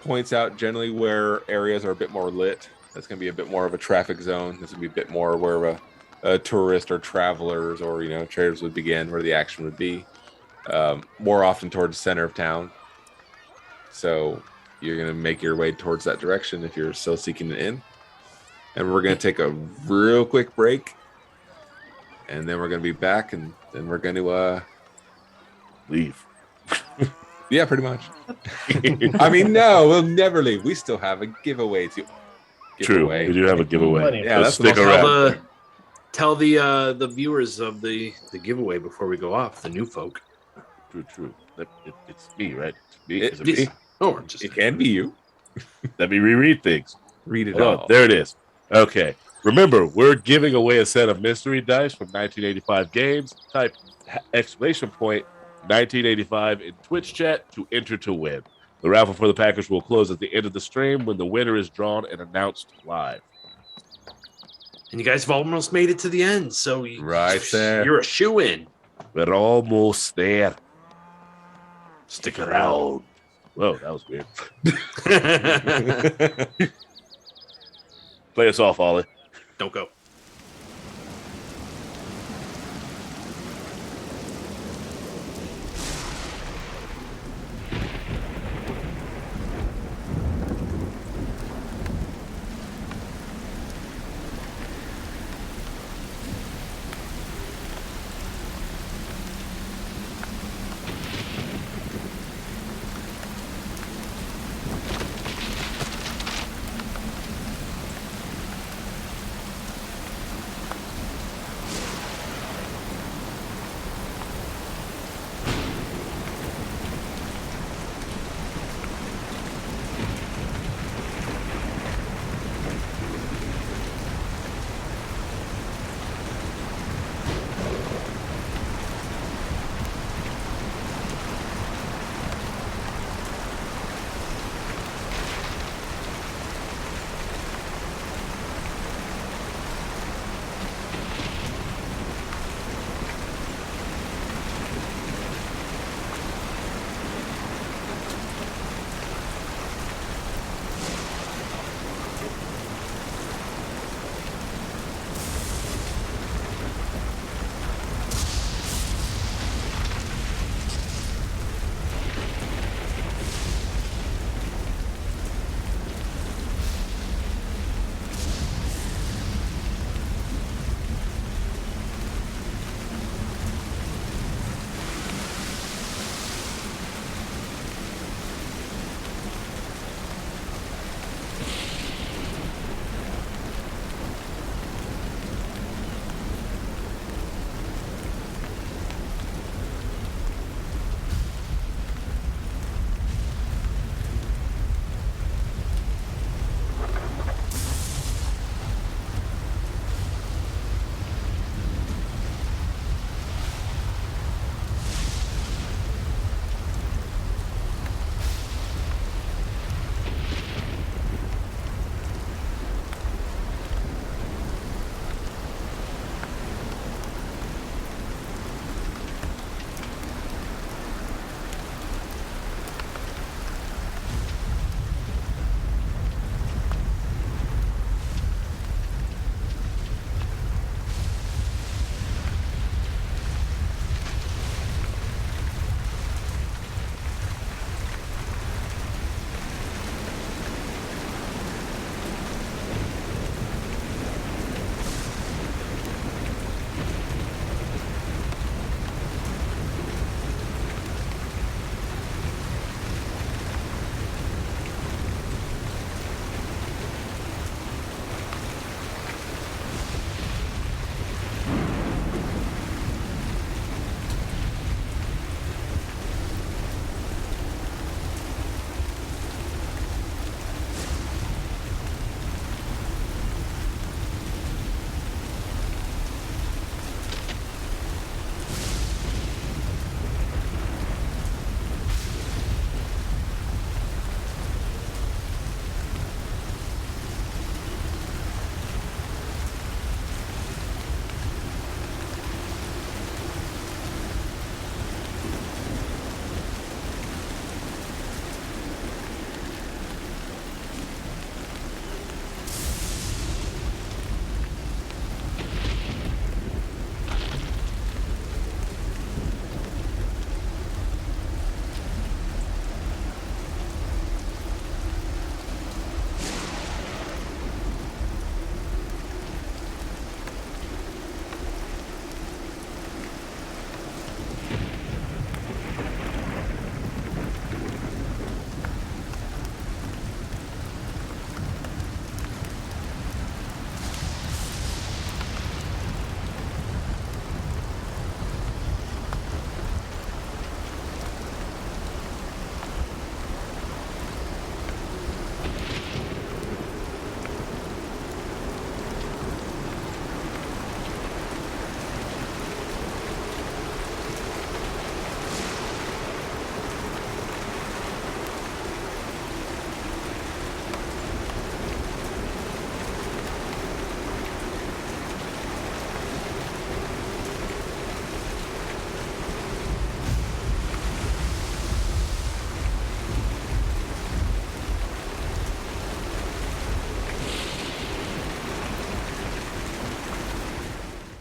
S1: points out generally where areas are a bit more lit. That's going to be a bit more of a traffic zone. This would be a bit more where a tourist or travelers or traders would begin, where the action would be. More often towards the center of town. So you're going to make your way towards that direction if you're still seeking an inn. And we're going to take a real quick break. And then we're going to be back, and then we're going to
S4: leave.
S1: Yeah, pretty much. I mean, no, we'll never leave. We still have a giveaway to give
S4: True,
S1: away.
S4: we do have a giveaway.
S1: Yeah, that's
S4: stick around.
S3: Tell the viewers of the giveaway before we go off, the new folk.
S4: True. It's me, right? It's me. Is it me?
S3: Oh,
S1: it can be you.
S4: Let me reread things.
S1: Read it
S4: all. There it is. Okay. Remember, we're giving away a set of mystery dice from 1985 games. Type exclamation point 1985 in Twitch chat to enter to win. The raffle for the package will close at the end of the stream when the winner is drawn and announced live.
S3: And you guys have almost made it to the end, so
S1: right there.
S3: You're a shoo-in.
S4: We're almost there.
S3: Stick around.
S4: Whoa, that was weird. Play us off, Ollie.
S3: Don't go.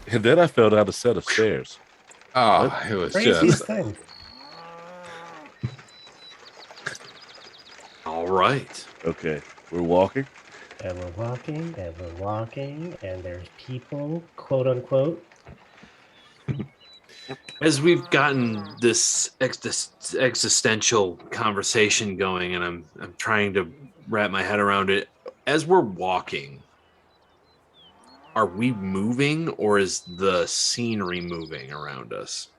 S4: And then I fell down a set of stairs.
S1: Oh,
S4: What?
S1: it was
S2: Craziest
S1: just
S2: thing.
S3: All right.
S4: Okay, we're walking.
S2: And we're walking, and there's people, quote unquote.
S3: As we've gotten this existential conversation going, and I'm trying to wrap my head around it. As we're walking, are we moving, or is the scenery moving around us?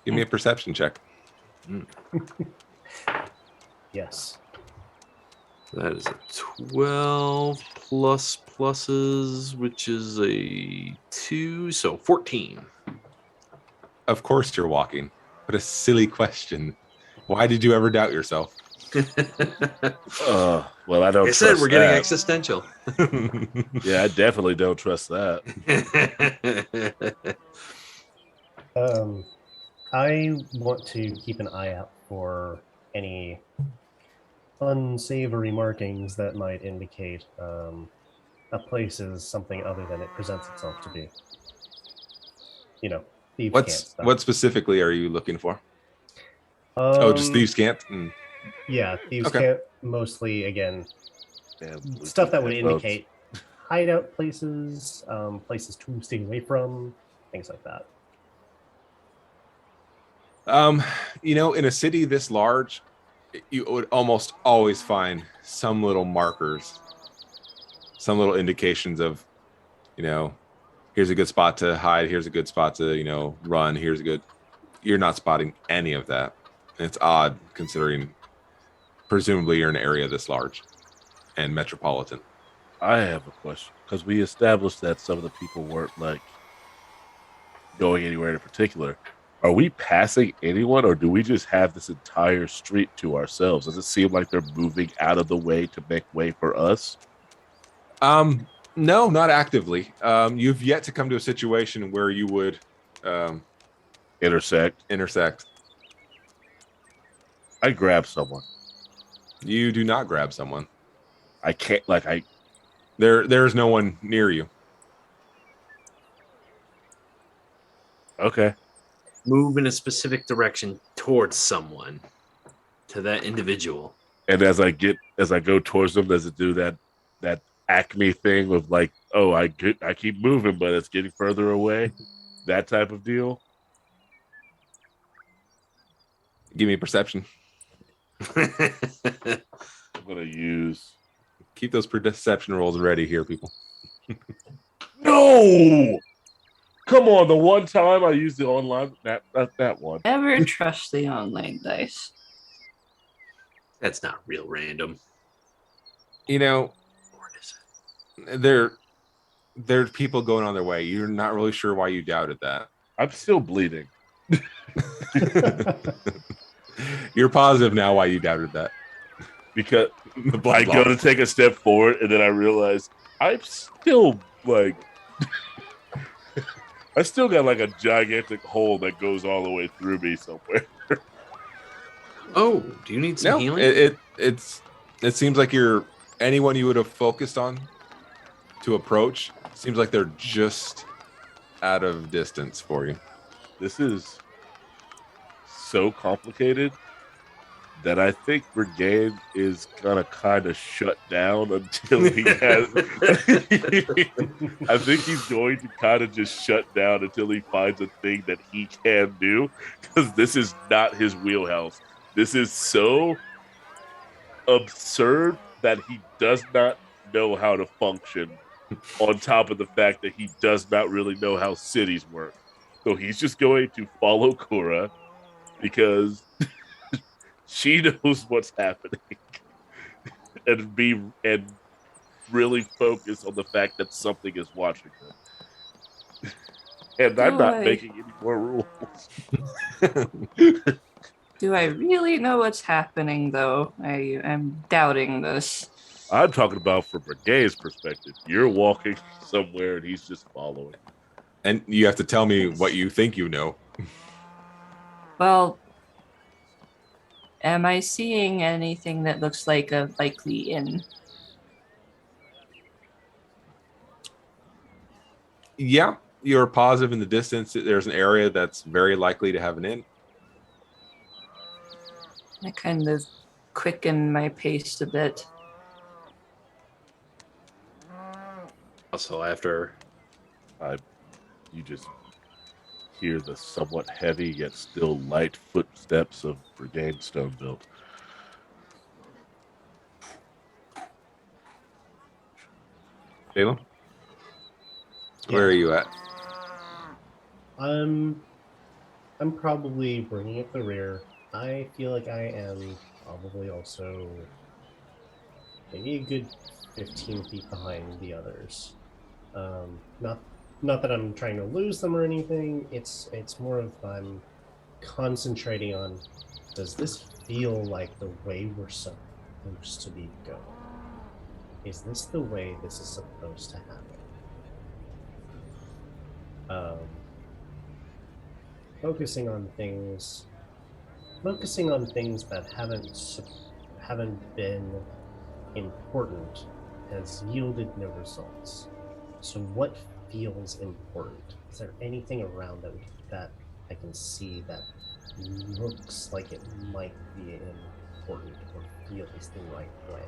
S1: give me a perception check.
S2: Yes.
S3: That is a 12 plus pluses, which is a 2, so 14.
S1: Of course you're walking. What a silly question. Why did you ever doubt yourself?
S4: Well, I don't
S3: I said
S4: trust
S3: we're getting
S4: that.
S3: existential.
S4: Yeah, I definitely don't trust that.
S2: I want to keep an eye out for any unsavory markings that might indicate a place is something other than it presents itself to be. You know, thieves can't stuff.
S1: What specifically are you looking for? Just thieves can't.
S2: Yeah, thieves
S1: Okay.
S2: can't. Mostly, again,
S4: Damn,
S2: stuff that would
S4: headphones.
S2: indicate hideout places, places to stay away from, things like that.
S1: In a city this large, you would almost always find some little markers, some little indications of, here's a good spot to hide, here's a good spot to, run, here's a good. You're not spotting any of that. And it's odd considering presumably you're in an area this large and metropolitan.
S4: I have a question because we established that some of the people weren't like going anywhere in particular. Are we passing anyone, or do we just have this entire street to ourselves? Does it seem like they're moving out of the way to make way for us?
S1: No, not actively. You've yet to come to a situation where you would
S4: Intersect. I grab someone.
S1: You do not grab someone.
S4: I can't.
S1: There's no one near you.
S4: Okay.
S3: Move in a specific direction towards someone, to that individual.
S4: And as I go towards them, does it do that Acme thing with like, oh, I keep moving, but it's getting further away? That type of deal.
S1: Give me a perception.
S4: I'm gonna use.
S1: Keep those perception rolls ready here, people.
S4: No. Come on, the one time I used the online that one.
S5: Never trust the online dice.
S3: That's not real random.
S1: What
S3: is
S1: it? There's people going on their way. You're not really sure why you doubted that.
S4: I'm still bleeding.
S1: You're positive now why you doubted that.
S4: Because I go to take a step forward and then I realize I'm still like I still got like a gigantic hole that goes all the way through me somewhere.
S3: Oh, do you need some healing?
S1: It seems like anyone you would have focused on to approach seems like they're just out of distance for you.
S4: This is so complicated that I think Brigade is gonna kind of shut down until he has. I think he's going to kind of just shut down until he finds a thing that he can do, because this is not his wheelhouse. This is so absurd that he does not know how to function, on top of the fact that he does not really know how cities work. So he's just going to follow Cora because she knows what's happening and really focus on the fact that something is watching them. And I'm not making any more rules.
S5: Do I really know what's happening, though? I am doubting this.
S4: I'm talking about from Brigade's perspective. You're walking somewhere and he's just following.
S1: And you have to tell me what you think you know.
S5: Well, am I seeing anything that looks like a likely inn?
S1: Yeah, you're positive in the distance there's an area that's very likely to have an inn.
S5: I kind of quicken my pace a bit.
S3: Also, after
S4: You just hear the somewhat heavy yet still light footsteps of Brigade Stonebuilt.
S1: Balaam? Where are you at?
S2: I'm probably bringing up the rear. I feel like I am probably also maybe a good 15 feet behind the others. Not that I'm trying to lose them or anything. It's more of I'm concentrating on, does this feel like the way we're supposed to be going? Is this the way this is supposed to happen? Focusing on things that haven't been important has yielded no results. So what feels important? Is there anything around that I can see that looks like it might be important or feels the right way?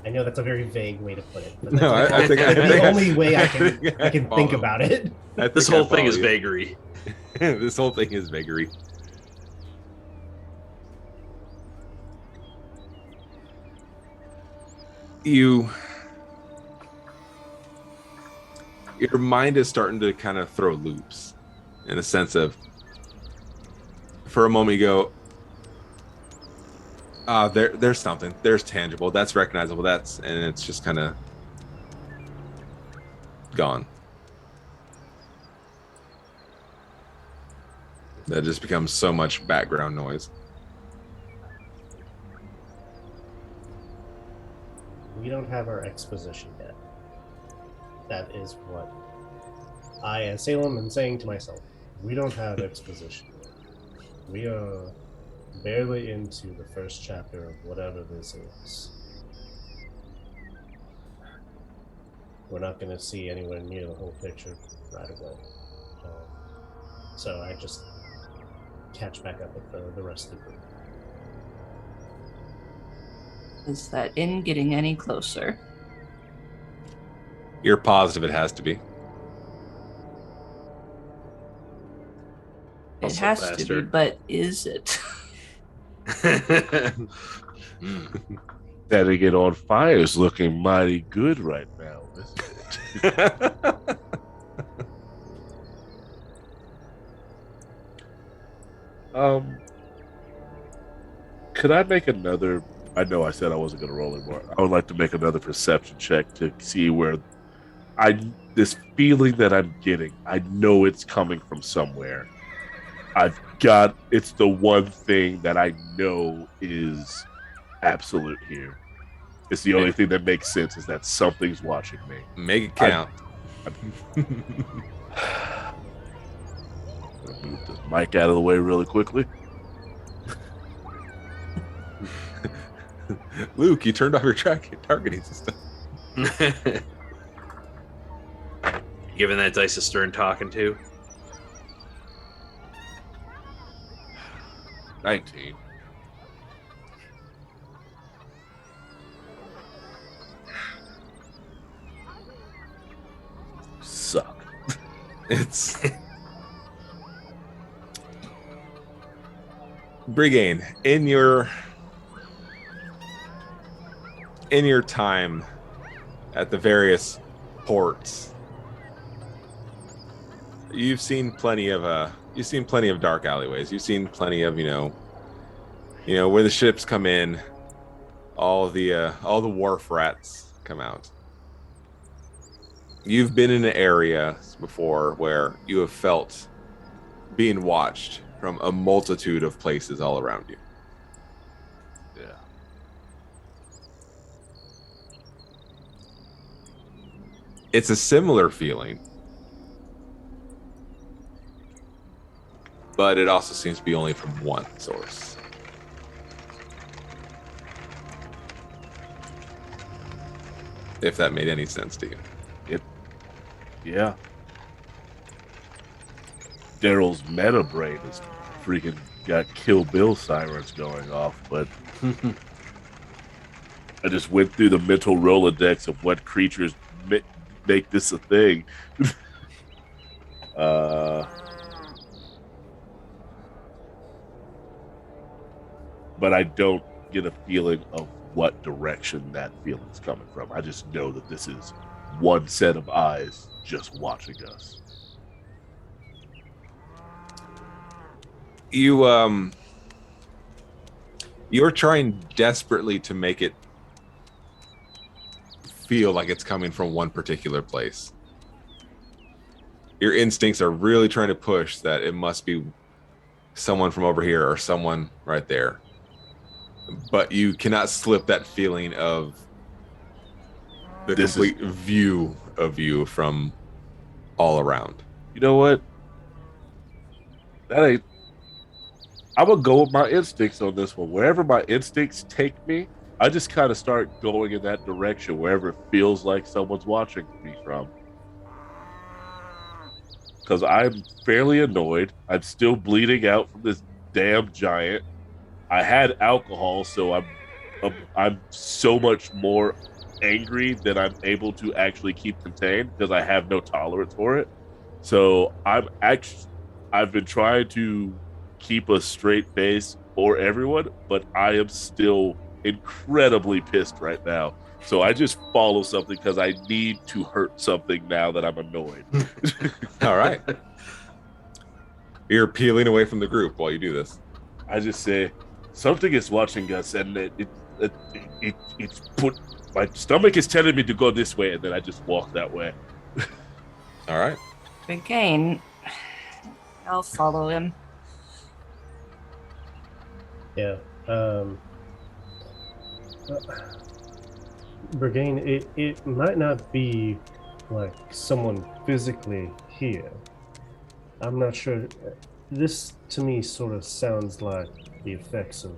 S2: I know that's a very vague way to put it, but that's
S1: No, I think
S2: the only way I can think about it.
S3: this whole thing is vagary.
S1: This whole thing is vagary. Your mind is starting to kind of throw loops in a sense of, for a moment you go, there's something, there's tangible, that's recognizable, and it's just kind of gone. That just becomes so much background noise.
S2: We don't have our exposition yet. That is what I, as Salem, am saying to myself. We don't have exposition yet. We are barely into the first chapter of whatever this is. We're not going to see anywhere near the whole picture right away. So I just catch back up with the rest of the group.
S5: Is that inn getting any closer?
S1: You're positive it has to be.
S5: It
S3: Also
S5: has to
S3: faster.
S5: be, but is it?
S4: Setting it on fire is looking mighty good right now, isn't it? Could I make another? I know I said I wasn't going to roll anymore. I would like to make another perception check to see where this feeling that I'm getting. I know it's coming from somewhere. It's the one thing that I know is absolute here. It's the only thing that makes sense is that something's watching me.
S1: Make it count.
S4: Move this mic out of the way really quickly.
S1: Luke, you turned off your targeting system.
S3: Giving that dice a stern talking to.
S4: 19. Suck.
S1: It's Brigade, in your time at the various ports, you've seen plenty of dark alleyways. You've seen plenty of where the ships come in, all the wharf rats come out. You've been in an area before where you have felt being watched from a multitude of places all around you.
S4: Yeah.
S1: It's a similar feeling, but it also seems to be only from one source. If that made any sense to you.
S4: Yeah. Daryl's meta brain is freaking got Kill Bill sirens going off, but I just went through the mental Rolodex of what creatures make this a thing. But I don't get a feeling of what direction that feeling's coming from. I just know that this is one set of eyes just watching us.
S1: You're trying desperately to make it feel like it's coming from one particular place. Your instincts are really trying to push that it must be someone from over here or someone right there. But you cannot slip that feeling of the complete view of you from all around.
S4: You know what? I'm gonna go with my instincts on this one. Wherever my instincts take me, I just kind of start going in that direction, wherever it feels like someone's watching me from. Because I'm fairly annoyed. I'm still bleeding out from this damn giant. I had alcohol, so I'm so much more angry that I'm able to actually keep contained because I have no tolerance for it. So I've been trying to keep a straight face for everyone, but I am still incredibly pissed right now. So I just follow something because I need to hurt something now that I'm annoyed.
S1: All right. You're peeling away from the group while you do this.
S4: I just say, something is watching us, and it's put. My stomach is telling me to go this way, and then I just walk that way.
S1: All right.
S5: Again, I'll follow him.
S2: Yeah. Brigade, it might not be like someone physically here. I'm not sure. This to me sort of sounds like the effects of.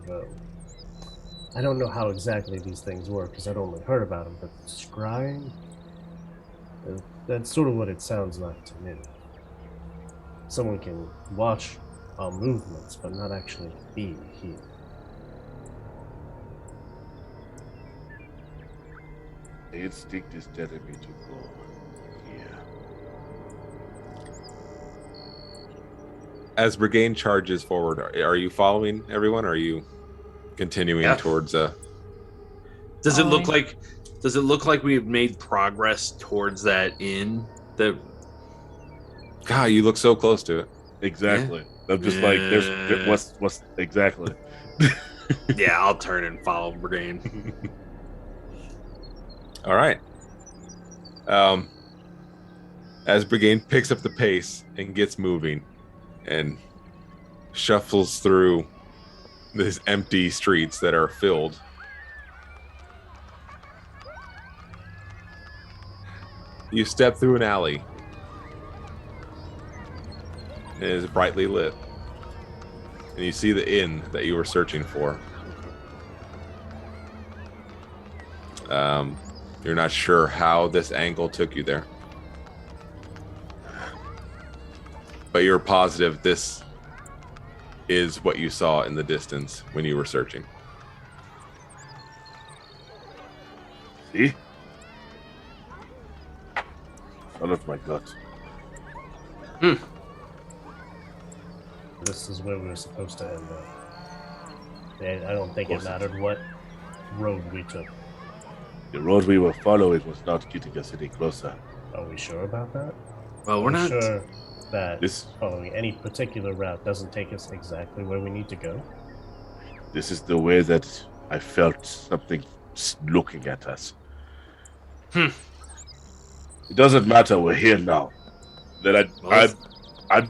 S2: I don't know how exactly these things work because I'd only heard about them, but scrying. That's sort of what it sounds like to me. Someone can watch our movements, but not actually be here.
S4: The instinct is telling me to go here.
S1: As Brigade charges forward, are you following everyone? Or are you continuing towards
S3: Does it look like we've made progress towards that inn?
S1: God, you look so close to it.
S4: Exactly. I'm just like, there's what's exactly.
S3: Yeah, I'll turn and follow Brigade.
S1: All right. As Brigade picks up the pace and gets moving and shuffles through these empty streets that are filled, you step through an alley. It is brightly lit. And you see the inn that you were searching for. You're not sure how this angle took you there. But you're positive this is what you saw in the distance when you were searching.
S4: See? Son of my gut.
S2: This is where we were supposed to end up. And I don't think it mattered what road we took.
S4: The road we were following was not getting us any closer.
S2: Are we sure about that?
S3: Well, we're not
S2: sure that following any particular route doesn't take us exactly where we need to go.
S4: This is the way that I felt something looking at us. It doesn't matter. We're here now. That I'm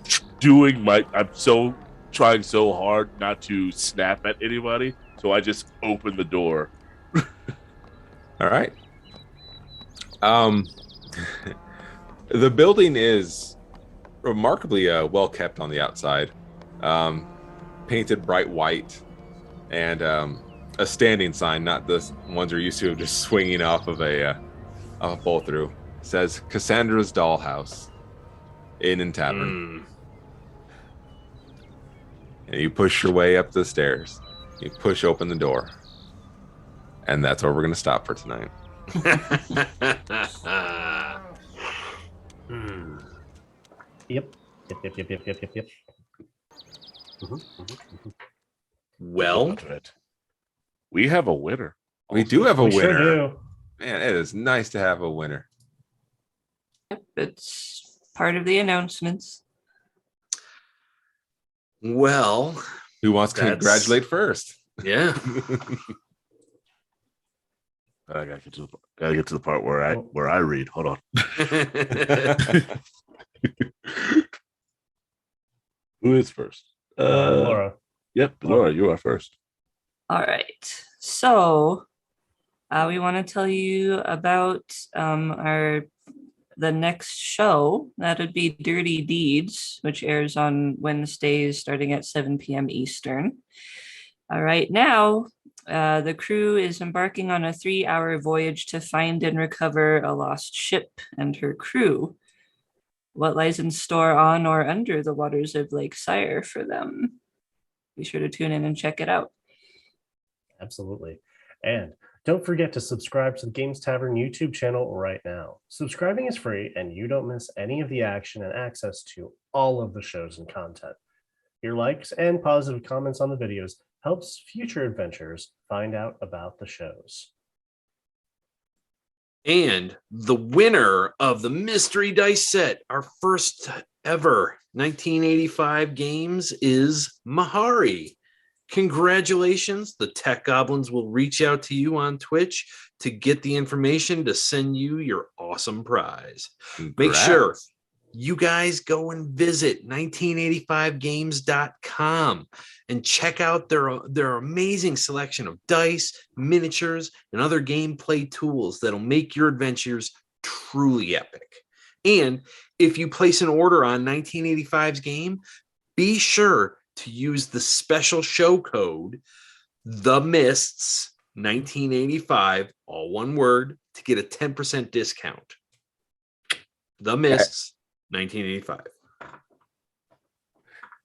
S4: trying so hard not to snap at anybody, so I just open the door.
S1: All right. The building is remarkably well kept on the outside, painted bright white, and a standing sign, not the ones you're used to, just swinging off of a pull through. It says Cassandra's Dollhouse Inn and Tavern. And you push your way up the stairs. You push open the door. And that's where we're going to stop for tonight.
S2: Yep.
S3: Well,
S4: we have a winner.
S1: We do have a
S2: We
S1: winner.
S2: sure do.
S1: Man, it is nice to have a winner.
S5: Yep, it's part of the announcements.
S3: well,
S1: Who wants to
S3: That's-
S1: congratulate first?
S3: yeah.
S4: I gotta get to the part where I read. Hold on. Who is first?
S2: Laura.
S4: Yep, Laura, you are first.
S5: All right. So we want to tell you about the next show. That would be Dirty Deeds, which airs on Wednesdays starting at 7 p.m. Eastern. All right. Now, the crew is embarking on a 3-hour voyage to find and recover a lost ship and her crew. What lies in store on or under the waters of Lake Sire for them? Be sure to tune in and check it out.
S2: Absolutely. And don't forget to subscribe to the Games Tavern YouTube channel right now. Subscribing is free and you don't miss any of the action and access to all of the shows and content. Your likes and positive comments on the videos helps future adventurers find out about the shows.
S3: And the winner of the mystery dice set, our first ever 1985 games, is Mahari. Congratulations. The Tech Goblins will reach out to you on Twitch to get the information to send you your awesome prize. Make
S1: Congrats.
S3: sure you guys go and visit 1985games.com and check out their amazing selection of dice, miniatures, and other gameplay tools that'll make your adventures truly epic. And if you place an order on 1985's game, be sure to use the special show code The Mists 1985, all one word, to get a 10% discount. The Mists 1985.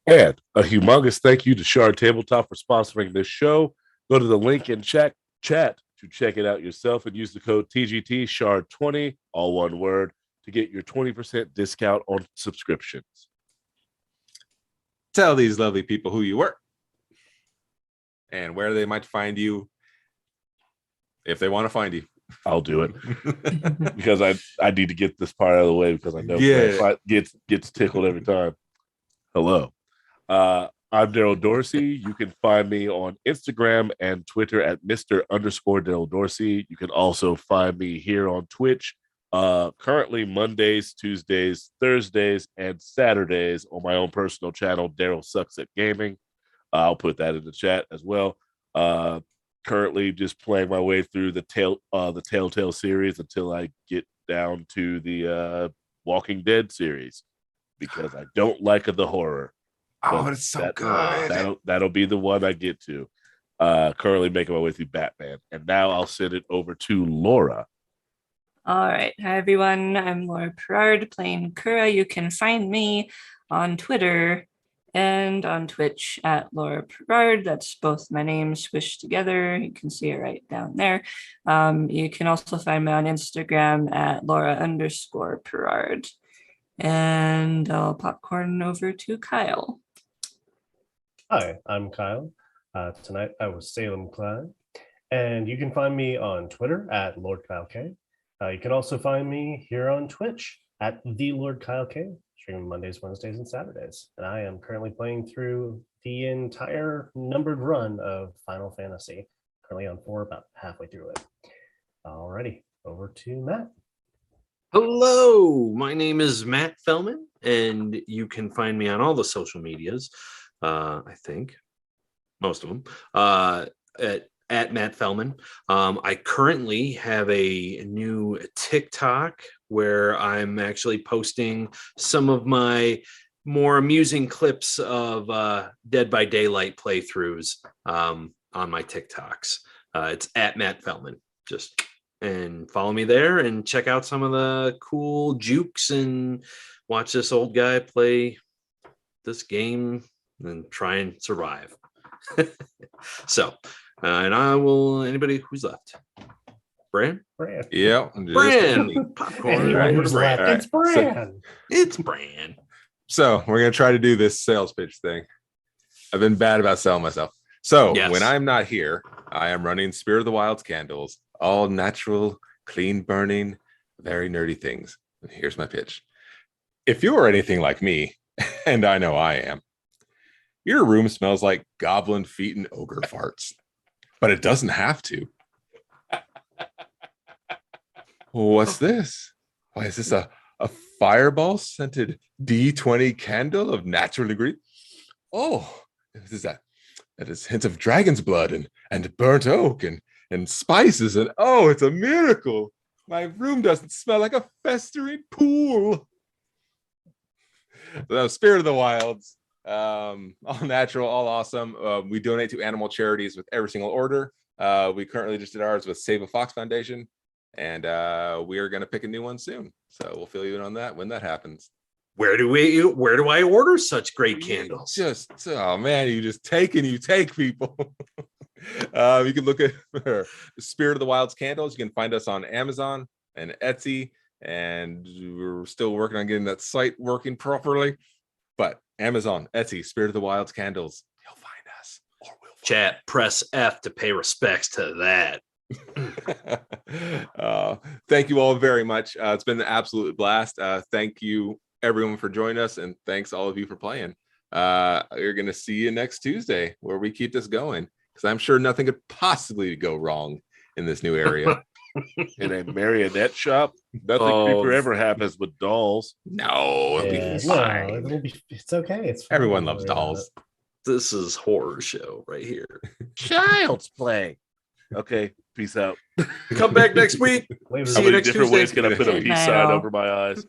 S4: And a humongous thank you to Shard Tabletop for sponsoring this show. Go to the link in chat to check it out yourself and use the code TGT Shard20, all one word, to get your 20% discount on subscriptions.
S1: Tell these lovely people who you were and where they might find you if they want to find you.
S4: I'll do it because I need to get this part out of the way because I know Brett gets tickled every time. Hello. I'm Daryl Dorsey. You can find me on Instagram and Twitter at Mr._Daryl Dorsey. You can also find me here on Twitch. Currently Mondays, Tuesdays, Thursdays, and Saturdays on my own personal channel, Daryl Sucks at Gaming. I'll put that in the chat as well. Currently just playing my way through the Telltale series until I get down to the Walking Dead series because I don't like the horror.
S1: Oh,
S4: But
S1: it's so good.
S4: That'll be the one I get to. Currently making my way through Batman. And now I'll send it over to Laura.
S5: All right. Hi, everyone. I'm Laura Perard playing Kura. You can find me on Twitter and on Twitch at Laura Perard. That's both my names squished together. You can see it right down there. You can also find me on Instagram at Laura_Perard. And I'll popcorn over to Kyle.
S2: Hi, I'm Kyle. Tonight I was Salem Klein. And you can find me on Twitter at Lord Kyle K. You can also find me here on Twitch at the Lord Kyle K, streaming Mondays, Wednesdays, and Saturdays. And I am currently playing through the entire numbered run of Final Fantasy. Currently on 4, about halfway through it. Alrighty, over to Matt.
S3: Hello, my name is Matt Fellman, and you can find me on all the social medias. I think most of them at Matt Fellman. I currently have a new TikTok where I'm actually posting some of my more amusing clips of Dead by Daylight playthroughs on my TikToks. It's at Matt Fellman. And follow me there and check out some of the cool jukes and watch this old guy play this game and try and survive. So, and I will. Anybody who's left? Bran?
S2: Bran.
S1: Yeah.
S3: Bran! Popcorn.
S2: Anyone who's left,
S1: All right.
S2: it's Bran.
S3: It's Bran.
S1: So we're gonna try to do this sales pitch thing. I've been bad about selling myself. So
S3: Yes.
S1: when I'm not here, I am running Spirit of the Wild's candles, all natural, clean burning, very nerdy things. And here's my pitch. If you are anything like me, and I know I am, your room smells like goblin feet and ogre farts, but it doesn't have to. What's this? Why is this a fireball scented D20 candle of natural ingredients? Oh, what is that? That is hints of dragon's blood and burnt oak and spices. And oh, it's a miracle. My room doesn't smell like a festering pool. So Spirit of the Wilds, all natural, all awesome. We donate to animal charities with every single order. We currently just did ours with Save a Fox Foundation, and we are going to pick a new one soon. So we'll fill you in on that when that happens.
S3: Where do I order such great candles?
S1: Oh man, you take people. You can look at Spirit of the Wild's candles. You can find us on Amazon and Etsy, and we're still working on getting that site working properly. But Amazon, Etsy, Spirit of the Wild's candles, you'll find us, or we'll find
S3: Chat, press F to pay respects to that.
S1: Thank you all very much. It's been an absolute blast. Thank you everyone for joining us, and thanks all of you for playing. You're gonna see you next Tuesday where we keep this going, because I'm sure nothing could possibly go wrong in this new area.
S4: In a marionette shop, nothing creeper ever happens with dolls.
S1: No, it'll be fine.
S2: It's okay. It's fine.
S1: Everyone loves dolls.
S3: This is horror show right here.
S4: Child's play. Okay, peace out.
S3: Come back next week.
S2: Wait,
S3: See
S4: How
S3: you
S4: many
S3: next
S4: different
S3: Tuesday.
S4: ways can I put a
S5: Good
S4: peace
S5: night,
S4: sign
S5: all.
S4: over my eyes?